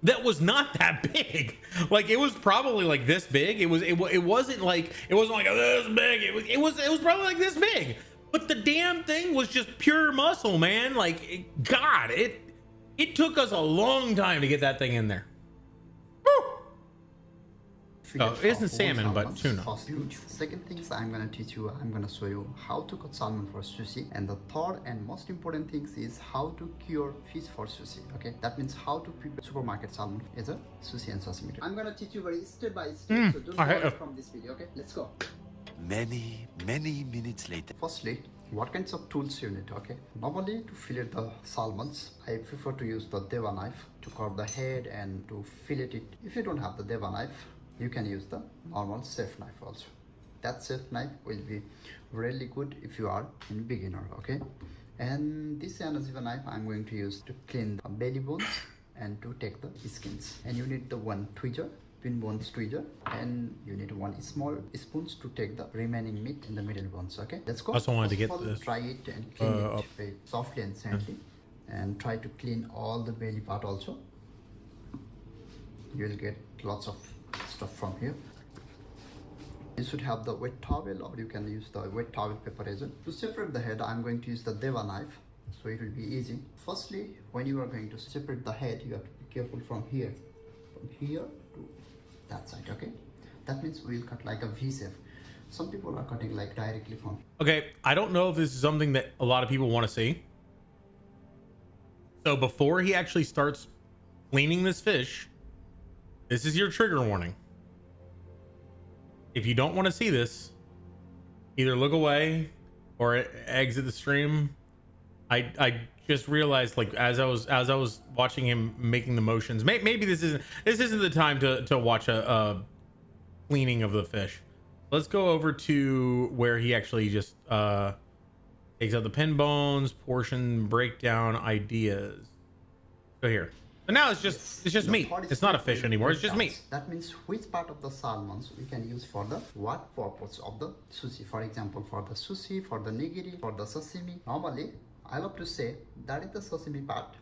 [SPEAKER 1] that was not that big. Like it was probably like this big. It wasn't like this big. It was probably like this big. But the damn thing was just pure muscle, man. Like it took us a long time to get that thing in there. Oh, it isn't salmon, but tuna.
[SPEAKER 6] Second things I'm gonna teach you, I'm gonna show you how to cut salmon for sushi. And the third and most important things is how to cure fish for sushi. Okay, that means how to prepare supermarket salmon as a sushi and sashimi. I'm gonna teach you very step by step, so don't go from this video. Okay, let's go.
[SPEAKER 7] Many minutes later.
[SPEAKER 6] Firstly, what kinds of tools you need? Okay, normally to fillet the salmons, I prefer to use the deva knife to carve the head and to fillet it. If you don't have the deva knife, you can use the normal chef knife also. That chef knife will be really good if you are a beginner. Okay, and this Anaziva knife I'm going to use to clean the belly bones and to take the skins. And you need the one tweezer, twin bones tweezer, and you need one small spoons to take the remaining meat in the middle bones. Okay, let's go.
[SPEAKER 1] I also wanted to get
[SPEAKER 6] this. Try it and clean it very softly and gently, and try to clean all the belly part also. You will get lots of stuff from here. You should have the wet towel, or you can use the wet towel paper as well. To separate the head, I'm going to use the deva knife, so it will be easy. Firstly, when you are going to separate the head, you have to be careful from here. from here to that side. Okay, that means we'll cut like a V shape. Some people are cutting like directly from.
[SPEAKER 1] Okay, I don't know if this is something that a lot of people want to see. So before he actually starts cleaning this fish, this is your trigger warning. If you don't want to see this, either look away or exit the stream. I just realized, like, as I was watching him making the motions, maybe this isn't the time to watch a cleaning of the fish. Let's go over to where he actually just takes out the pin bones, portion breakdown ideas. Go here. So now it's just meat. It's not a fish anymore. It's just meat.
[SPEAKER 6] That means which part of the salmons we can use for the what purpose of the sushi. For example, for the sushi, for the nigiri, for the sashimi. Normally, I love to say that is the sashimi part.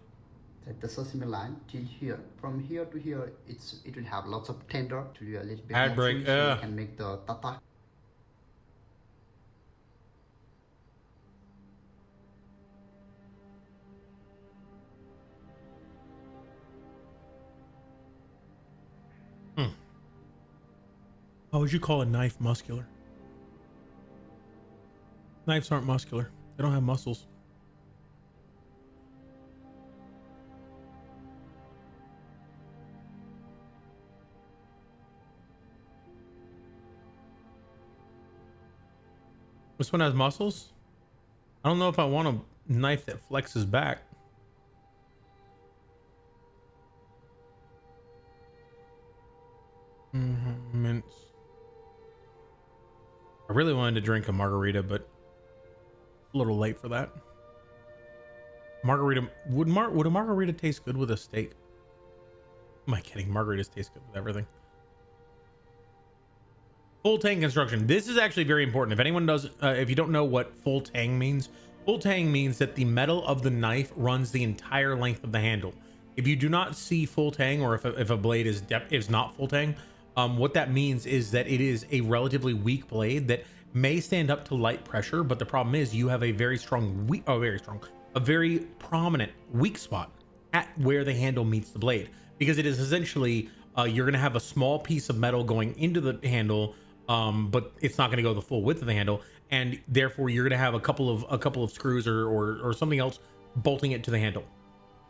[SPEAKER 6] That the sashimi line till here. From here to here, it will have lots of tender to be a little bit
[SPEAKER 1] Ad
[SPEAKER 6] more
[SPEAKER 1] break,
[SPEAKER 6] chewy, so we can make the tata.
[SPEAKER 1] How would you call a knife muscular? Knives aren't muscular. They don't have muscles. This one has muscles? I don't know if I want a knife that flexes back. Mince. I really wanted to drink a margarita, but a little late for that. Margarita would a margarita taste good with a steak? Am I kidding? Margaritas taste good with everything. Full tang construction. This is actually very important. If anyone does, if you don't know what full tang means that the metal of the knife runs the entire length of the handle. If you do not see full tang, or if a blade is not full tang, what that means is that it is a relatively weak blade that may stand up to light pressure, but the problem is you have a very prominent weak spot at where the handle meets the blade, because it is essentially you're going to have a small piece of metal going into the handle, but it's not going to go the full width of the handle, and therefore you're going to have a couple of screws or something else bolting it to the handle.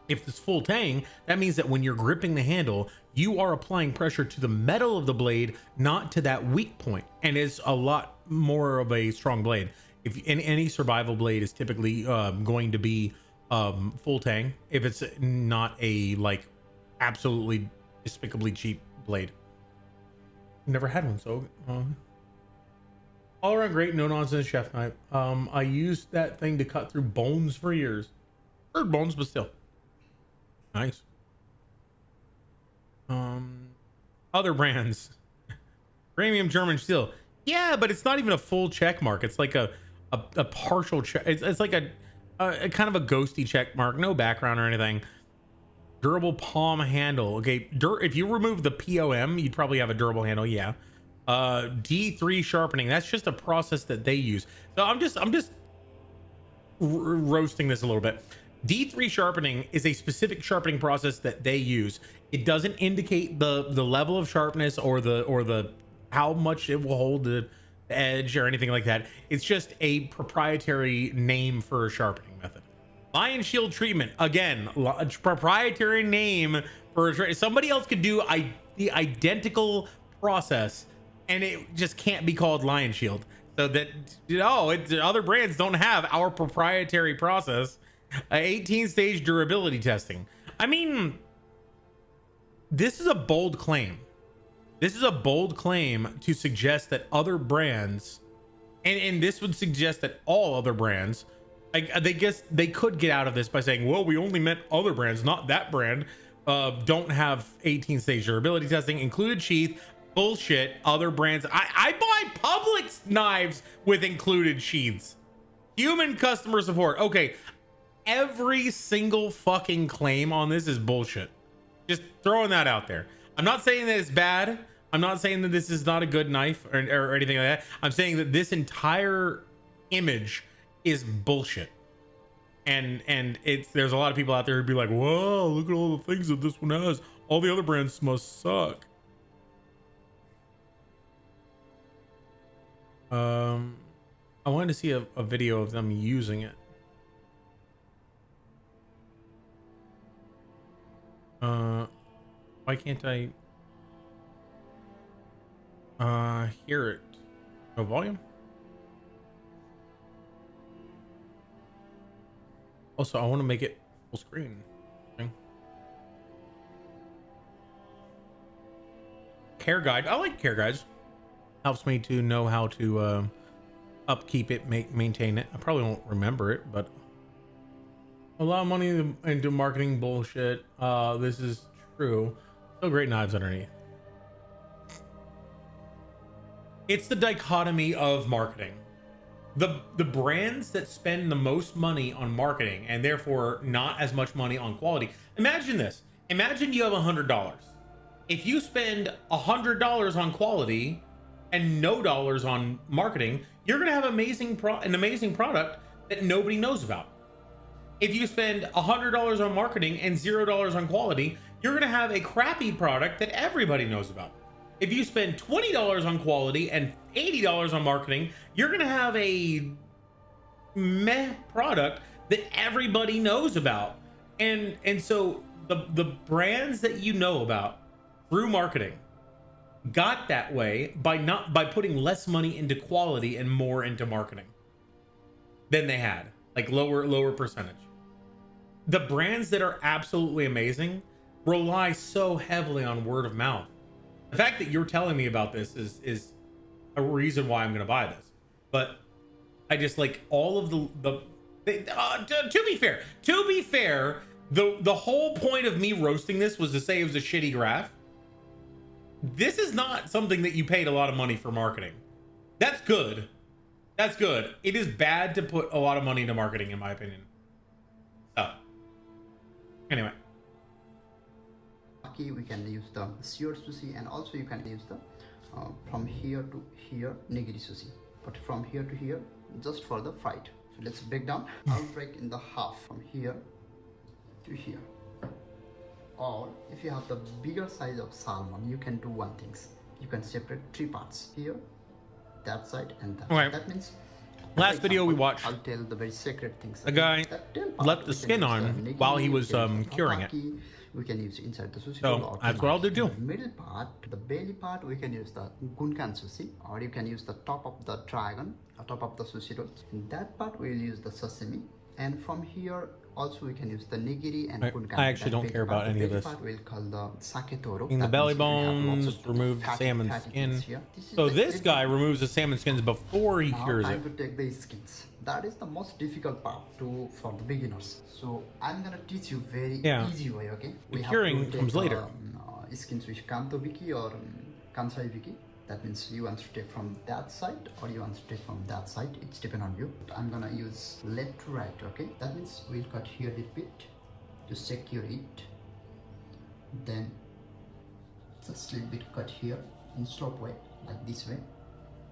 [SPEAKER 1] If it's full tang, that means that when you're gripping the handle, you are applying pressure to the metal of the blade, not to that weak point, and it's a lot more of a strong blade. If in any survival blade is typically going to be full tang, if it's not a like absolutely despicably cheap blade. Never had one, so all around great, no nonsense chef knife. I used that thing to cut through bones for years. Bird bones, but still. Nice. Other brands. Premium German steel. Yeah, but it's not even a full check mark. It's like a partial check. It's like a kind of a ghosty check mark. No background or anything. Durable palm handle. Okay, if you remove the POM, you'd probably have a durable handle. Yeah. D3 sharpening. That's just a process that they use. So I'm just roasting this a little bit. D3 sharpening is a specific sharpening process that they use. It doesn't indicate the level of sharpness or the how much it will hold the edge or anything like that. It's just a proprietary name for a sharpening method. Lion shield treatment, again, proprietary name for somebody else could do the identical process and it just can't be called lion shield. So that other brands don't have our proprietary process. 18-stage durability testing. I mean, this is a bold claim. This is a bold claim to suggest that other brands, and this would suggest that all other brands, they guess they could get out of this by saying, well, we only meant other brands, not that brand, don't have 18-stage durability testing, included sheath. Bullshit. Other brands. I buy Publix knives with included sheaths. Human customer support. Okay. Every single fucking claim on this is bullshit. Just throwing that out there. I'm not saying that it's bad. I'm not saying that this is not a good knife or anything like that. I'm saying that this entire image is bullshit. And there's a lot of people out there who'd be like, whoa, look at all the things that this one has. All the other brands must suck. I wanted to see a video of them using it. Why can't I hear it? No volume? Also, I want to make it full screen. Okay. Care guide. I like care guides. Helps me to know how to upkeep it, maintain it. I probably won't remember it, but a lot of money into marketing bullshit. This is true. Still great knives underneath. It's the dichotomy of marketing. The brands that spend the most money on marketing and therefore not as much money on quality. Imagine this. Imagine you have $100. If you spend $100 on quality and no dollars on marketing, you're gonna have an amazing product that nobody knows about. If you spend $100 on marketing and $0 on quality, you're gonna have a crappy product that everybody knows about. If you spend $20 on quality and $80 on marketing, you're gonna have a meh product that everybody knows about. And so the brands that you know about through marketing got that way by putting less money into quality and more into marketing than they had, like lower percentage. The brands that are absolutely amazing rely so heavily on word of mouth. The fact that you're telling me about this is a reason why I'm going to buy this. But I just like all of to be fair, the whole point of me roasting this was to say it was a shitty graph. This is not something that you paid a lot of money for marketing. That's good. That's good. It is bad to put a lot of money into marketing, in my opinion. So, anyway.
[SPEAKER 6] We can use the seared sushi, and also you can use the from here to here nigiri sushi, but from here to here just for the fried. So let's break down. I'll break in the half from here to here. Or if you have the bigger size of salmon, you can do one thing. You can separate 3 parts, here, that side, and that.
[SPEAKER 1] Okay.
[SPEAKER 6] That means
[SPEAKER 1] Last video we watched,
[SPEAKER 6] I'll tell the very secret things.
[SPEAKER 1] the guy left the skin on while he was curing it.
[SPEAKER 6] We can use inside the sushi.
[SPEAKER 1] So that's what I'll do too.
[SPEAKER 6] The middle part, the belly part, we can use the gunkan sushi, or you can use the top of the dragon, or top of the sushi roll. In that part, we'll use the sashimi, and from here also we can use the nigiri and gunkan.
[SPEAKER 1] I actually don't care about any of this.
[SPEAKER 6] Part we'll call the saketoro.
[SPEAKER 1] In the belly bones, remove the salmon skin. So this guy removes the salmon skins before he cures it.
[SPEAKER 6] Time to take the skins. That is the most difficult part for the beginners. So I'm gonna teach you very easy way. Okay.
[SPEAKER 1] The curing comes later.
[SPEAKER 6] Skins with kanto biki or kansai biki. That means you want to take from that side or you want to take from that side. It's depend on you. I'm gonna use left to right. Okay. That means we'll cut here a bit to secure it. Then just a little bit cut here in slope way, like this way.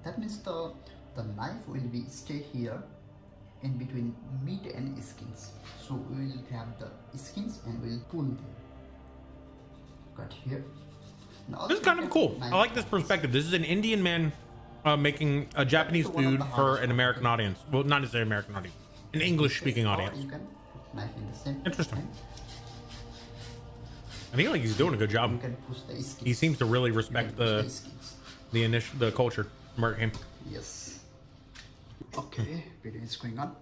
[SPEAKER 6] That means the knife will be stay here in between meat and skins. So we will grab the skins and we'll pull them. Cut here. Now
[SPEAKER 1] This is kind of cool. I like this perspective. This is an Indian man making a Japanese food for an American audience. Well, not necessarily American audience, an English-speaking audience.
[SPEAKER 6] You can put knife in the same
[SPEAKER 1] Interesting.
[SPEAKER 6] time.
[SPEAKER 1] I feel like he's doing a good job.
[SPEAKER 6] You can push the skins.
[SPEAKER 1] He seems to really
[SPEAKER 6] You can
[SPEAKER 1] respect
[SPEAKER 6] push skins.
[SPEAKER 1] the culture where it came.
[SPEAKER 6] Yes. Okay, video is going on.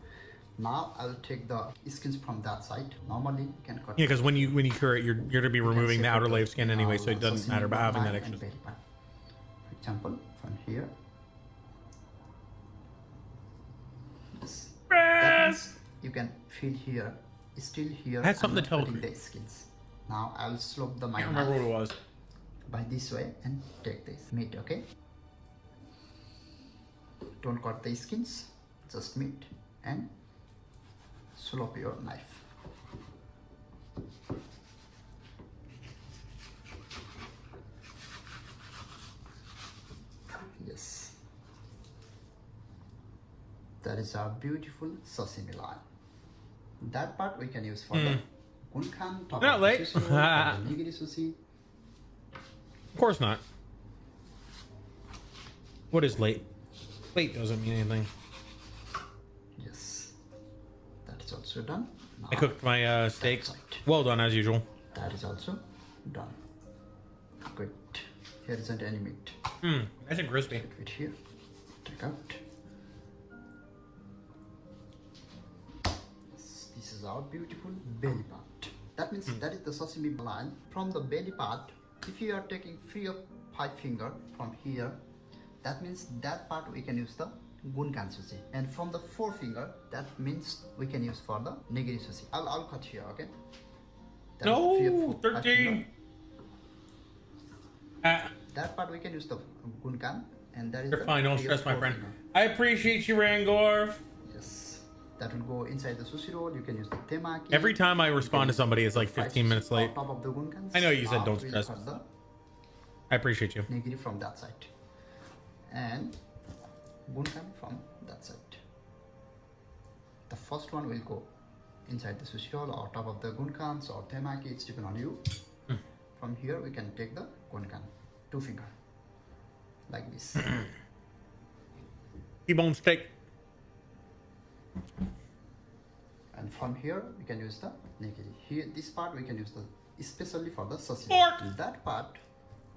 [SPEAKER 6] Now I'll take the skins from that side. Normally you can cut.
[SPEAKER 1] Yeah, because when you cure it, you're going to be removing the outer layer of skin anyway, so it doesn't
[SPEAKER 6] sashimi
[SPEAKER 1] matter about having that
[SPEAKER 6] and
[SPEAKER 1] extra.
[SPEAKER 6] belly part. For example, from here. Yes. That means you can feel here, still here.
[SPEAKER 1] I had something
[SPEAKER 6] I'm
[SPEAKER 1] to tell
[SPEAKER 6] cutting
[SPEAKER 1] you.
[SPEAKER 6] the skins. Now I'll slope the
[SPEAKER 1] I
[SPEAKER 6] my
[SPEAKER 1] can't remember what
[SPEAKER 6] knife
[SPEAKER 1] it was.
[SPEAKER 6] by this way and take this meat. Okay. Don't cut the skins, just meat, and slope your knife. Yes. That is our beautiful sashimi line. That part we can use for the gunkan, top
[SPEAKER 1] Not
[SPEAKER 6] of
[SPEAKER 1] late.
[SPEAKER 6] the sushi roll, for the nigiri sushi.
[SPEAKER 1] Of course not. What is late? Late doesn't mean anything.
[SPEAKER 6] Yes, that is also done. Now,
[SPEAKER 1] I cooked my steak.
[SPEAKER 6] that's it.
[SPEAKER 1] Well done as usual.
[SPEAKER 6] That is also done. Good. Here isn't any meat.
[SPEAKER 1] Nice and crispy.
[SPEAKER 6] Put it here. Take out. This is our beautiful belly part. That means that is the sashimi line. From the belly part, if you are taking 3 or 5 finger from here, that means that part we can use the gunkan sushi. And from the 4 finger, that means we can use for the nigiri sushi. I'll cut here, okay? That is 3 or
[SPEAKER 1] No,
[SPEAKER 6] 4, 5 finger.
[SPEAKER 1] 13.
[SPEAKER 6] That part we can use the gunkan, and that is
[SPEAKER 1] You're
[SPEAKER 6] the
[SPEAKER 1] fine. Don't
[SPEAKER 6] 3 or
[SPEAKER 1] stress, my
[SPEAKER 6] 4
[SPEAKER 1] friend.
[SPEAKER 6] finger.
[SPEAKER 1] I appreciate you, Rangorf.
[SPEAKER 6] Yes, that will go inside the sushi roll. You can use the temaki.
[SPEAKER 1] Every time I
[SPEAKER 6] You
[SPEAKER 1] respond
[SPEAKER 6] can
[SPEAKER 1] to
[SPEAKER 6] use
[SPEAKER 1] somebody,
[SPEAKER 6] the
[SPEAKER 1] it's like
[SPEAKER 6] fried
[SPEAKER 1] 15 minutes
[SPEAKER 6] on
[SPEAKER 1] late.
[SPEAKER 6] top of the gunkans.
[SPEAKER 1] I know you said
[SPEAKER 6] Now
[SPEAKER 1] don't
[SPEAKER 6] we'll
[SPEAKER 1] stress.
[SPEAKER 6] cut the
[SPEAKER 1] I appreciate you.
[SPEAKER 6] nigiri from that side and gunkan from that side. The first one will go inside the sushi roll or top of the gunkans or temaki. It's depend on you. From here we can take the gunkan, 2 finger, like this.
[SPEAKER 1] T-bone steak.
[SPEAKER 6] And from here we can use the nigiri. Here this part we can use the especially for the sashimi.
[SPEAKER 1] Pork.
[SPEAKER 6] That part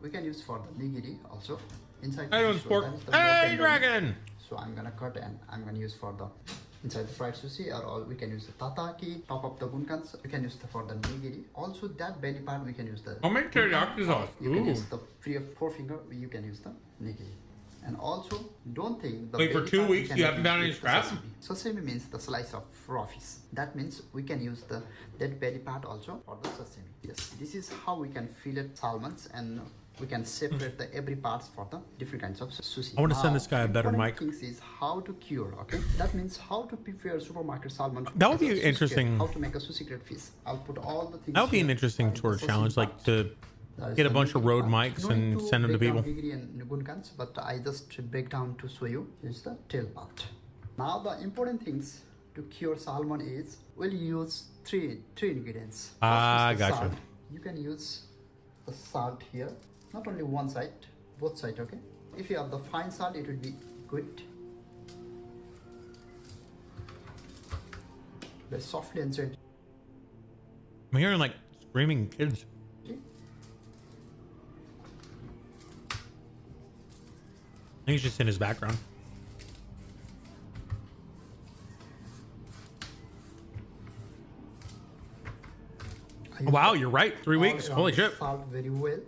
[SPEAKER 6] we can use for the nigiri also inside.
[SPEAKER 1] I
[SPEAKER 6] the
[SPEAKER 1] don't
[SPEAKER 6] sushi.
[SPEAKER 1] pork.
[SPEAKER 6] That is the
[SPEAKER 1] Hey,
[SPEAKER 6] more tender.
[SPEAKER 1] dragon.
[SPEAKER 6] So I'm gonna cut and I'm gonna use for the inside the fried sushi, or we can use the tataki, top of the gunkans. We can use the for the nigiri. Also that belly part we can use the.
[SPEAKER 1] I'll make teriyaki sauce.
[SPEAKER 6] You can
[SPEAKER 1] Ooh.
[SPEAKER 6] use the 3 or 4 finger. You can use the nigiri. And also, don't think the
[SPEAKER 1] Wait, for
[SPEAKER 6] belly
[SPEAKER 1] 2
[SPEAKER 6] part we
[SPEAKER 1] weeks you
[SPEAKER 6] cannot
[SPEAKER 1] haven't found
[SPEAKER 6] use
[SPEAKER 1] any
[SPEAKER 6] with the
[SPEAKER 1] scrap?
[SPEAKER 6] sashimi. Sashimi means the slice of raw fish. That means we can use the that belly part also for the sashimi. Yes, this is how we can fillet salmons, and we can separate the every parts for the different kinds of sushi.
[SPEAKER 1] I wanna send
[SPEAKER 6] Now,
[SPEAKER 1] this guy a better
[SPEAKER 6] important
[SPEAKER 1] mic.
[SPEAKER 6] things is how to cure. Okay, that means how to prepare supermarket salmon.
[SPEAKER 1] That would
[SPEAKER 6] as a
[SPEAKER 1] be
[SPEAKER 6] sushi
[SPEAKER 1] interesting.
[SPEAKER 6] grade, how to make a sushi grade fish. I'll put all the things.
[SPEAKER 1] That would be an
[SPEAKER 6] here.
[SPEAKER 1] interesting
[SPEAKER 6] That is
[SPEAKER 1] tour
[SPEAKER 6] the sashimi
[SPEAKER 1] challenge, like
[SPEAKER 6] part.
[SPEAKER 1] to
[SPEAKER 6] That is
[SPEAKER 1] get a
[SPEAKER 6] the
[SPEAKER 1] bunch of
[SPEAKER 6] nigiri
[SPEAKER 1] road
[SPEAKER 6] part.
[SPEAKER 1] mics
[SPEAKER 6] Going
[SPEAKER 1] and
[SPEAKER 6] to
[SPEAKER 1] send them to
[SPEAKER 6] break down
[SPEAKER 1] people.
[SPEAKER 6] nigiri and gunkans, but I just break down to show you. Here's the tail part. Now the important things to cure salmon is we'll use three ingredients. First
[SPEAKER 1] Ah,
[SPEAKER 6] is the
[SPEAKER 1] gotcha.
[SPEAKER 6] salt. You can use the salt here, not only one side, both sides. Okay. If you have the fine salt, it will be good. Very softly and gently.
[SPEAKER 1] I'm hearing like screaming kids. I think he's just in his background.
[SPEAKER 6] I use
[SPEAKER 1] Wow,
[SPEAKER 6] the
[SPEAKER 1] you're right. 3
[SPEAKER 6] all
[SPEAKER 1] weeks.
[SPEAKER 6] around
[SPEAKER 1] Holy
[SPEAKER 6] the
[SPEAKER 1] shit.
[SPEAKER 6] Salt very well.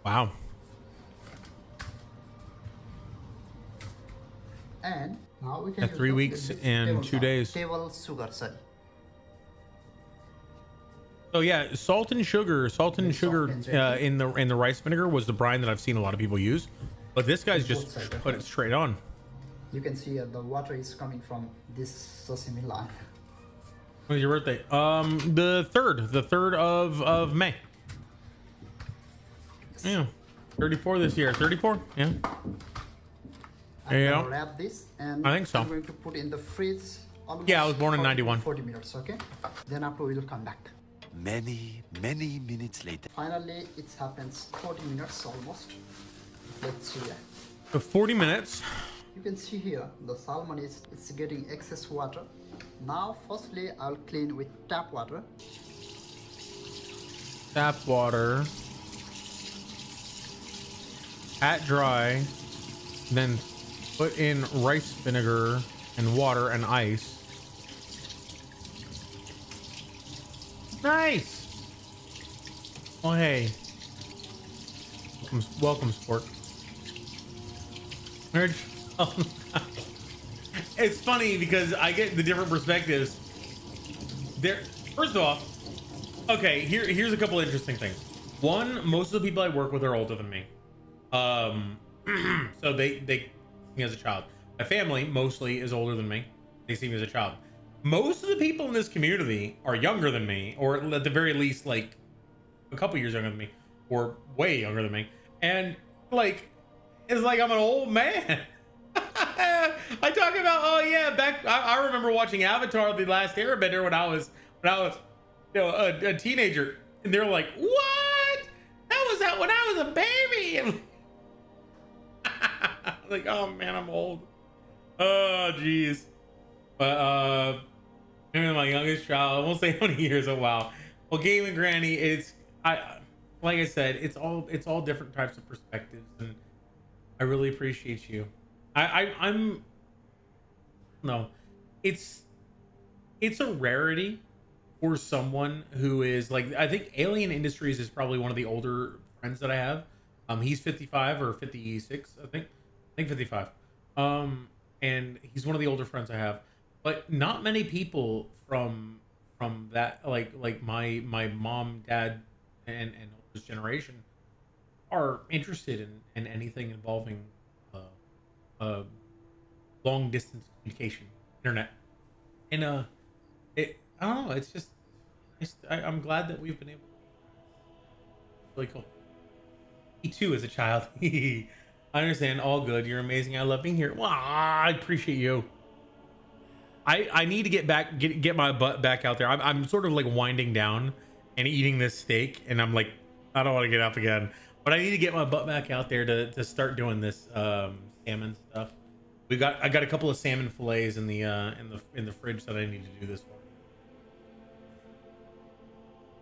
[SPEAKER 1] Wow.
[SPEAKER 6] And now we can
[SPEAKER 1] At
[SPEAKER 6] use
[SPEAKER 1] 3
[SPEAKER 6] the-
[SPEAKER 1] weeks
[SPEAKER 6] this
[SPEAKER 1] and
[SPEAKER 6] table
[SPEAKER 1] 2
[SPEAKER 6] salt,
[SPEAKER 1] days.
[SPEAKER 6] Table sugar, sorry.
[SPEAKER 1] So yeah, salt and sugar
[SPEAKER 6] and gently.
[SPEAKER 1] in the rice vinegar was the brine that I've seen a lot of people use, but this guy's just
[SPEAKER 6] Both sides,
[SPEAKER 1] put
[SPEAKER 6] okay.
[SPEAKER 1] it straight on.
[SPEAKER 6] You can see the water is coming from this sashimi line.
[SPEAKER 1] When's your birthday? The third of May. Yeah, 34 this year. 34. Yeah.
[SPEAKER 6] I'm
[SPEAKER 1] Yeah.
[SPEAKER 6] gonna wrap this and
[SPEAKER 1] I think so.
[SPEAKER 6] I'm going to put in the fridge. Almost
[SPEAKER 1] Yeah, I was born in
[SPEAKER 6] 40
[SPEAKER 1] 91.
[SPEAKER 6] 40 minutes, okay? Then after we'll come back.
[SPEAKER 7] Many, many minutes later.
[SPEAKER 6] Finally, it happens 40 minutes almost. Let's see.
[SPEAKER 1] So 40 minutes.
[SPEAKER 6] You can see here the salmon is it's getting excess water. Now, firstly, I'll clean with tap water.
[SPEAKER 1] Tap water. Pat dry. Then put in rice vinegar and water and ice. Nice. Oh hey. Welcome sport. It's funny because I get the different perspectives. There. First of all, okay. Here's a couple interesting things. One, most of the people I work with are older than me. So they see me as a child. My family mostly is older than me. They see me as a child. Most of the people in this community are younger than me, or at the very least, like a couple years younger than me, or way younger than me. And like, it's like I'm an old man. I talk about, oh yeah, back. I remember watching Avatar: The Last Airbender when I was, a teenager, and they're like, what? How when I was a baby. Like, oh man, I'm old. Oh geez. But maybe my youngest child, I won't say how many years. Oh wow. Well, gaming granny, like I said, it's all different types of perspectives, and I really appreciate you. I'm no, it's a rarity for someone who is like, I think Alien Industries is probably one of the older friends that I have. He's 55 or 56, I think 55. And he's one of the older friends I have, but not many people from that, like my mom, dad, and oldest generation are interested in anything involving long distance communication, internet, and I don't know. It's just I'm glad that we've been able. Really cool. Me too, as a child. I understand. All good. You're amazing. I love being here. Wow, I appreciate you. I need to get my butt back out there. I'm sort of like winding down and eating this steak, and I'm like, I don't want to get up again, but I need to get my butt back out there to start doing this salmon stuff. I got a couple of salmon fillets in the fridge that I need to do this for.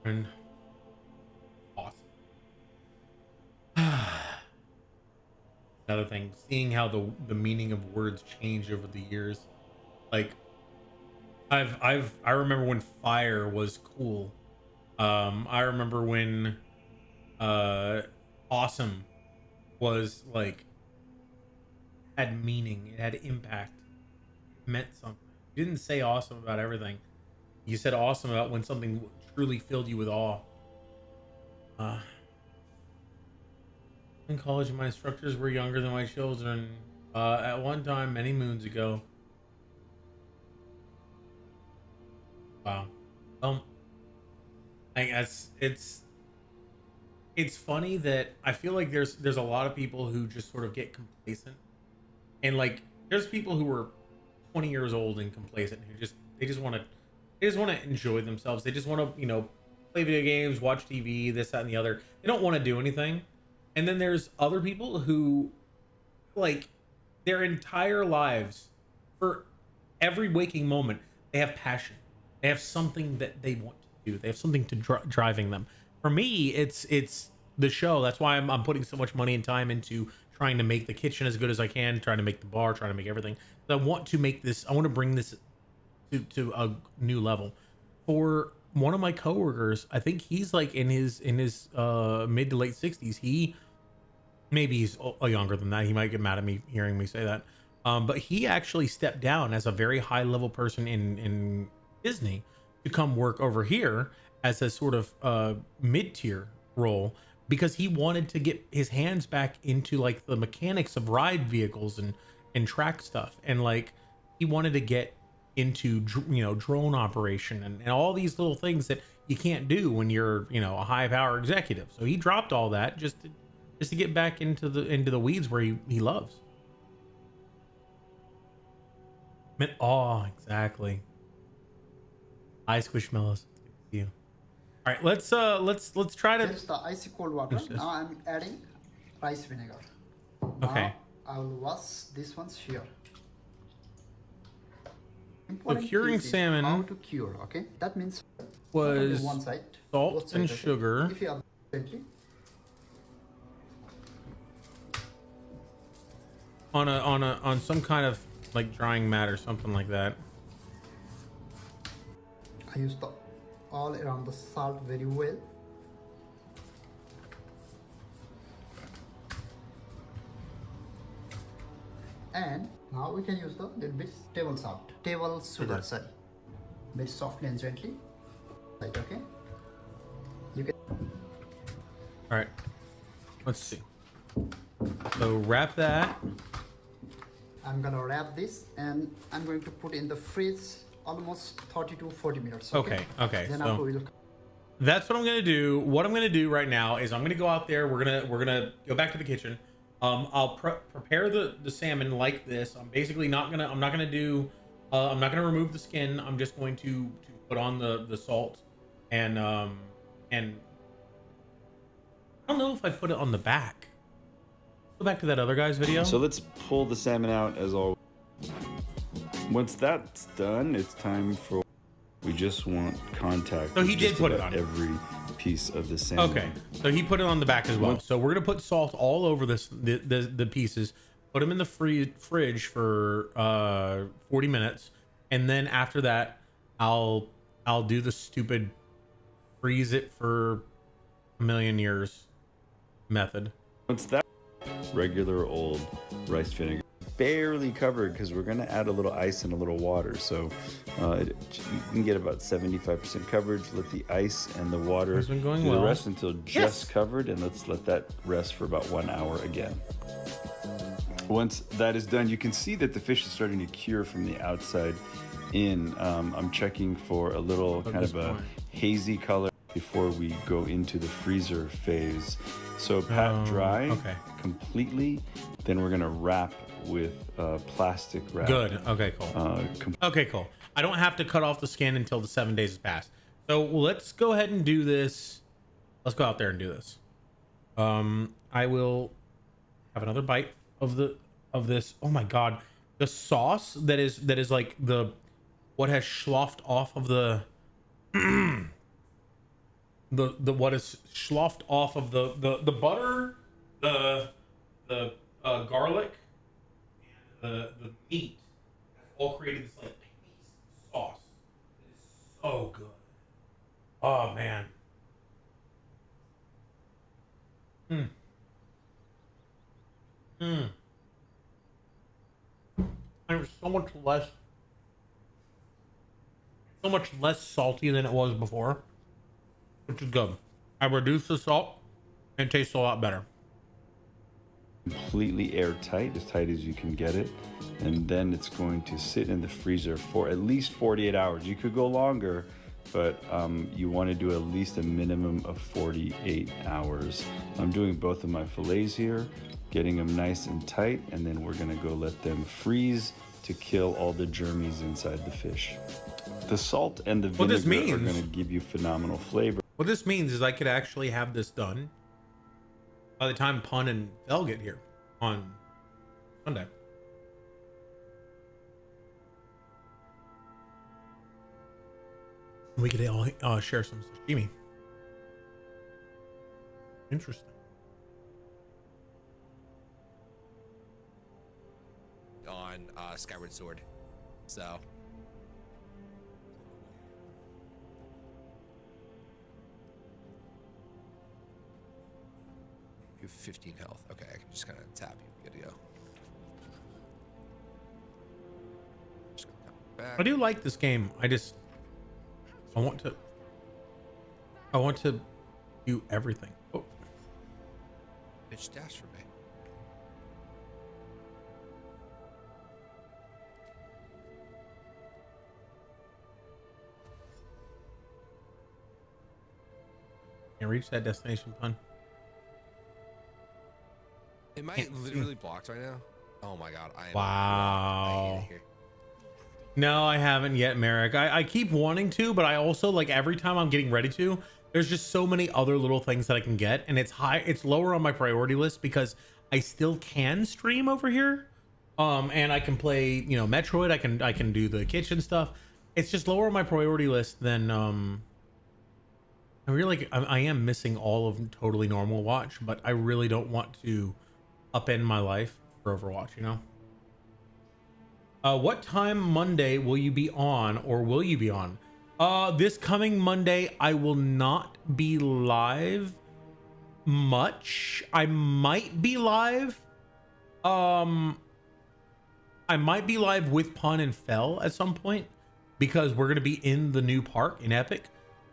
[SPEAKER 1] And awesome. Another thing, seeing how the meaning of words change over the years. Like I remember when fire was cool. I remember when awesome was like, had meaning, it had impact, it meant something. You didn't say awesome about everything. You said awesome about when something truly filled you with awe. In college, my instructors were younger than my children. At one time, many moons ago. Wow. I guess it's funny that I feel like there's a lot of people who just sort of get complacent, and like there's people who are 20 years old and complacent who they just want to enjoy themselves. They just want to play video games, watch TV, this, that, and the other. They don't want to do anything. And then there's other people who, like, their entire lives, for every waking moment, they have passion. They have something that they want to do. They have something to driving them. For me, it's the show. That's why I'm putting so much money and time into trying to make the kitchen as good as I can, trying to make the bar, trying to make everything. I want to make this. I want to bring this to a new level. For one of my coworkers, I think he's like in his mid to late 60s. Maybe he's younger than that. He might get mad at me hearing me say that. But he actually stepped down as a very high level person in Disney to come work over here as a sort of mid-tier role, because he wanted to get his hands back into like the mechanics of ride vehicles and track stuff, and like he wanted to get into drone operation and all these little things that you can't do when you're a high power executive. So he dropped all that just to get back into the weeds where he loves. Oh, exactly. Hi, Squishmallows. Good to see you. All right, let's try to.
[SPEAKER 6] Here's the icy cold water. Now I'm adding rice vinegar.
[SPEAKER 1] Okay.
[SPEAKER 6] Now I will wash these ones here.
[SPEAKER 1] So curing salmon.
[SPEAKER 6] How to cure? Okay, that means
[SPEAKER 1] was
[SPEAKER 6] one side,
[SPEAKER 1] salt and sugar.
[SPEAKER 6] If you have gently.
[SPEAKER 1] On some kind of like drying mat or something like that.
[SPEAKER 6] I use all around the salt very well. And now we can use the little bit table salt, table sugar, sorry, very softly and gently. Right, okay. You can.
[SPEAKER 1] All right. Let's see. So wrap that.
[SPEAKER 6] I'm gonna wrap this and I'm going to put in the fridge almost 30 to 40 minutes.
[SPEAKER 1] Okay.
[SPEAKER 6] Then
[SPEAKER 1] So
[SPEAKER 6] after we'll.
[SPEAKER 1] that's what I'm gonna do. What I'm gonna do right now is I'm gonna go out there. We're gonna go back to the kitchen. I'll prepare the salmon like this. I'm basically not gonna remove the skin. I'm just going to put on the salt and I I don't know if I put it on the back. Go back to that other guy's video.
[SPEAKER 5] So let's pull the salmon out as always. Once that's done, it's time for. We just want contact.
[SPEAKER 1] So he
[SPEAKER 5] with
[SPEAKER 1] did
[SPEAKER 5] just
[SPEAKER 1] put it
[SPEAKER 5] about
[SPEAKER 1] on.
[SPEAKER 5] every piece of the salmon.
[SPEAKER 1] Okay, so he put it on the back as well. So we're gonna put salt all over the pieces. Put them in the fridge for 40 minutes, and then after that, I'll do the stupid freeze it for a million years method.
[SPEAKER 5] Once that regular old rice vinegar, barely covered because we're gonna add a little ice and a little water, so you can get about 75% coverage. Let the ice and the water
[SPEAKER 1] It's been going
[SPEAKER 5] do
[SPEAKER 1] well.
[SPEAKER 5] the rest until just covered, and let's let that rest for about 1 hour again. Once that is done, you can see that the fish is starting to cure from the outside in. I'm checking for a little kind of a hazy color before we go into the freezer phase. So pat dry completely, then we're gonna wrap with plastic wrap.
[SPEAKER 1] Good. Okay, cool. Okay, cool. I don't have to cut off the skin until the 7 days has passed. So let's go ahead and do this. Let's go out there and do this. I will have another bite of this. Oh my god, the sauce that is like what has sloughed off of the the what is sloughed off of the butter, the garlic, and the meat has all created this like sauce. It is so good. Oh man. And it's so much less salty than it was before, which is good. I reduced the salt and it tastes a lot better.
[SPEAKER 5] Completely airtight, as tight as you can get it, and then it's going to sit in the freezer for at least 48 hours. You could go longer, but you want to do at least a minimum of 48 hours. I'm doing both of my fillets here, getting them nice and tight, and then we're gonna go let them freeze to kill all the germies inside the fish. The salt and the vinegar are gonna give you phenomenal flavor.
[SPEAKER 1] What this means is I could actually have this done by the time Pun and Phil get here on Sunday. We could all share some sashimi. Interesting.
[SPEAKER 2] On Skyward Sword, so you have 15 health. Okay, I can just kind of tap you. Good to go. Just gonna come back.
[SPEAKER 1] I do like this game. I want to do everything. Oh.
[SPEAKER 2] Bitch dash for me.
[SPEAKER 1] Can't reach that destination, Pun.
[SPEAKER 2] Am I literally blocked right now? Oh my god, I am.
[SPEAKER 1] Wow.
[SPEAKER 2] I hate it here.
[SPEAKER 1] No, I haven't yet, Merrick. I keep wanting to, but I also like every time I'm getting ready to, there's just so many other little things that I can get, and it's lower on my priority list because I still can stream over here. And I can play, Metroid, I can do the kitchen stuff. It's just lower on my priority list than I am missing all of Totally Normal Watch, but I really don't want to upend my life for Overwatch, What time Monday will you be on, or will you be on? This coming Monday, I will not be live much. I might be live. I might be live with Pun and Fell at some point because we're going to be in the new park in Epic,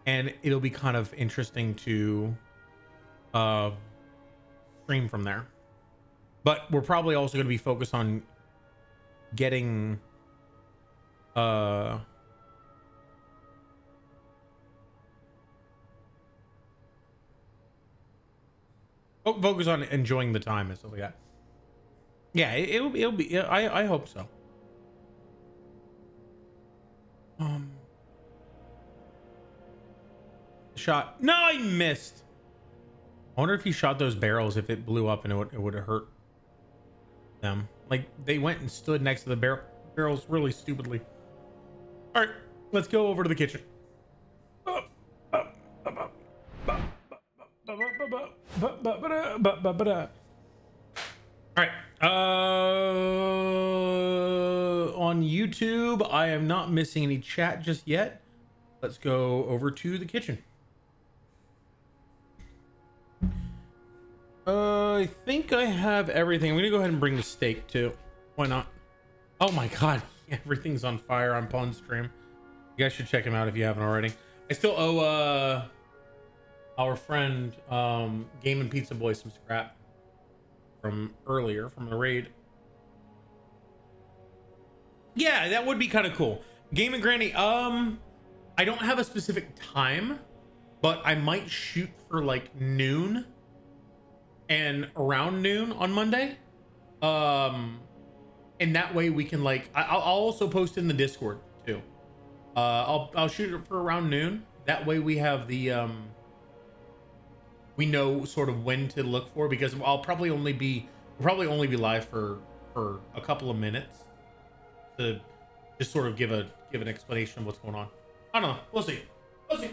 [SPEAKER 1] and it'll be kind of interesting to stream from there. But we're probably also going to be focused on getting focus on enjoying the time and stuff like that. Yeah, it'll be I hope so. Shot. No, I missed. I wonder if he shot those barrels, if it blew up and it would have hurt them. Like, they went and stood next to the barrels really stupidly. All right, let's go over to the kitchen. All right. On YouTube, I am not missing any chat just yet. Let's go over to the kitchen. I think I have everything. I'm gonna go ahead and bring the steak too. Why not? Oh my god, everything's on fire on Pun's stream. You guys should check him out if you haven't already. I still owe our friend Game and Pizza Boy some scrap from earlier from the raid. Yeah, that would be kind of cool. Game and Granny, I don't have a specific time, but I might shoot for like noon and around noon on Monday. And that way we can like, I'll also post in the Discord too. I'll shoot it for around noon. That way we have the, we know sort of when to look for, because I'll probably only be live for a couple of minutes to just sort of give an explanation of what's going on. I don't know. We'll see. We'll see.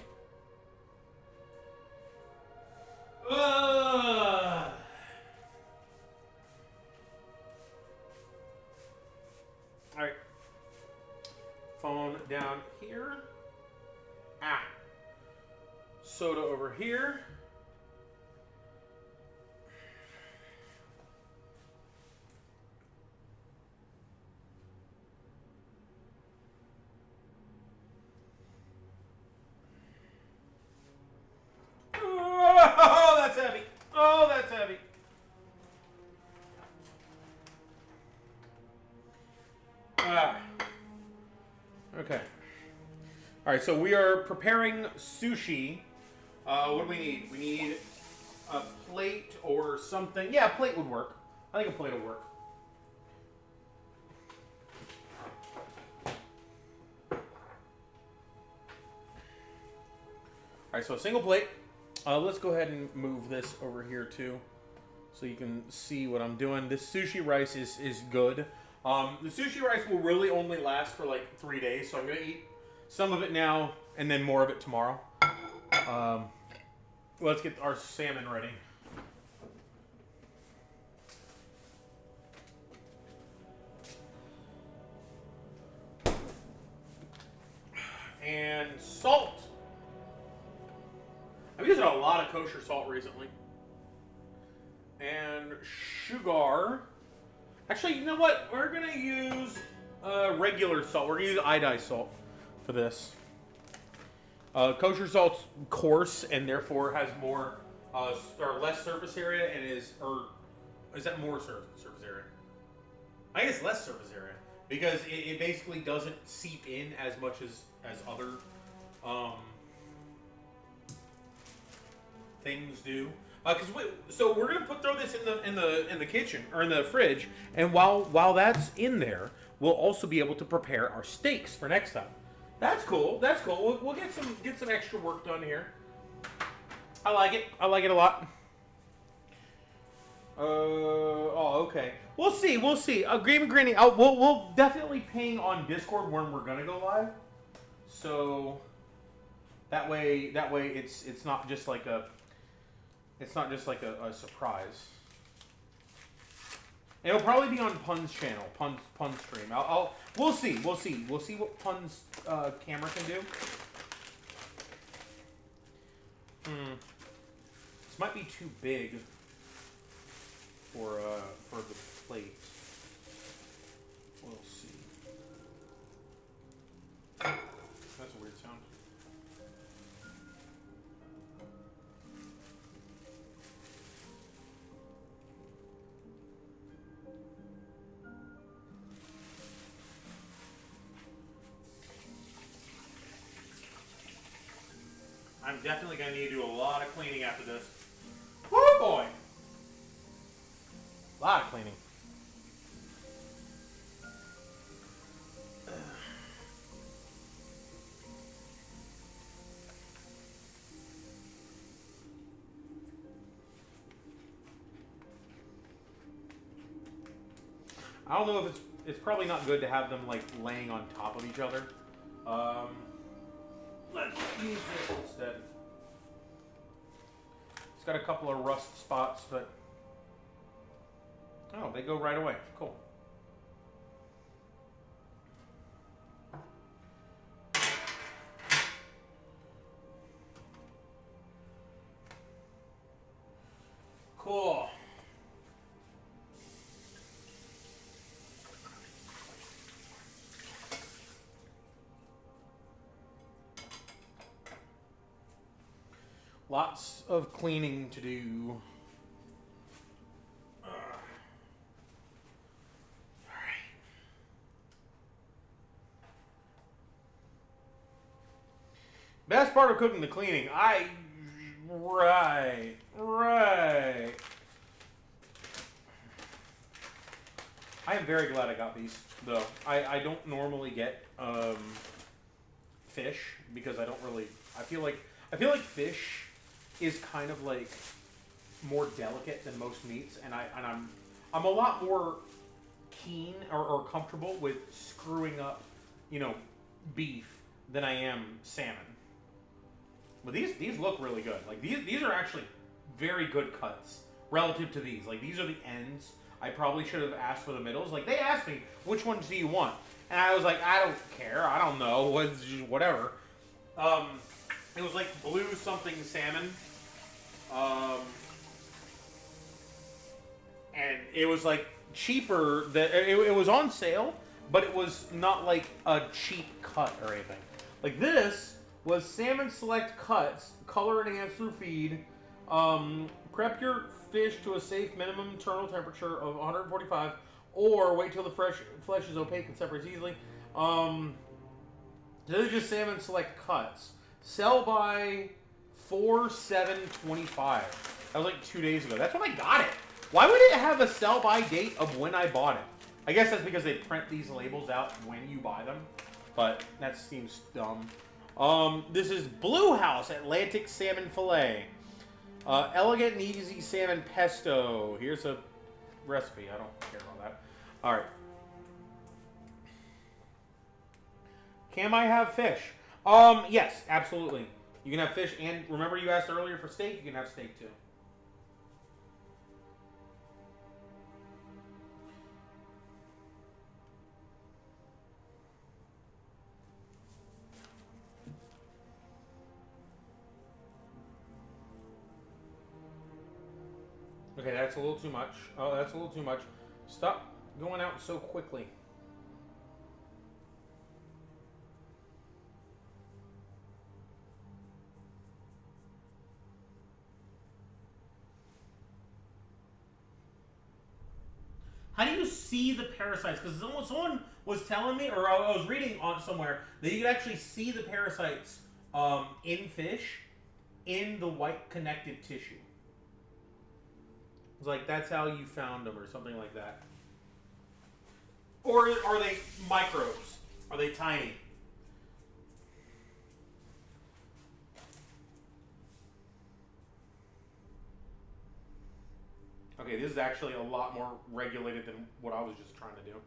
[SPEAKER 1] All right. Phone down here. Soda over here. Oh, that's heavy. Oh, that's heavy. Okay. All right, so we are preparing sushi. What do we need? We need a plate or something. Yeah, a plate would work. I think a plate would work. All right, so a single plate. Let's go ahead and move this over here too, so you can see what I'm doing. This sushi rice is good. The sushi rice will really only last for like 3 days, so I'm gonna eat some of it now and then more of it tomorrow. Let's get our salmon ready. And salt. I'm using a lot of kosher salt recently. And sugar. Actually, you know what? We're going to use regular salt. We're going to use iodized salt for this. Kosher salt's coarse and therefore has more or less surface area and is that more surface area? I think it's less surface area because it basically doesn't seep in as much as other things do. So we're gonna throw this in the kitchen or in the fridge, and while that's in there, we'll also be able to prepare our steaks for next time. That's cool. That's cool. We'll get some extra work done here. I like it. I like it a lot. Oh, okay. We'll see. We'll see. Game and Granny. We'll definitely ping on Discord when we're gonna go live. So that way it's not just like a surprise. It'll probably be on Pun's channel, Pun's stream. We'll see what Pun's camera can do. This might be too big for the plate. We'll see. That's a weird sound. I'm definitely going to need to do a lot of cleaning after this. Woo boy! A lot of cleaning.
[SPEAKER 4] I don't know if it's probably not good to have them like laying on top of each other. Let's use this instead. It's got a couple of rust spots, but oh, they go right away. Cool. Cool. Lots of cleaning to do. All right. Best part of cooking the cleaning, right. I am very glad I got these, though. I don't normally get fish because I don't really. I feel like fish is kind of like more delicate than most meats, and I'm a lot more keen or comfortable with screwing up, beef than I am salmon. But these look really good. Like these are actually very good cuts relative to these. Like these are the ends. I probably should have asked for the middles. Like they asked me, which ones do you want? And I was like, I don't care. I don't know. Whatever. It was like blue something salmon. And it was like cheaper. It was on sale, but it was not like a cheap cut or anything. Like this was salmon select cuts, color enhanced through feed. Prep your fish to a safe minimum internal temperature of 145, or wait till the flesh is opaque and separates easily. Those are just salmon select cuts. Sell by 4/7/25. That was like 2 days ago. That's when I got it. Why would it have a sell by date of when I bought it? I guess that's because they print these labels out when you buy them, but that seems dumb. This is Blue House Atlantic Salmon Filet. Elegant and easy salmon pesto. Here's a recipe. I don't care about that. All right. Can I have fish? Yes, absolutely. You can have fish, and remember you asked earlier for steak? You can have steak too. Okay, that's a little too much. Oh, that's a little too much. Stop going out so quickly. How do you see the parasites? Because someone was telling me, or I was reading on somewhere, that you could actually see the parasites in fish in the white connective tissue. It's like that's how you found them, or something like that. Or are they microbes? Are they tiny? Okay, this is actually a lot more regulated than what I was just trying to do.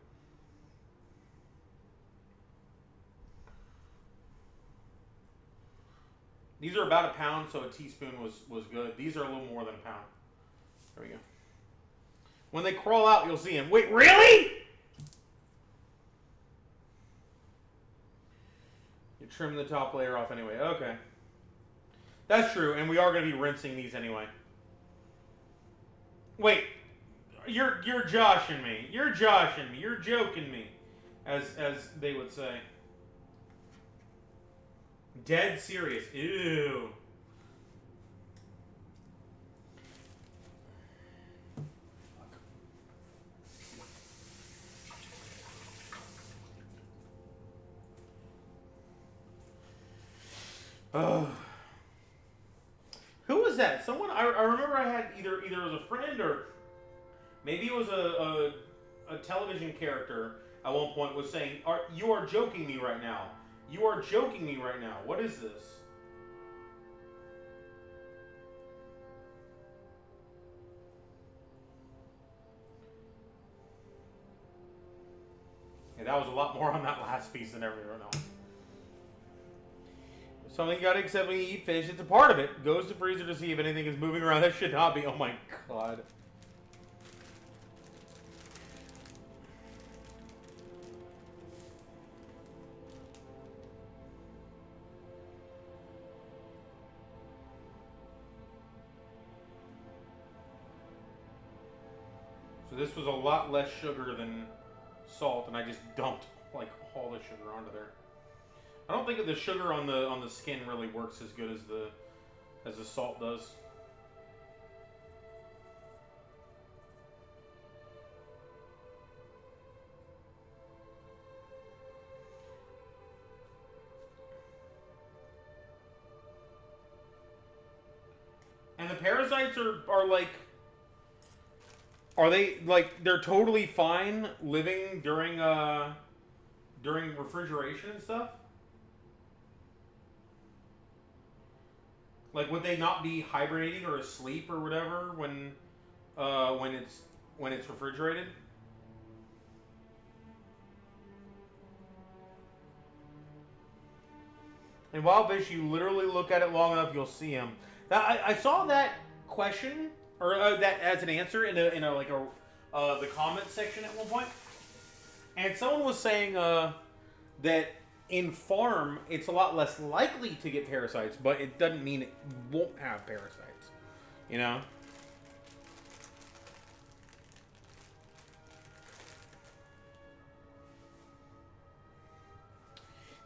[SPEAKER 4] These are about a pound, so a teaspoon was good. These are a little more than a pound. There we go. When they crawl out, you'll see them. Wait, really? You're trimming the top layer off anyway. Okay. That's true, and we are going to be rinsing these anyway. Wait, you're joshing me. You're joshing me. You're joking me, as they would say. Dead serious. Ew. Who was that? Someone I remember I had either it was a friend or maybe it was a television character at one point was saying, "You are joking me right now. You are joking me right now. What is this?" that was a lot more on that last piece than everyone else. Something you gotta accept when you eat fish. It's a part of it. Goes to freezer to see if anything is moving around. That should not be. Oh my god. So this was a lot less sugar than salt, and I just dumped like all the sugar onto there. I don't think that the sugar on the skin really works as good as the salt does. And the parasites are like, are they like, they're totally fine living during refrigeration and stuff? Like, would they not be hibernating or asleep or whatever when it's refrigerated? In wild fish, you literally look at it long enough, you'll see them. I saw that question or that as an answer in the comment section at one point, and someone was saying that in farm it's a lot less likely to get parasites, but it doesn't mean it won't have parasites, you know.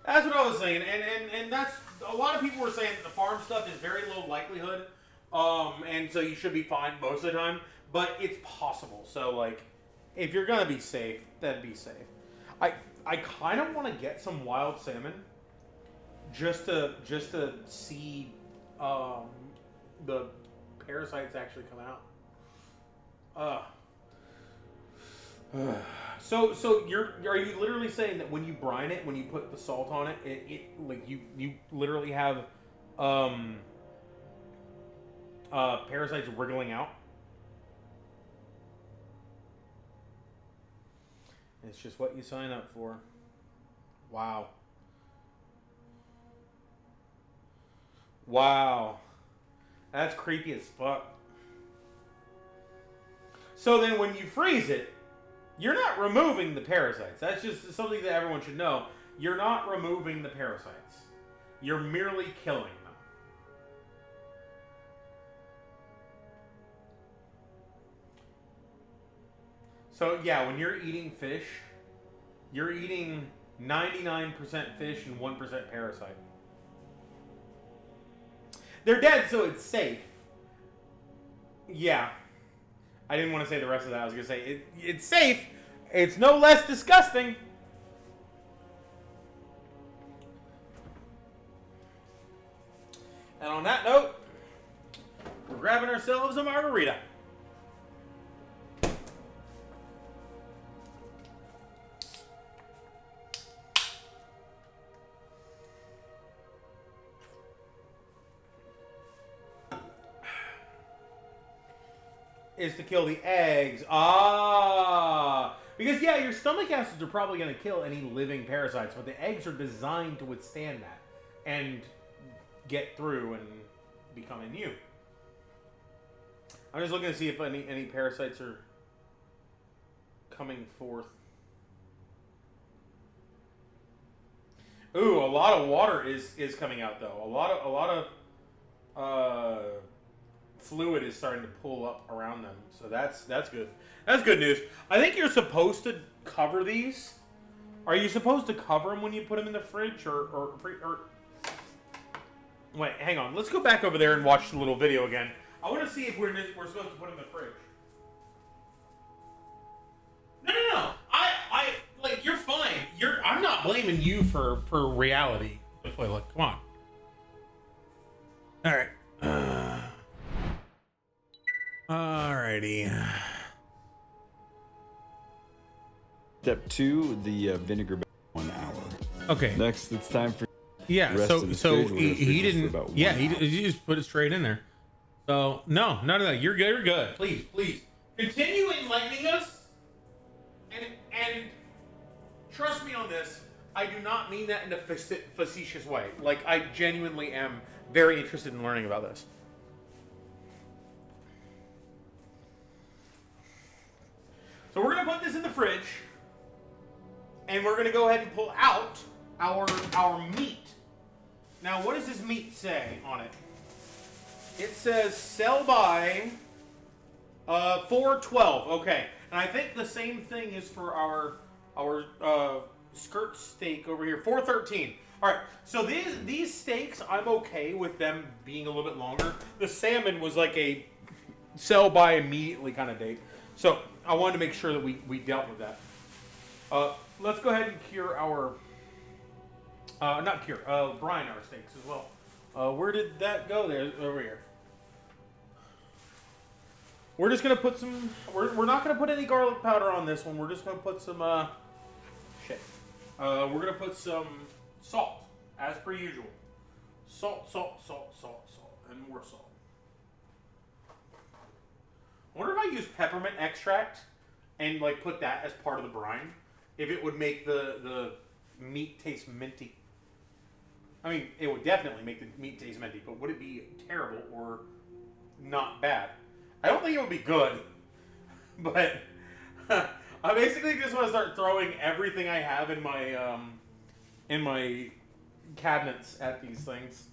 [SPEAKER 4] That's what I was saying, and that's a lot of people were saying that the farm stuff is very low likelihood, and so you should be fine most of the time. But it's possible. So like, if you're gonna be safe, then be safe. I kind of want to get some wild salmon, just to see the parasites actually come out. So are you literally saying that when you brine it, when you put the salt on it, it like you literally have parasites wriggling out? It's just what you sign up for. Wow. Wow. That's creepy as fuck. So then when you freeze it, you're not removing the parasites. That's just something that everyone should know. You're not removing the parasites. You're merely killing them. So yeah, when you're eating fish, you're eating 99% fish and 1% parasite. They're dead, so it's safe. Yeah. I didn't want to say the rest of that. I was going to say, it's safe. It's no less disgusting. And on that note, we're grabbing ourselves a margarita. Is to kill the eggs. Because yeah, your stomach acids are probably going to kill any living parasites, but the eggs are designed to withstand that and get through and become in you. I'm just looking to see if any parasites are coming forth. Ooh, a lot of water is coming out though. A lot of fluid is starting to pull up around them, so that's good. That's good news. I think you're supposed to cover these. Are you supposed to cover them when you put them in the fridge, or wait? Hang on. Let's go back over there and watch the little video again. I want to see if we're supposed to put them in the fridge. No. I like, you're fine. I'm not blaming you for reality. Wait, look, come on. All right. Alrighty.
[SPEAKER 5] Step 2, the vinegar 1 hour.
[SPEAKER 1] Okay.
[SPEAKER 5] Next, it's time for
[SPEAKER 1] yeah.
[SPEAKER 5] rest in the
[SPEAKER 1] So
[SPEAKER 5] fridge. We're gonna
[SPEAKER 1] he
[SPEAKER 5] fridge it for
[SPEAKER 1] didn't.
[SPEAKER 5] about 1
[SPEAKER 1] Yeah,
[SPEAKER 5] hour.
[SPEAKER 1] he just put it straight in there. So no. You're good. You're good. Please continue enlightening us and
[SPEAKER 4] trust me on this. I do not mean that in a facetious way. Like, I genuinely am very interested in learning about this. So we're gonna put this in the fridge, and we're gonna go ahead and pull out our meat. Now, what does this meat say on it? It says sell by 412. Okay, and I think the same thing is for our skirt steak over here, 413. All right, so these steaks, I'm okay with them being a little bit longer. The salmon was like a sell by immediately kind of date, so I wanted to make sure that we dealt with that. Let's go ahead and cure our brine our steaks as well. Where did that go? There, over here. We're just gonna put some. We're not gonna put any garlic powder on this one. We're just gonna put some we're gonna put some salt, as per usual. Salt, and more salt. I wonder if I use peppermint extract and like put that as part of the brine, if it would make the meat taste minty. I mean, it would definitely make the meat taste minty, but would it be terrible or not bad? I don't think it would be good, but I basically just want to start throwing everything I have in my cabinets at these things.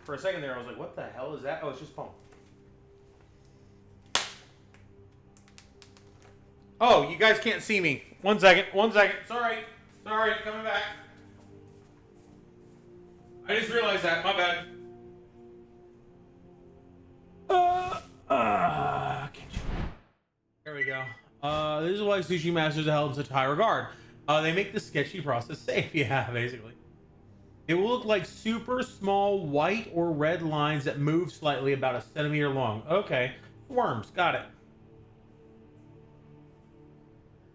[SPEAKER 4] For a second there, I was like, "What the hell is that?" Oh, it's just foam. Oh, you guys can't see me. One second. Sorry, coming back. I just realized that. My bad. There we go. This is why sushi masters are held in such high regard. They make the sketchy process safe. Yeah, basically. It will look like super small white or red lines that move slightly about a centimeter long. Okay. Worms. Got it.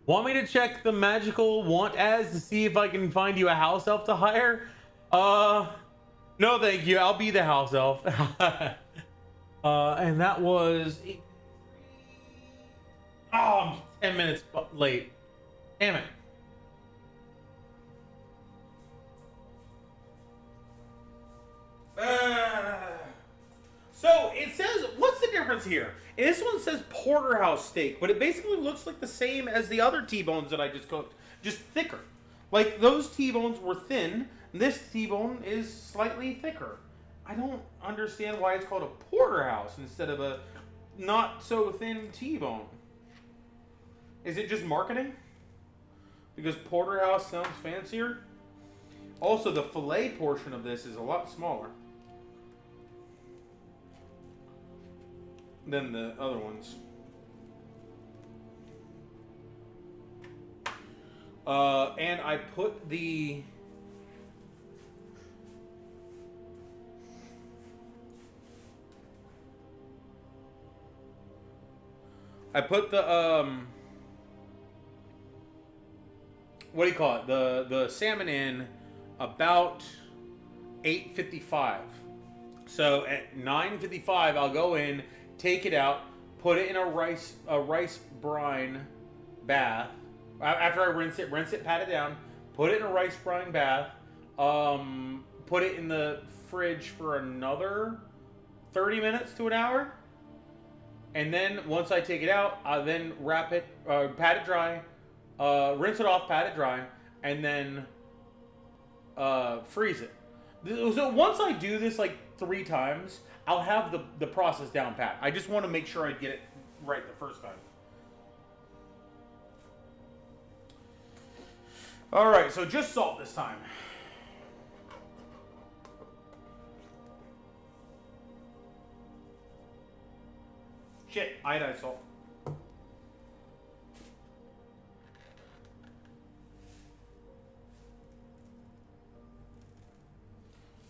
[SPEAKER 4] Want me to check the magical want as to see if I can find you a house elf to hire? No thank you. I'll be the house elf. And that was... Oh, I'm 10 minutes late. Damn it. So it says, what's the difference here? This one says porterhouse steak, but it basically looks like the same as the other T-bones that I just cooked, just thicker. Like those T-bones were thin, this T-bone is slightly thicker. I don't understand why it's called a porterhouse instead of a not so thin T-bone. Is it just marketing? Because porterhouse sounds fancier? Also, the fillet portion of this is a lot smaller than the other ones. And I put the... what do you call it? The salmon in about 8:55. So at 9:55, I'll go in, take it out, put it in a rice brine bath. After I rinse it, pat it down, put it in a rice brine bath. Put it in the fridge for another 30 minutes to an hour. And then once I take it out, I then wrap it, pat it dry, rinse it off, pat it dry, and then freeze it. So once I do this like 3 times, I'll have the process down pat. I just want to make sure I get it right the first time. All right, so just salt this time. Shit, iodized salt.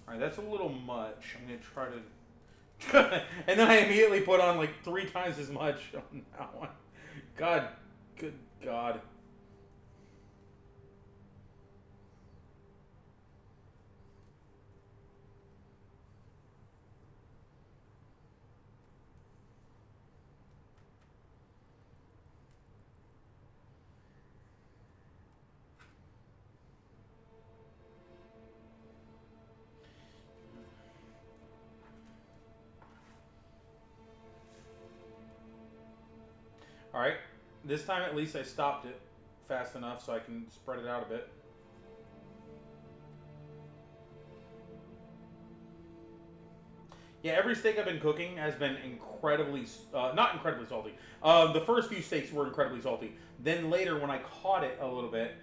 [SPEAKER 4] Alright, that's a little much. I'm gonna try to... and then I immediately put on like 3 times as much on that one. God, good God.
[SPEAKER 1] All right. This time at least I stopped it fast enough so I can spread it out a bit. Yeah, every steak I've been cooking has been incredibly, not incredibly salty. The first few steaks were incredibly salty. Then later, when I caught it a little bit,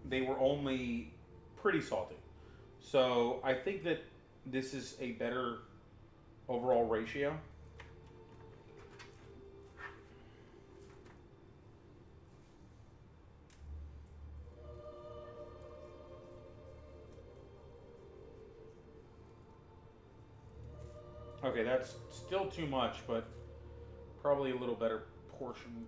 [SPEAKER 1] they were only pretty salty. So I think that this is a better overall ratio. Okay, that's still too much, but probably a little better portioned.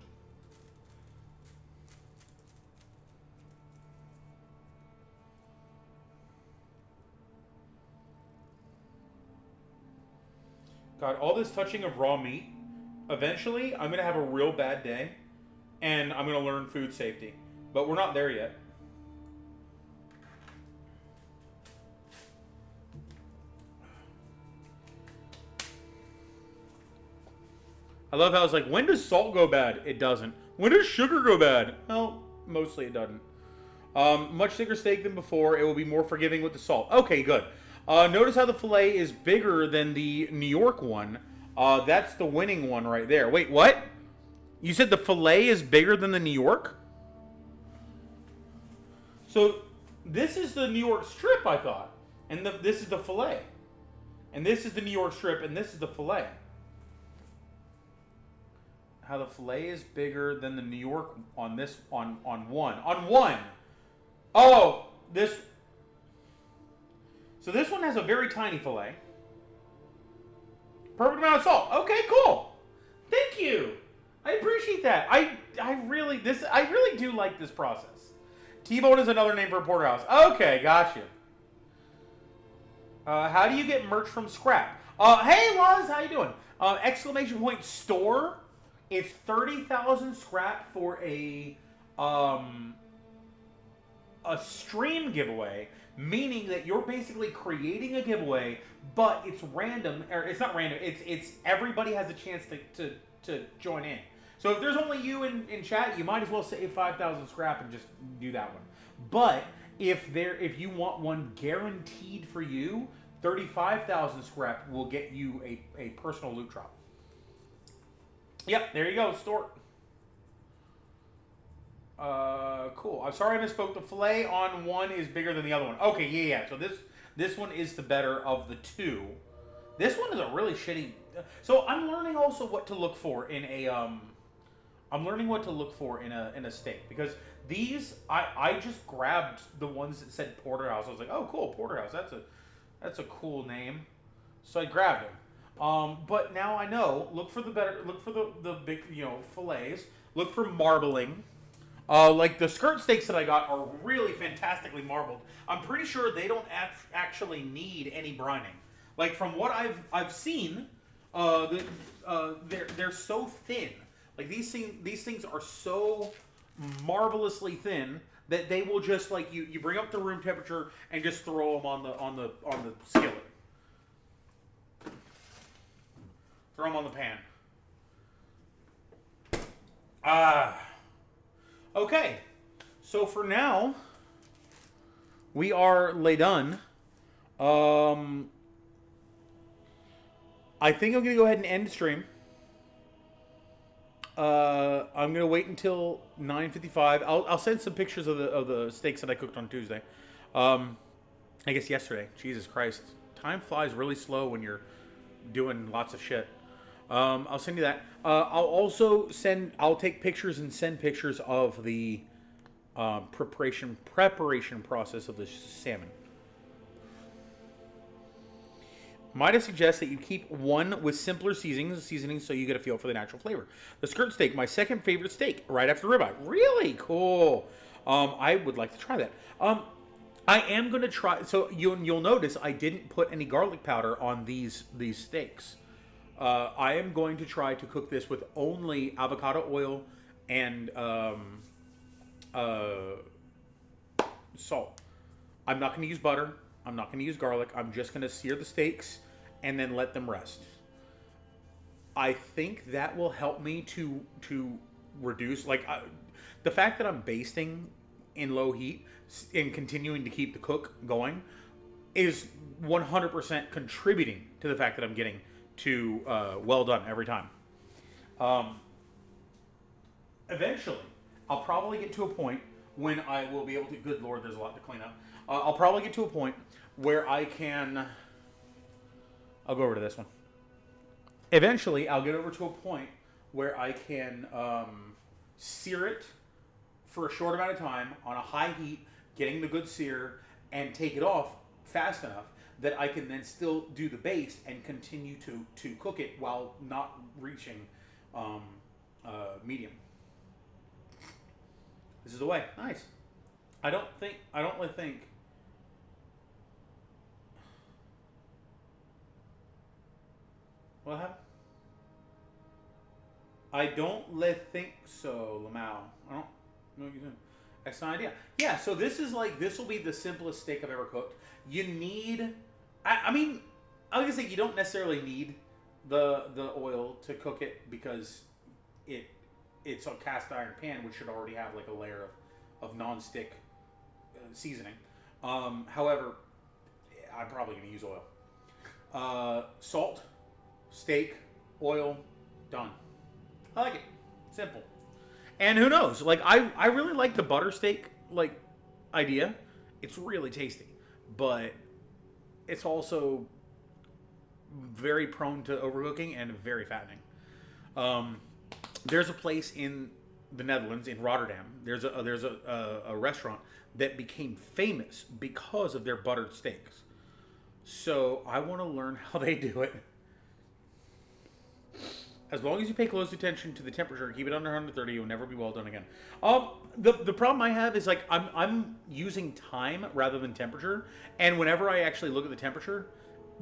[SPEAKER 1] God, all this touching of raw meat, eventually I'm going to have a real bad day, and I'm going to learn food safety. But we're not there yet. I love how it's like, when does salt go bad? It doesn't. When does sugar go bad? Well, mostly it doesn't. Much thicker steak than before. It will be more forgiving with the salt. Okay, good. Notice how the filet is bigger than the New York one. That's the winning one right there. Wait, what? You said the filet is bigger than the New York? So this is the New York strip, I thought. And this is the filet. And this is the New York strip, and this is the filet. How the filet is bigger than the New York on this on one. On one. Oh, this. So this one has a very tiny filet. Perfect amount of salt. Okay, cool. Thank you. I appreciate that. I really do like this process. T-bone is another name for a porterhouse. Okay, gotcha. How do you get merch from scrap? Hey, Laz, how you doing? Exclamation point store. It's 30,000 scrap for a stream giveaway, meaning that you're basically creating a giveaway, but it's random, or it's not random. It's everybody has a chance to join in. So if there's only you in chat, you might as well save 5,000 scrap and just do that one. But if you want one guaranteed for you, 35,000 scrap will get you a personal loot drop. Yep, there you go, store. Cool. I'm sorry I misspoke. The filet on one is bigger than the other one. Okay, yeah. So this one is the better of the two. This one is a really shitty. So I'm learning also what to look for in a in a steak, because these I just grabbed the ones that said porterhouse. I was like, oh cool, porterhouse. That's a cool name. So I grabbed them. But now I know. Look for the big, fillets. Look for marbling. Like the skirt steaks that I got are really fantastically marbled. I'm pretty sure they don't actually need any brining. Like from what I've seen, they're so thin. Like these things are so marvelously thin that they will just, like, you bring up to room temperature and just throw them on the skillet. Throw them on the pan. Okay. So for now, we are done. I think I'm going to go ahead and end the stream. I'm going to wait until 9:55. I'll send some pictures of the steaks that I cooked on Tuesday. I guess yesterday. Jesus Christ. Time flies really slow when you're doing lots of shit. I'll send you that. I'll take pictures and send pictures of the preparation process of the salmon. Might I suggest that you keep one with simpler seasonings so you get a feel for the natural flavor. The skirt steak, my second favorite steak, right after ribeye. Really cool. I would like to try that. I am going to try. So you'll notice I didn't put any garlic powder on these steaks. I am going to try to cook this with only avocado oil and salt. I'm not going to use butter. I'm not going to use garlic. I'm just going to sear the steaks and then let them rest.
[SPEAKER 4] I think that will help me to reduce the fact that I'm basting in low heat and continuing to keep the cook going is 100% contributing to the fact that I'm getting to well done every time. Eventually, I'll probably get to a point when I will be able to. Good Lord, there's a lot to clean up. I'll probably get to a point where I can. I'll go over to this one. Eventually, I'll get over to a point where I can sear it for a short amount of time on a high heat, getting the good sear, and take it off fast enough that I can then still do the base and continue to cook it while not reaching medium. This is the way. Nice. I don't really think. What happened? I don't think so, Lamau. I don't know what you're doing. Excellent idea. Yeah, so this will be the simplest steak I've ever cooked. You need, I mean, I was gonna say you don't necessarily need the oil to cook it because it's a cast iron pan, which should already have like a layer of non-stick seasoning. However, I'm probably gonna use oil. Salt, steak, oil, done. I like it. Simple. And who knows? Like I really like the butter steak idea. It's really tasty, but it's also very prone to overcooking and very fattening. There's a place in the Netherlands, in Rotterdam. There's a restaurant that became famous because of their buttered steaks. So I want to learn how they do it. As long as you pay close attention to the temperature, keep it under 130, you'll never be well done again. The problem I have is like I'm using time rather than temperature, and whenever I actually look at the temperature,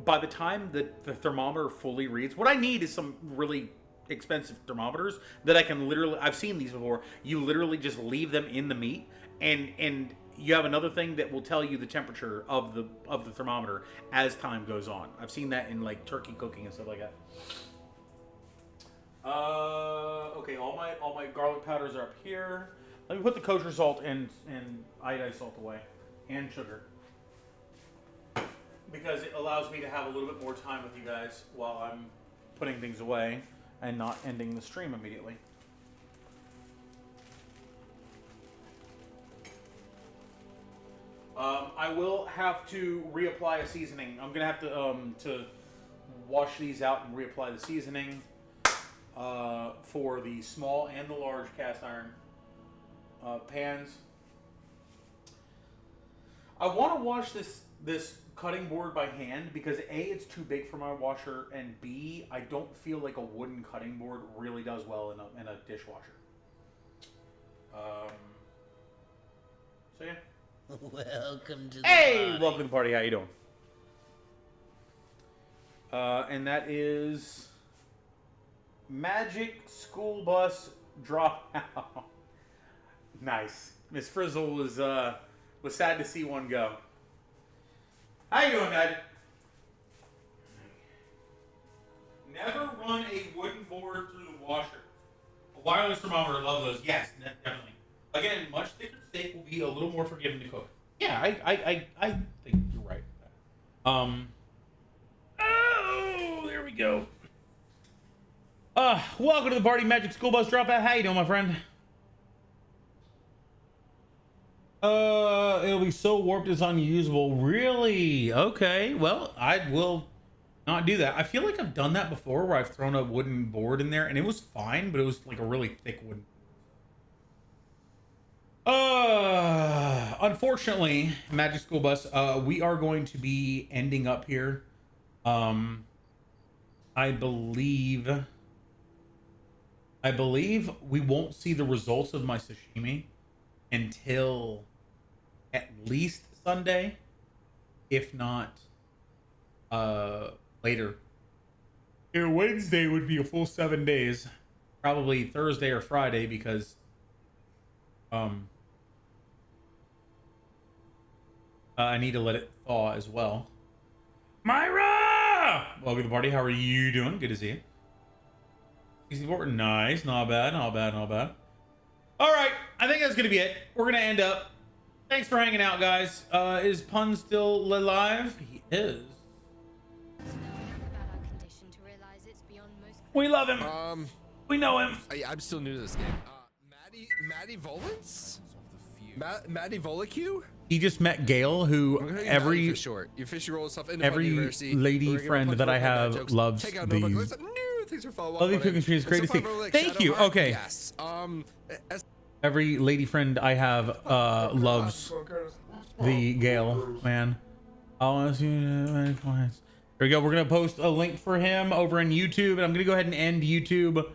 [SPEAKER 4] by the time the thermometer fully reads, what I need is some really expensive thermometers that I can literally. I've seen these before. You literally just leave them in the meat, and you have another thing that will tell you the temperature of the thermometer as time goes on. I've seen that in like turkey cooking and stuff like that. Okay, all my garlic powders are up here. Let me put the kosher salt and iodized salt away, and sugar, because it allows me to have a little bit more time with you guys while I'm putting things away and not ending the stream immediately. I will have to reapply a seasoning. I'm gonna have to wash these out and reapply the seasoning. For the small and the large cast iron pans. I want to wash this cutting board by hand because A, it's too big for my washer, and B, I don't feel like a wooden cutting board really does well in a dishwasher. So yeah.
[SPEAKER 8] Welcome to the
[SPEAKER 4] party. Welcome to the party. How you doing? And that is Magic School Bus Dropout. Nice. Miss Frizzle was sad to see one go. How you doing, Dad? Never run a wooden board through the washer. A wireless thermometer, love those. Yes, definitely. Again, much thicker steak will be a little more forgiving to cook. Yeah, I think you're right. Oh, there we go. Welcome to the party, Magic School Bus Dropout. How you doing, my friend? It'll be so warped it's unusable. Really? Okay. Well, I will not do that. I feel like I've done that before where I've thrown a wooden board in there and it was fine, but it was like a really thick wooden. Unfortunately, Magic School Bus, we are going to be ending up here. I believe we won't see the results of my sashimi until at least Sunday, if not later. Yeah, Wednesday would be a full 7 days. Probably Thursday or Friday because I need to let it thaw as well. Myra! Welcome to the party. How are you doing? Good to see you.
[SPEAKER 1] Nice. Not bad. Not bad. Not bad. All right. I think that's going to be it. We're going to end up. Thanks for hanging out, guys. Is Pun still alive? He is. We love him. We know him.
[SPEAKER 2] I'm still new to this game. Maddie Volans? Maddie Volicu?
[SPEAKER 1] He just met Gail, who every
[SPEAKER 2] short. You officially roll stuff in
[SPEAKER 1] every lady friend that I have loves these. Love you cooking streams. Great to see. Thank you. Okay.
[SPEAKER 2] Yes.
[SPEAKER 1] Every lady friend I have loves the Gale, man. I want to see many points. There we go. We're gonna post a link for him over on YouTube, and I'm gonna go ahead and end YouTube